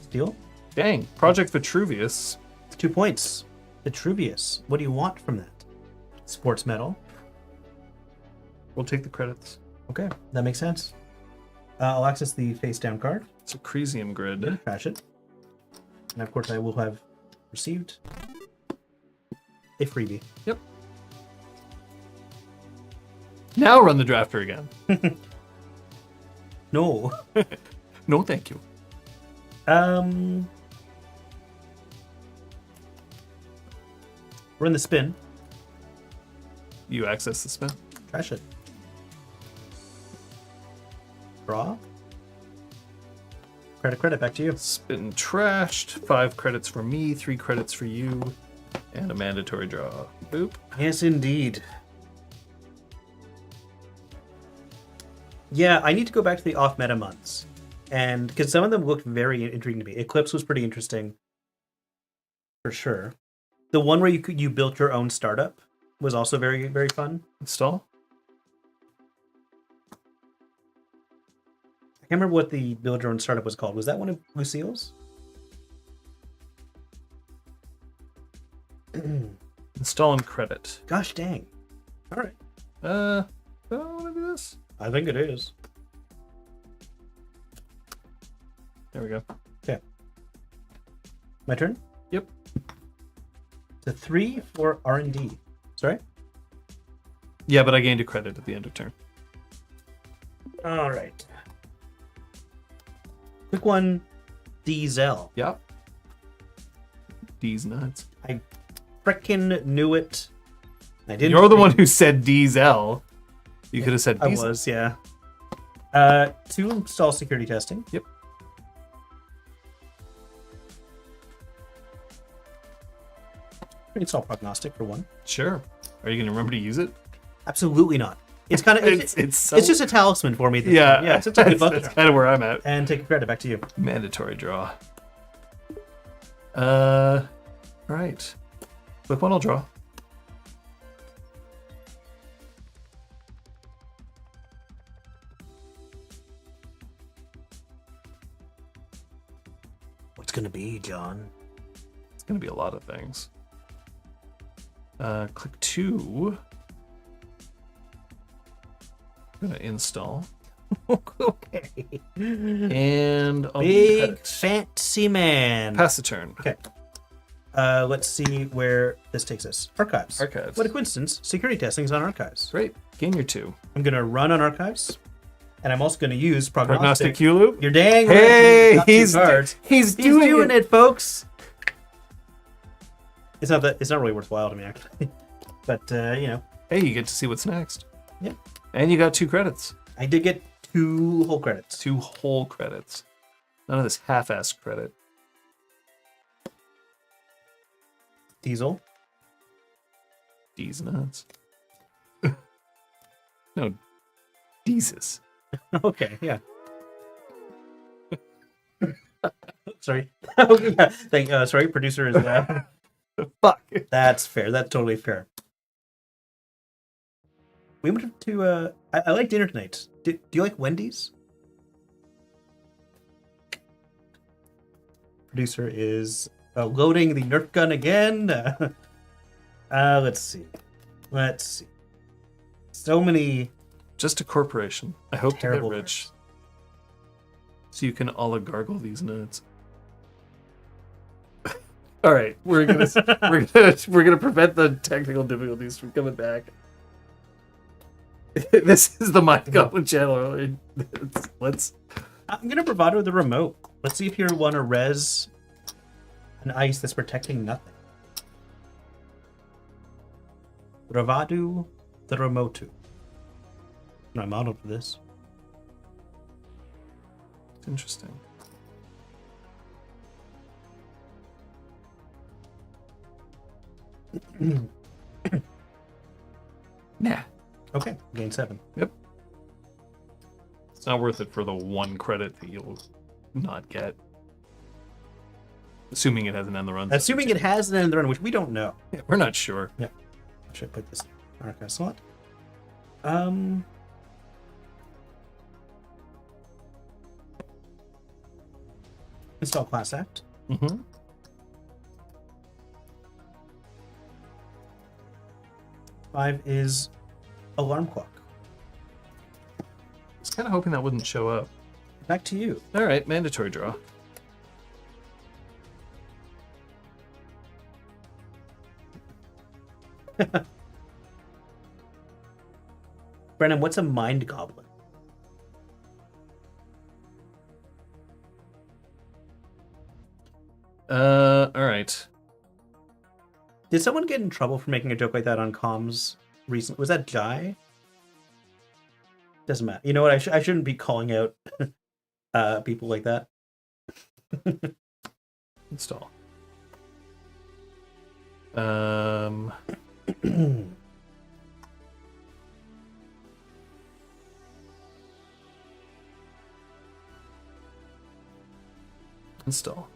Steal. Dang, Project Vitruvius. 2 points. Vitruvius. What do you want from that? Sportsmetal. We'll take the credits. Okay, that makes sense. I'll access the face down card. It's a Cresium grid. Crash it. And of course I will have received a freebie. Yep. Now run the drafter again. No. No, thank you. Run the spin. You access the spin. Trash it. Draw. Credit, back to you. Spin trashed. 5 credits for me, 3 credits for you, and a mandatory draw. Boop. Yes, indeed. Yeah, I need to go back to the off-meta months. And because some of them looked very intriguing to me. Eclipse was pretty interesting. For sure. The one where you built your own startup was also very, very fun. Install. I can't remember what the build your own startup was called. Was that one of Lucille's? Install and credit. Gosh dang. All right. Do I want to do this? I think it is. There we go. Okay. My turn? Yep. It's a 3 for R&D. Sorry? Yeah, but I gained a credit at the end of turn. All right. Quick one, Diesel. Yep. D's nuts. I frickin' knew it. I didn't. You're the one who said Diesel. You could have said I Diesel. was, yeah. 2 install security testing. Yep. Install prognostic for 1. Sure. Are you going to remember to use it? Absolutely not. It's kind of It's just a talisman for me. This yeah. time. Yeah. It's a good luck that's charm. kind of where I'm at. And take a credit back to you. Mandatory draw. Right. Quick one, I'll draw. What's gonna be, John? It's going to be a lot of things. Click 2. I'm going to install. Okay. And I'll Big fancy man. pass the turn. Okay. Let's see where this takes us. Archives. Archives. What a coincidence. Security testing is on archives. Great. Gain your 2. I'm gonna run on archives, and I'm also gonna use Prognostic prognostic. Q loop. You're dang right. Hey, Got two he's cards. he's He's doing it, folks. It's not really worthwhile to me actually, but you know, Hey, you get to see what's next. Yeah. And you got 2 credits. I did get 2 whole credits. 2 whole credits. None of this half-assed credit. Diesel. D's nuts. No, Jesus. Okay, yeah. Sorry. Okay, yeah. Sorry, producer is. Fuck. That's fair. That's totally fair. We went to. I like dinner tonight. Do you like Wendy's? Producer is loading the Nerf gun again. Let's see. Let's see. So many. Just a corporation. I hope to get Terrible rich. words. So you can oligargle these nuts. All right, we're gonna prevent the technical difficulties from coming back. This is the Mind Goblin channel. Let's. I'm gonna bravado the remote. Let's see if you want to res an ice that's protecting nothing. Bravado the remote. No, I'm modeled for this. It's interesting. Nah, Okay, gain 7. it's not worth it for the 1 credit that you'll not get. Assuming it has an end the run. Assuming it has an end run, which we don't know. Yeah, we're not sure. Should I put this in archive slot? Install class act. Mm-hmm. Five is alarm clock. I was kind of hoping that wouldn't show up. Back to you. All right, mandatory draw. Brennan, what's a mind goblin? All right. Did someone get in trouble for making a joke like that on comms recently? Was that Jai? Doesn't matter. You know what? I shouldn't be calling out people like that. Install. Install.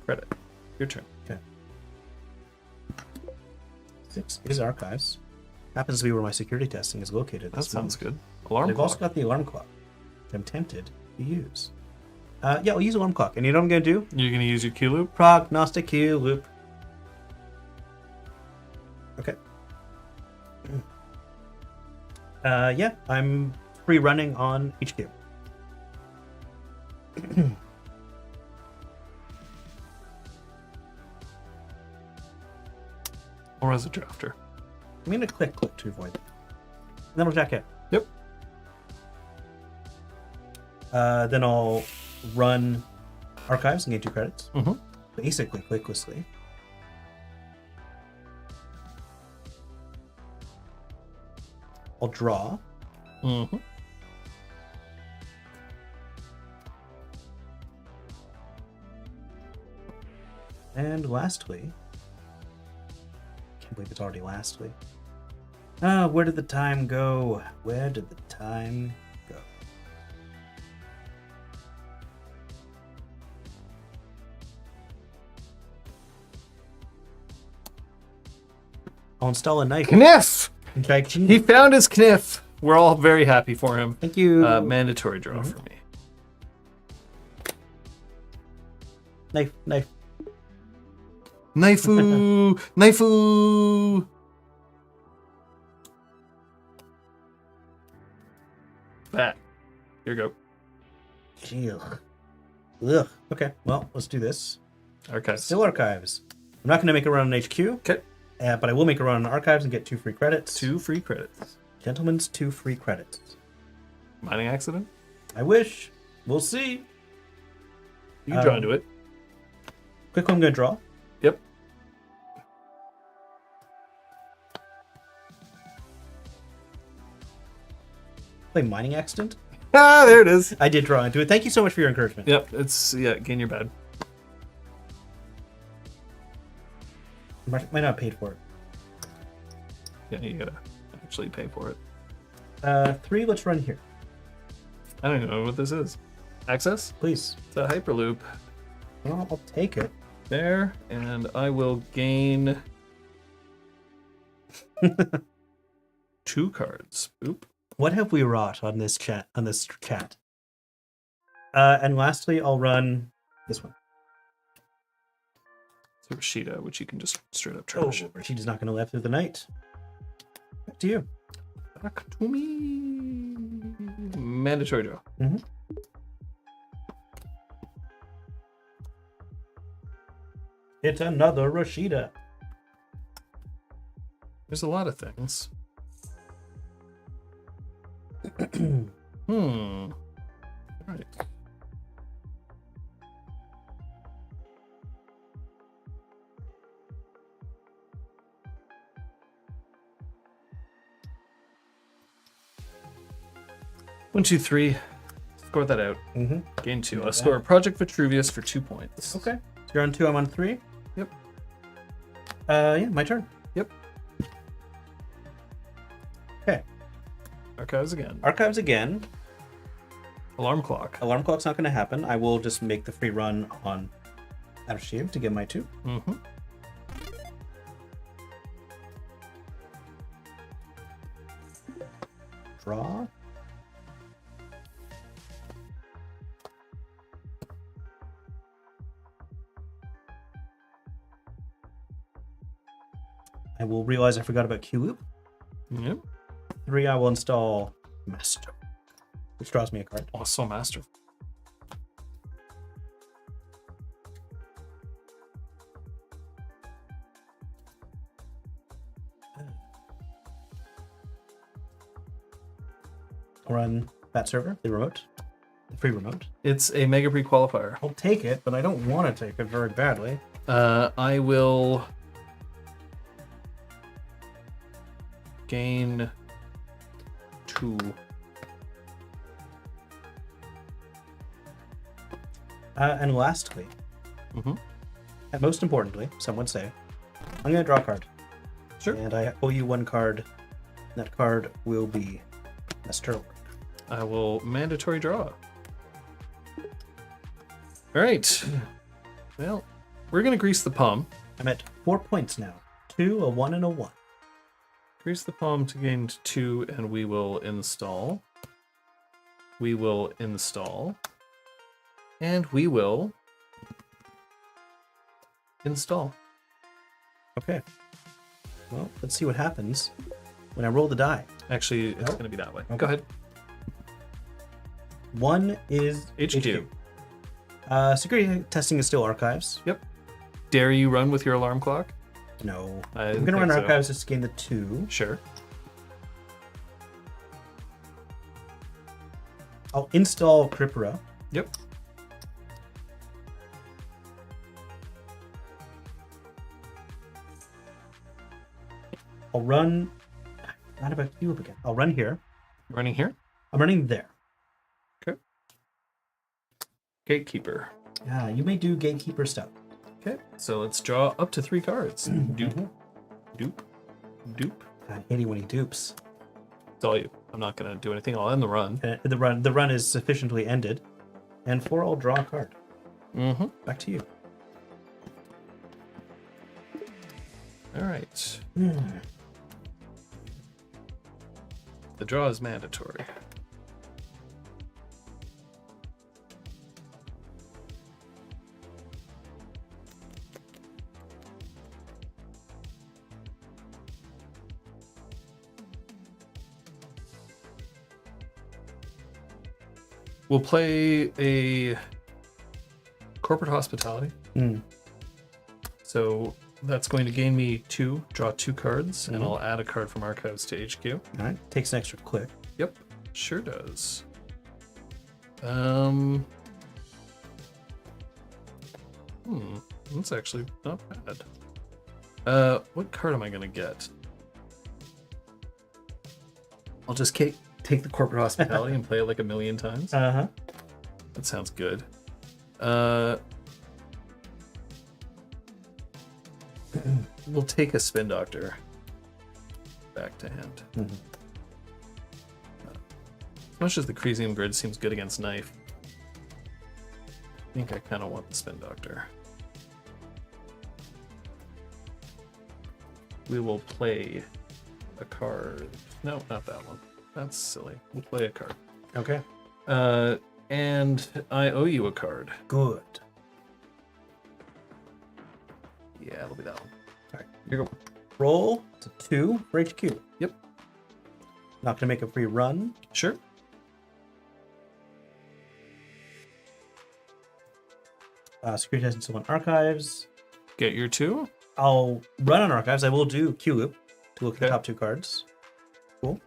Credit. Your turn. Okay. 6 is archives. Happens to be where my security testing is located. That sounds good. Alarm They've also clock. got the alarm clock, which I'm tempted to use. Yeah, I'll use alarm clock. And you know what I'm going to do? You're gonna use your Q loop. Prognostic Q loop. Okay. Yeah, I'm pre-running on HQ. Or as a drafter. I'm going to click to avoid it. And then we'll check it. Yep. Then I'll run archives and gain 2 credits. Mm-hmm. Basically, clicklessly. I'll draw. Mm-hmm. And lastly, can't believe it's already lastly. Ah, where did the time go? Where did the time go? I'll install a knife. Kniff! Okay. He found his kniff. We're all very happy for him. Thank you. Mandatory draw for me. Knife. Knifeu! Knifeu! That. Here you go. Ugh. Ugh. Okay, well, let's do this. Archives. Still archives. I'm not going to make a run on HQ, Okay. but I will make a run on archives and get 2 free credits. 2 free credits. Gentlemen's 2 free credits. Mining accident? I wish. We'll see. You draw into it. Quick one, I'm going to draw. Yep. Play mining accident. Ah, there it is. I did draw into it. Thank you so much for your encouragement. Yep, it's, gain your bad. Might not have paid for it. Yeah, you gotta actually pay for it. 3, let's run here. I don't even know what this is. Access? Please. It's a hyperloop. Well, I'll take it. There, and I will gain 2 cards. Oop. What have we wrought on this chat? And lastly, I'll run this one. It's a Rashida, which you can just straight up Oh, trash. she's not going to live through the night. Back to you. Back to me. Mandatory draw. Mm-hmm. It's another Rashida. There's a lot of things. All right. One, two, three. Score that out. Mm-hmm. Gain 2. Yeah, I'll score Project Vitruvius for 2 points. Okay. So you're on 2, I'm on 3. Yep. Yeah, my turn. Yep. Okay. Archives again. Archives again. Alarm clock. Alarm clock's not going to happen. I will just make the free run on Archive to get my 2. Mm-hmm. Draw. I will realize I forgot about Q Loop. Yep. 3, I will install Master, which draws me a card. Also master. I'll run that server, the remote, the free remote. It's a Mega Pre-Qualifier. I'll take it, but I don't want to take it very badly. I will gain 2. And lastly, Mhm. and most importantly, some would say, I'm going to draw a card. Sure. And I owe you 1 card. That card will be Masterwork. I will mandatory draw. All right. Well, we're gonna grease the palm. I'm at 4 points now. 2, a 1, and a 1. Grease the palm to gain 2, and we will install. We will install. And we will install. Okay. Well, let's see what happens when I roll the die. Actually, it's Nope. going to be that way. Okay. Go ahead. 1 is HQ. Security testing is still archives. Yep. Dare you run with your alarm clock? No. I I'm didn't going to run think so. archives just to gain the 2. Sure. I'll install Kripura. Yep. I'll run. Not about Cube again. I'll run here. Running here. I'm running there. Okay. Gatekeeper. Yeah, you may do gatekeeper stuff. Okay. So let's draw up to 3 cards. Doop. Doop. Doop. I hate it when he dupes. It's all you. I'm not going to do anything. I'll end the run. The run is sufficiently ended. And 4, I'll draw a card. Mm-hmm. Back to you. All right. The draw is mandatory. We'll play a corporate hospitality. So that's going to gain me 2, draw 2 cards, and I'll add a card from archives to HQ. All right. Takes an extra click. Yep, sure does. That's actually not bad. What card am I gonna get? I'll just take the corporate hospitality and play it like a million times. Uh-huh. That sounds good. We'll take a spin doctor back to hand. As much as the Cresium Grid seems good against knife, I think I kind of want the spin doctor. We will play a card. No, not that one. That's silly. We'll play a card. Okay. And I owe you a card. Good. Yeah, it'll be that one. All right. Here you go. Roll to 2 for HQ. Yep. Not gonna make a free run. Sure. Security testing someone archives. Get your 2. I'll run on archives. I will do Q loop to look at the Okay. top 2 cards. Cool.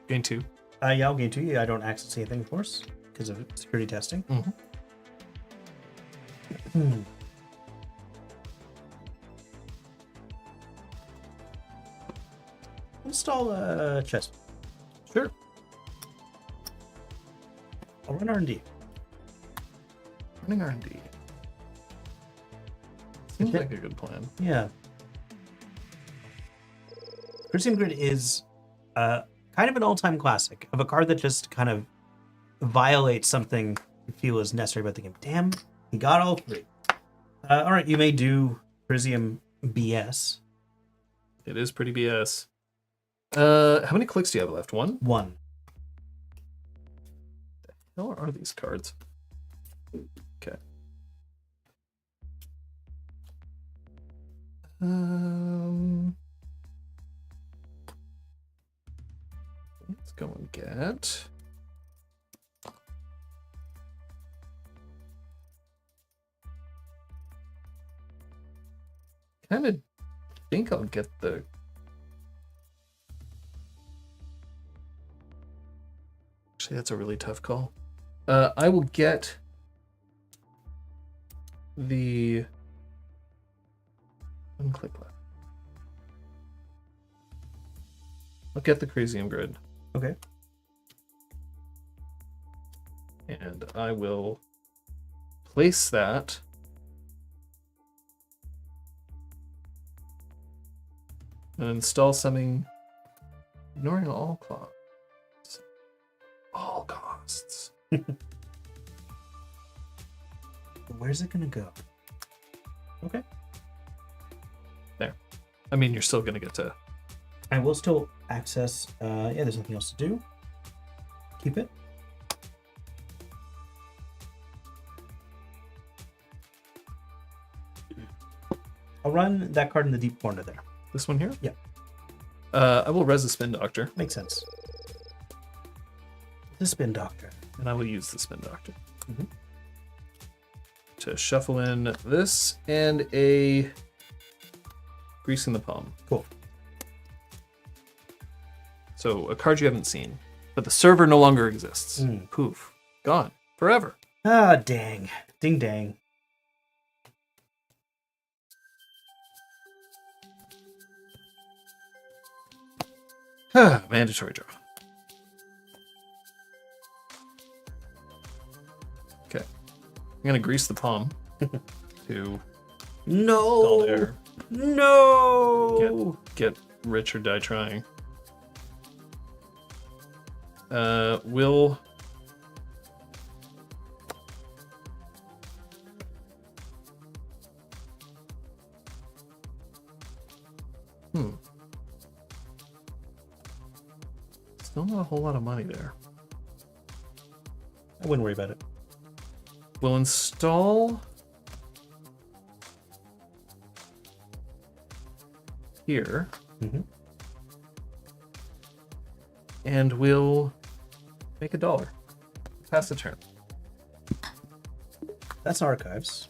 Gain 2. Yeah, I'll gain 2. Yeah, I don't access anything, of course, because of security testing. Install a chest. Sure. I'll run R&D. Running R&D. Seems Okay. like a good plan. Yeah. Criticism Grid is kind of an all-time classic of a card that just kind of violates something you feel is necessary about the game. Damn, he got all 3. All right, you may do Criticism BS. It is pretty BS. How many clicks do you have left? 1? 1. How are these cards? Okay. Let's go and get. Kind of think I'll get the. Actually, that's a really tough call. I will get the. One click left. I'll get the Cresium Grid. Okay. And I will place that and install something, ignoring all costs. All costs. Where's it going to go? Okay. There. I mean, you're still going to get to. I will still access. Yeah, there's nothing else to do. Keep it. I'll run that card in the deep corner there. This one here? Yeah. I will res the Spin Doctor, Makes sense. The Spin Doctor. and I will use the Spin Doctor Mhm. to shuffle in this and a Grease in the Palm. Cool. So a card you haven't seen, but the server no longer exists. Poof. Gone. Forever. Ah, dang. Ding dang. Mandatory draw. Okay. I'm going to Grease the Palm to No. Dull Air. No. Get rich or die trying. Will Still not a whole lot of money there. I wouldn't worry about it. We'll install here. Mm-hmm. And we'll make $1. Pass the turn. That's archives.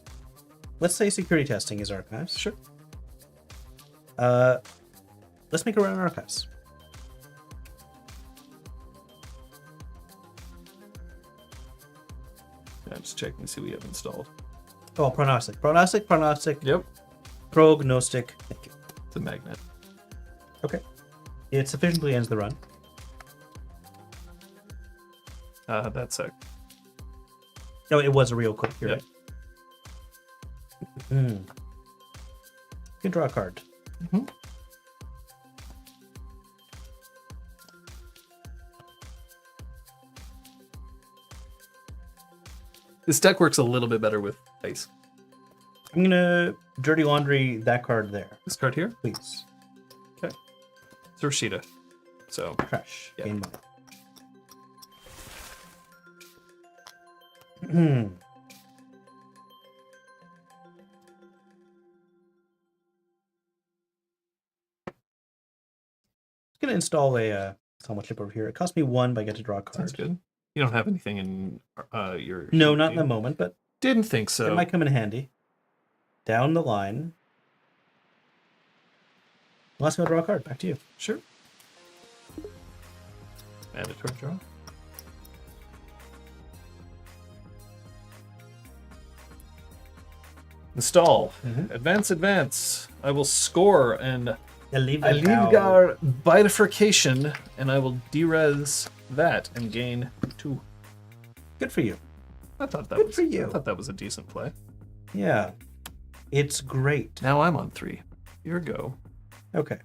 Let's say security testing is archives. Sure. Let's make a run on archives. I'm just checking to see what we have installed. Oh, prognostic. Prognostic. Yep. Prognostic. Thank you. It's a magnet. Okay. It sufficiently ends the run. That's a... No, it was a real quick. You're Yep. right. You can draw a card. Mhm. This deck works a little bit better with ice. I'm gonna dirty laundry that card there, This card here, please. it's Hoshiko. So, Trash. Yeah. Game one. Gonna install a somewhat chip over here. It cost me 1, but I get to draw a card. sounds good. You don't have anything in your... No, not in the moment, but Didn't think so. it might come in handy. Down the line. Let's go draw a card. Back to you. Sure. Mandatory draw. Install. Mhm. Advance. I will score an Alivgar. Alivgar bifurcation, and I will derez that and gain 2. Good for you. I thought that Good was for you. I thought that was a decent play. Yeah. It's great. Now I'm on 3. Your go. Okay.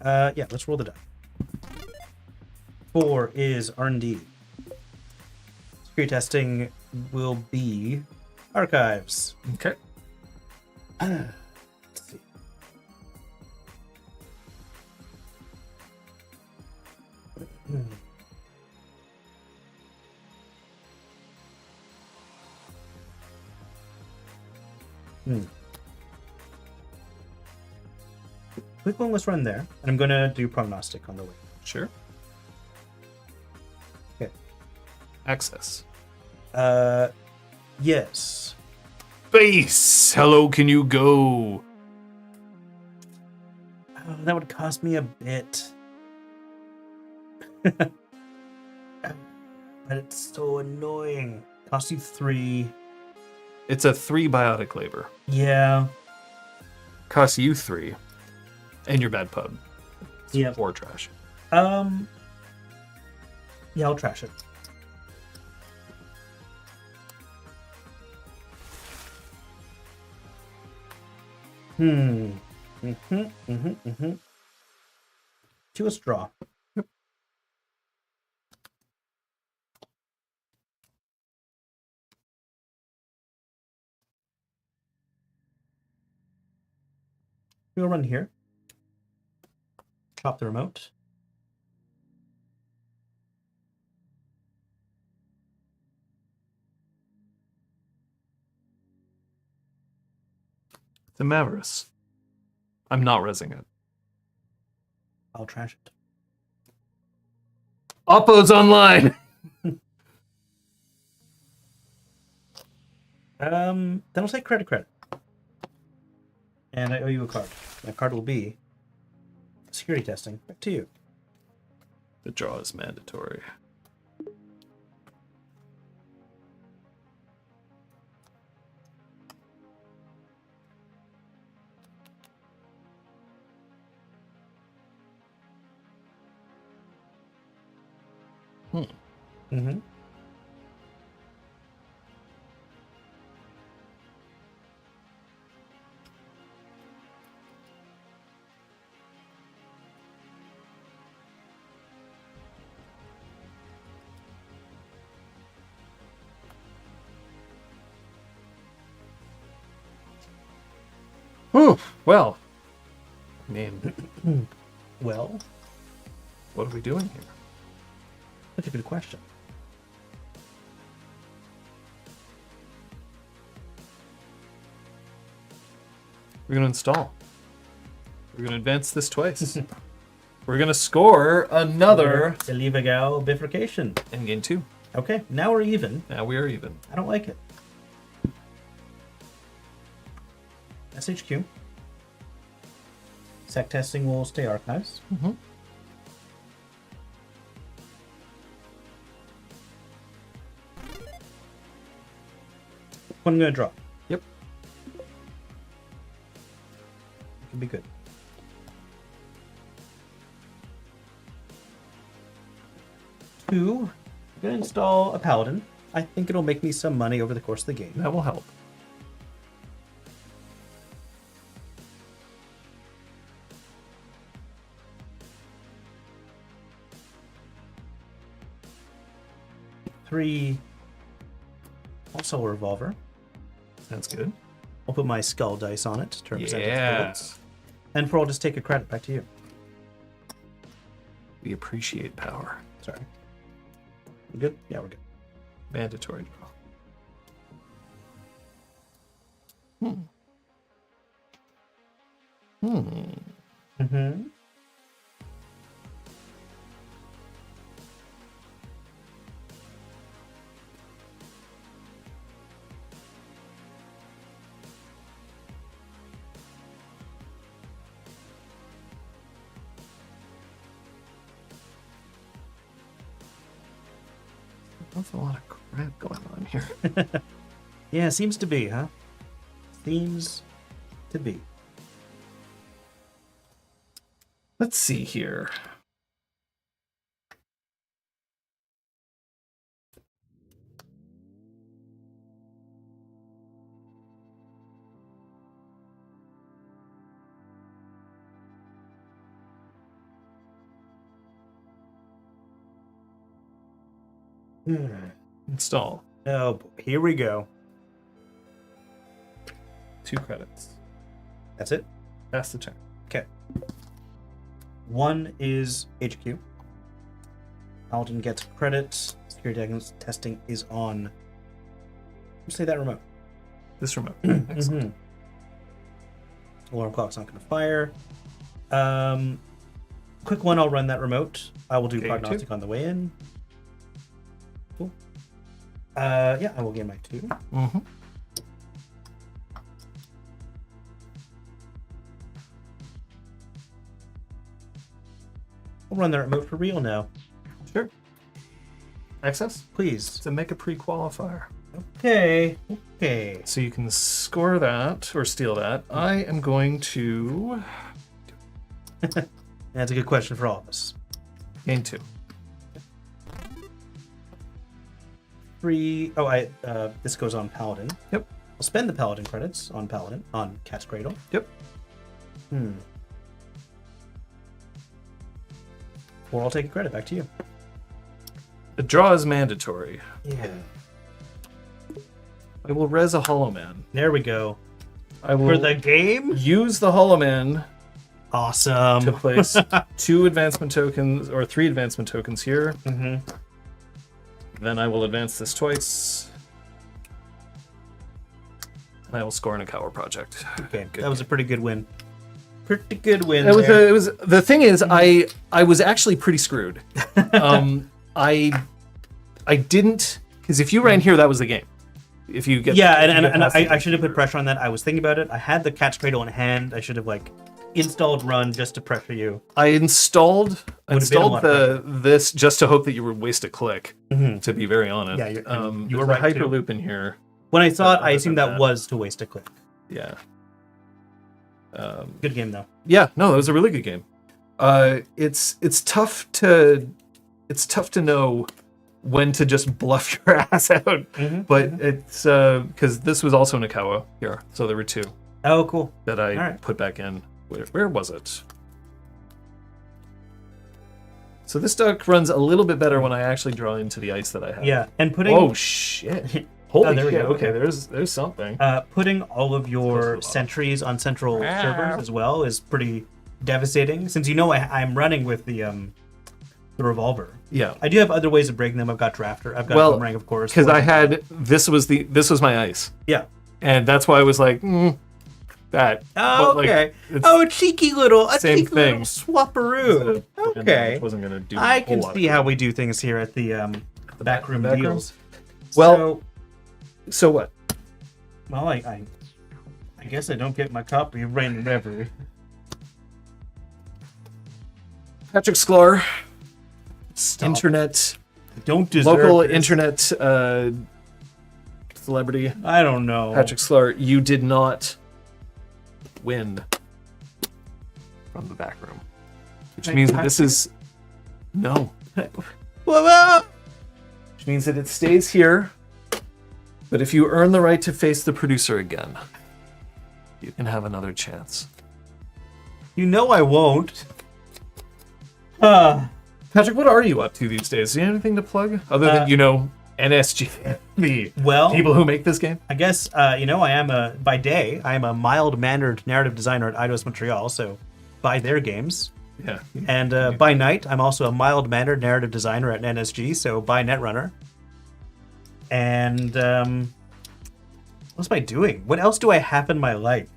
Yeah, let's roll the die. 4 is R&D. Security testing will be archives. Okay. Let's see. Quick one, let's run there. And I'm going to do prognostic on the way. Sure. Okay. Access. Yes. Base. Hello, can you go? Oh, that would cost me a bit. But it's so annoying. Cost you 3. It's a 3 biotic labor. Yeah. Costs you 3. And your bad pub. It's Yeah. 4 trash. Yeah, I'll trash it. To a straw. We'll run here. Chop the remote. The Mavericks. I'm not resing it. I'll trash it. Oppo's online! Then I'll say credit. And I owe you a card. That card will be security testing. Back to you. The draw is mandatory. Mm-hmm. Whew. Well, I mean, Well, what are we doing here? That's a good question. We're going to install. We're going to advance this twice. We're going to score another Illegal bifurcation. in game 2. Okay, now we're even. Now we are even. I don't like it. SHQ. Sec testing will stay archives. Mm-hmm. One I'm gonna draw. Yep. Could be good. Two. I'm gonna install a paladin. I think it'll make me some money over the course of the game. That will help. Three. Also a revolver. That's good. I'll put my skull dice on it to represent its Yeah. bullets. And for I'll just take a credit back to you. We appreciate power. Sorry. We good? Yeah, we're good. Mandatory draw. Mm-hmm. That's a lot of crap going on here. Yeah, seems to be, huh? Seems to be. Let's see here. Install. Oh, boy. Here we go. 2 credits. That's it. Pass the turn. Okay. One is HQ. Paladin gets credit. Security testing is on. Say that remote. This remote. Mm-hmm. Excellent. Alarm clock's not going to fire. Quick one, I'll run that remote. I will do Okay, prognostic on the way in. Cool. Yeah, I will gain my 2. Mm-hmm. I'll run that remote for real now. Sure. Access? Please. To make a pre-qualifier. Okay. Okay. So you can score that or steal that. I am going to That's a good question for all of us. gain 2. 3. Oh, this goes on Paladin. Yep. I'll spend the Paladin credits on Paladin, on Cat's Cradle. Yep. Or I'll take a credit back to you. The draw is mandatory. Yeah. I will res a Hollow Man. There we go. I will For the game? use the Hollow Man Awesome. to place 2 advancement tokens or 3 advancement tokens here. Mm-hmm. Then I will advance this twice. And I will score in a Cower Project. Okay, Good that was a pretty good win. Pretty good win. It was, there. it was the thing is I was actually pretty screwed. I didn't, because if you ran here, that was the game. If you get Yeah, if you and get past the I should have put pressure on that. I was thinking about it. I had the Cat's Cradle in hand. I should have installed run just to pressure you. I installed Would've been a lot this just to hope that you would waste a click. To be very honest, Yeah, you were there's right, a too. hyperloop in here. When I saw it, I other assumed than that that- was to waste a click. Yeah. Good game though. Yeah, no, that was a really good game. It's tough to know when to just bluff your ass out, but it's because this was also Nakawa here, so there were 2 Oh, cool. that I Alright. put back in. Where was it? So this deck runs a little bit better when I actually draw into the ice that I have. Yeah, and putting Oh shit! Holy there we shit! go. Okay, there's something. putting all of your sentries on central servers as well is pretty devastating. Since I'm running with the the revolver. Yeah. I do have other ways of breaking them. I've got drafter. I've got boomerang, of course. Because I had this was my ice, Yeah. and that's why I was like that. Oh, But, like, okay. it's- A cheeky little Same thing. swapperoo. Okay. Which wasn't gonna do. I a whole can lot see of how we do things here at the backroom Backroom? deals. Well- So what? Well, I guess I don't get my copy of Random Reverie. Patrick Sklar, Stop. internet, I don't deserve local this. internet celebrity. I don't know. Patrick Sklar, you did not win from the back room, which Hey, means that this is no. Whoa. Which means that it stays here. But if you earn the right to face the producer again, you can have another chance. You know I won't. Patrick, what are you up to these days? Do you have anything to plug other than NSG, the Well, people who make this game? I guess I am by day I am a mild-mannered narrative designer at Eidos Montreal, so buy their games. Yeah. And by night, I'm also a mild-mannered narrative designer at NSG, so buy Netrunner. And what am I doing? What else do I have in my life?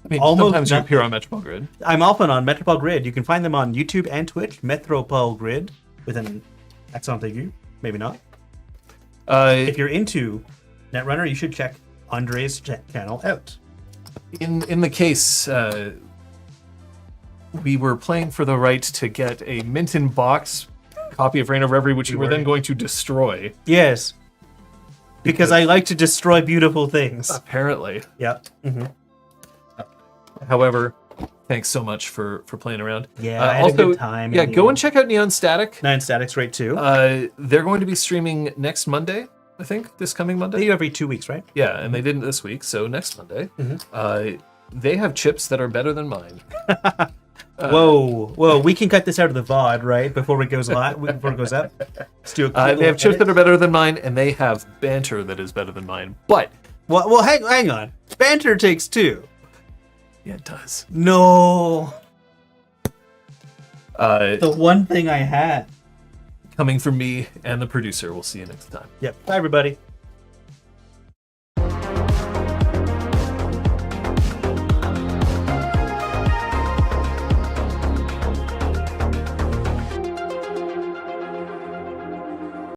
I mean, Almost sometimes you nothing. appear on Metropole Grid. I'm often on Metropole Grid. You can find them on YouTube and Twitch. Metropole Grid with an accent aigu. Maybe not. If you're into Netrunner, you should check Andre's channel out. In the case, we were playing for the right to get a mint in box copy of Reign of Reverie, which we were then going to destroy. Yes. Because I like to destroy beautiful things. Apparently. Yeah. However, thanks so much for playing around. Yeah, I had a good time Yeah, in the go end. and check out Neon Static. Nine Static's right too. They're going to be streaming next Monday, I think, this coming They Monday. do every 2 weeks, right? Yeah, and they didn't this week, so next Monday. They have chips that are better than mine. Whoa. We can cut this out of the VOD, right? Before it goes live, before it goes up. Let's do a quick They little have chips edit. that are better than mine, and they have banter that is better than mine. But Well, hang on. Banter takes two. yeah, it does. No. The one thing I had. Coming from me and the producer. We'll see you next time. Yep. Bye, everybody.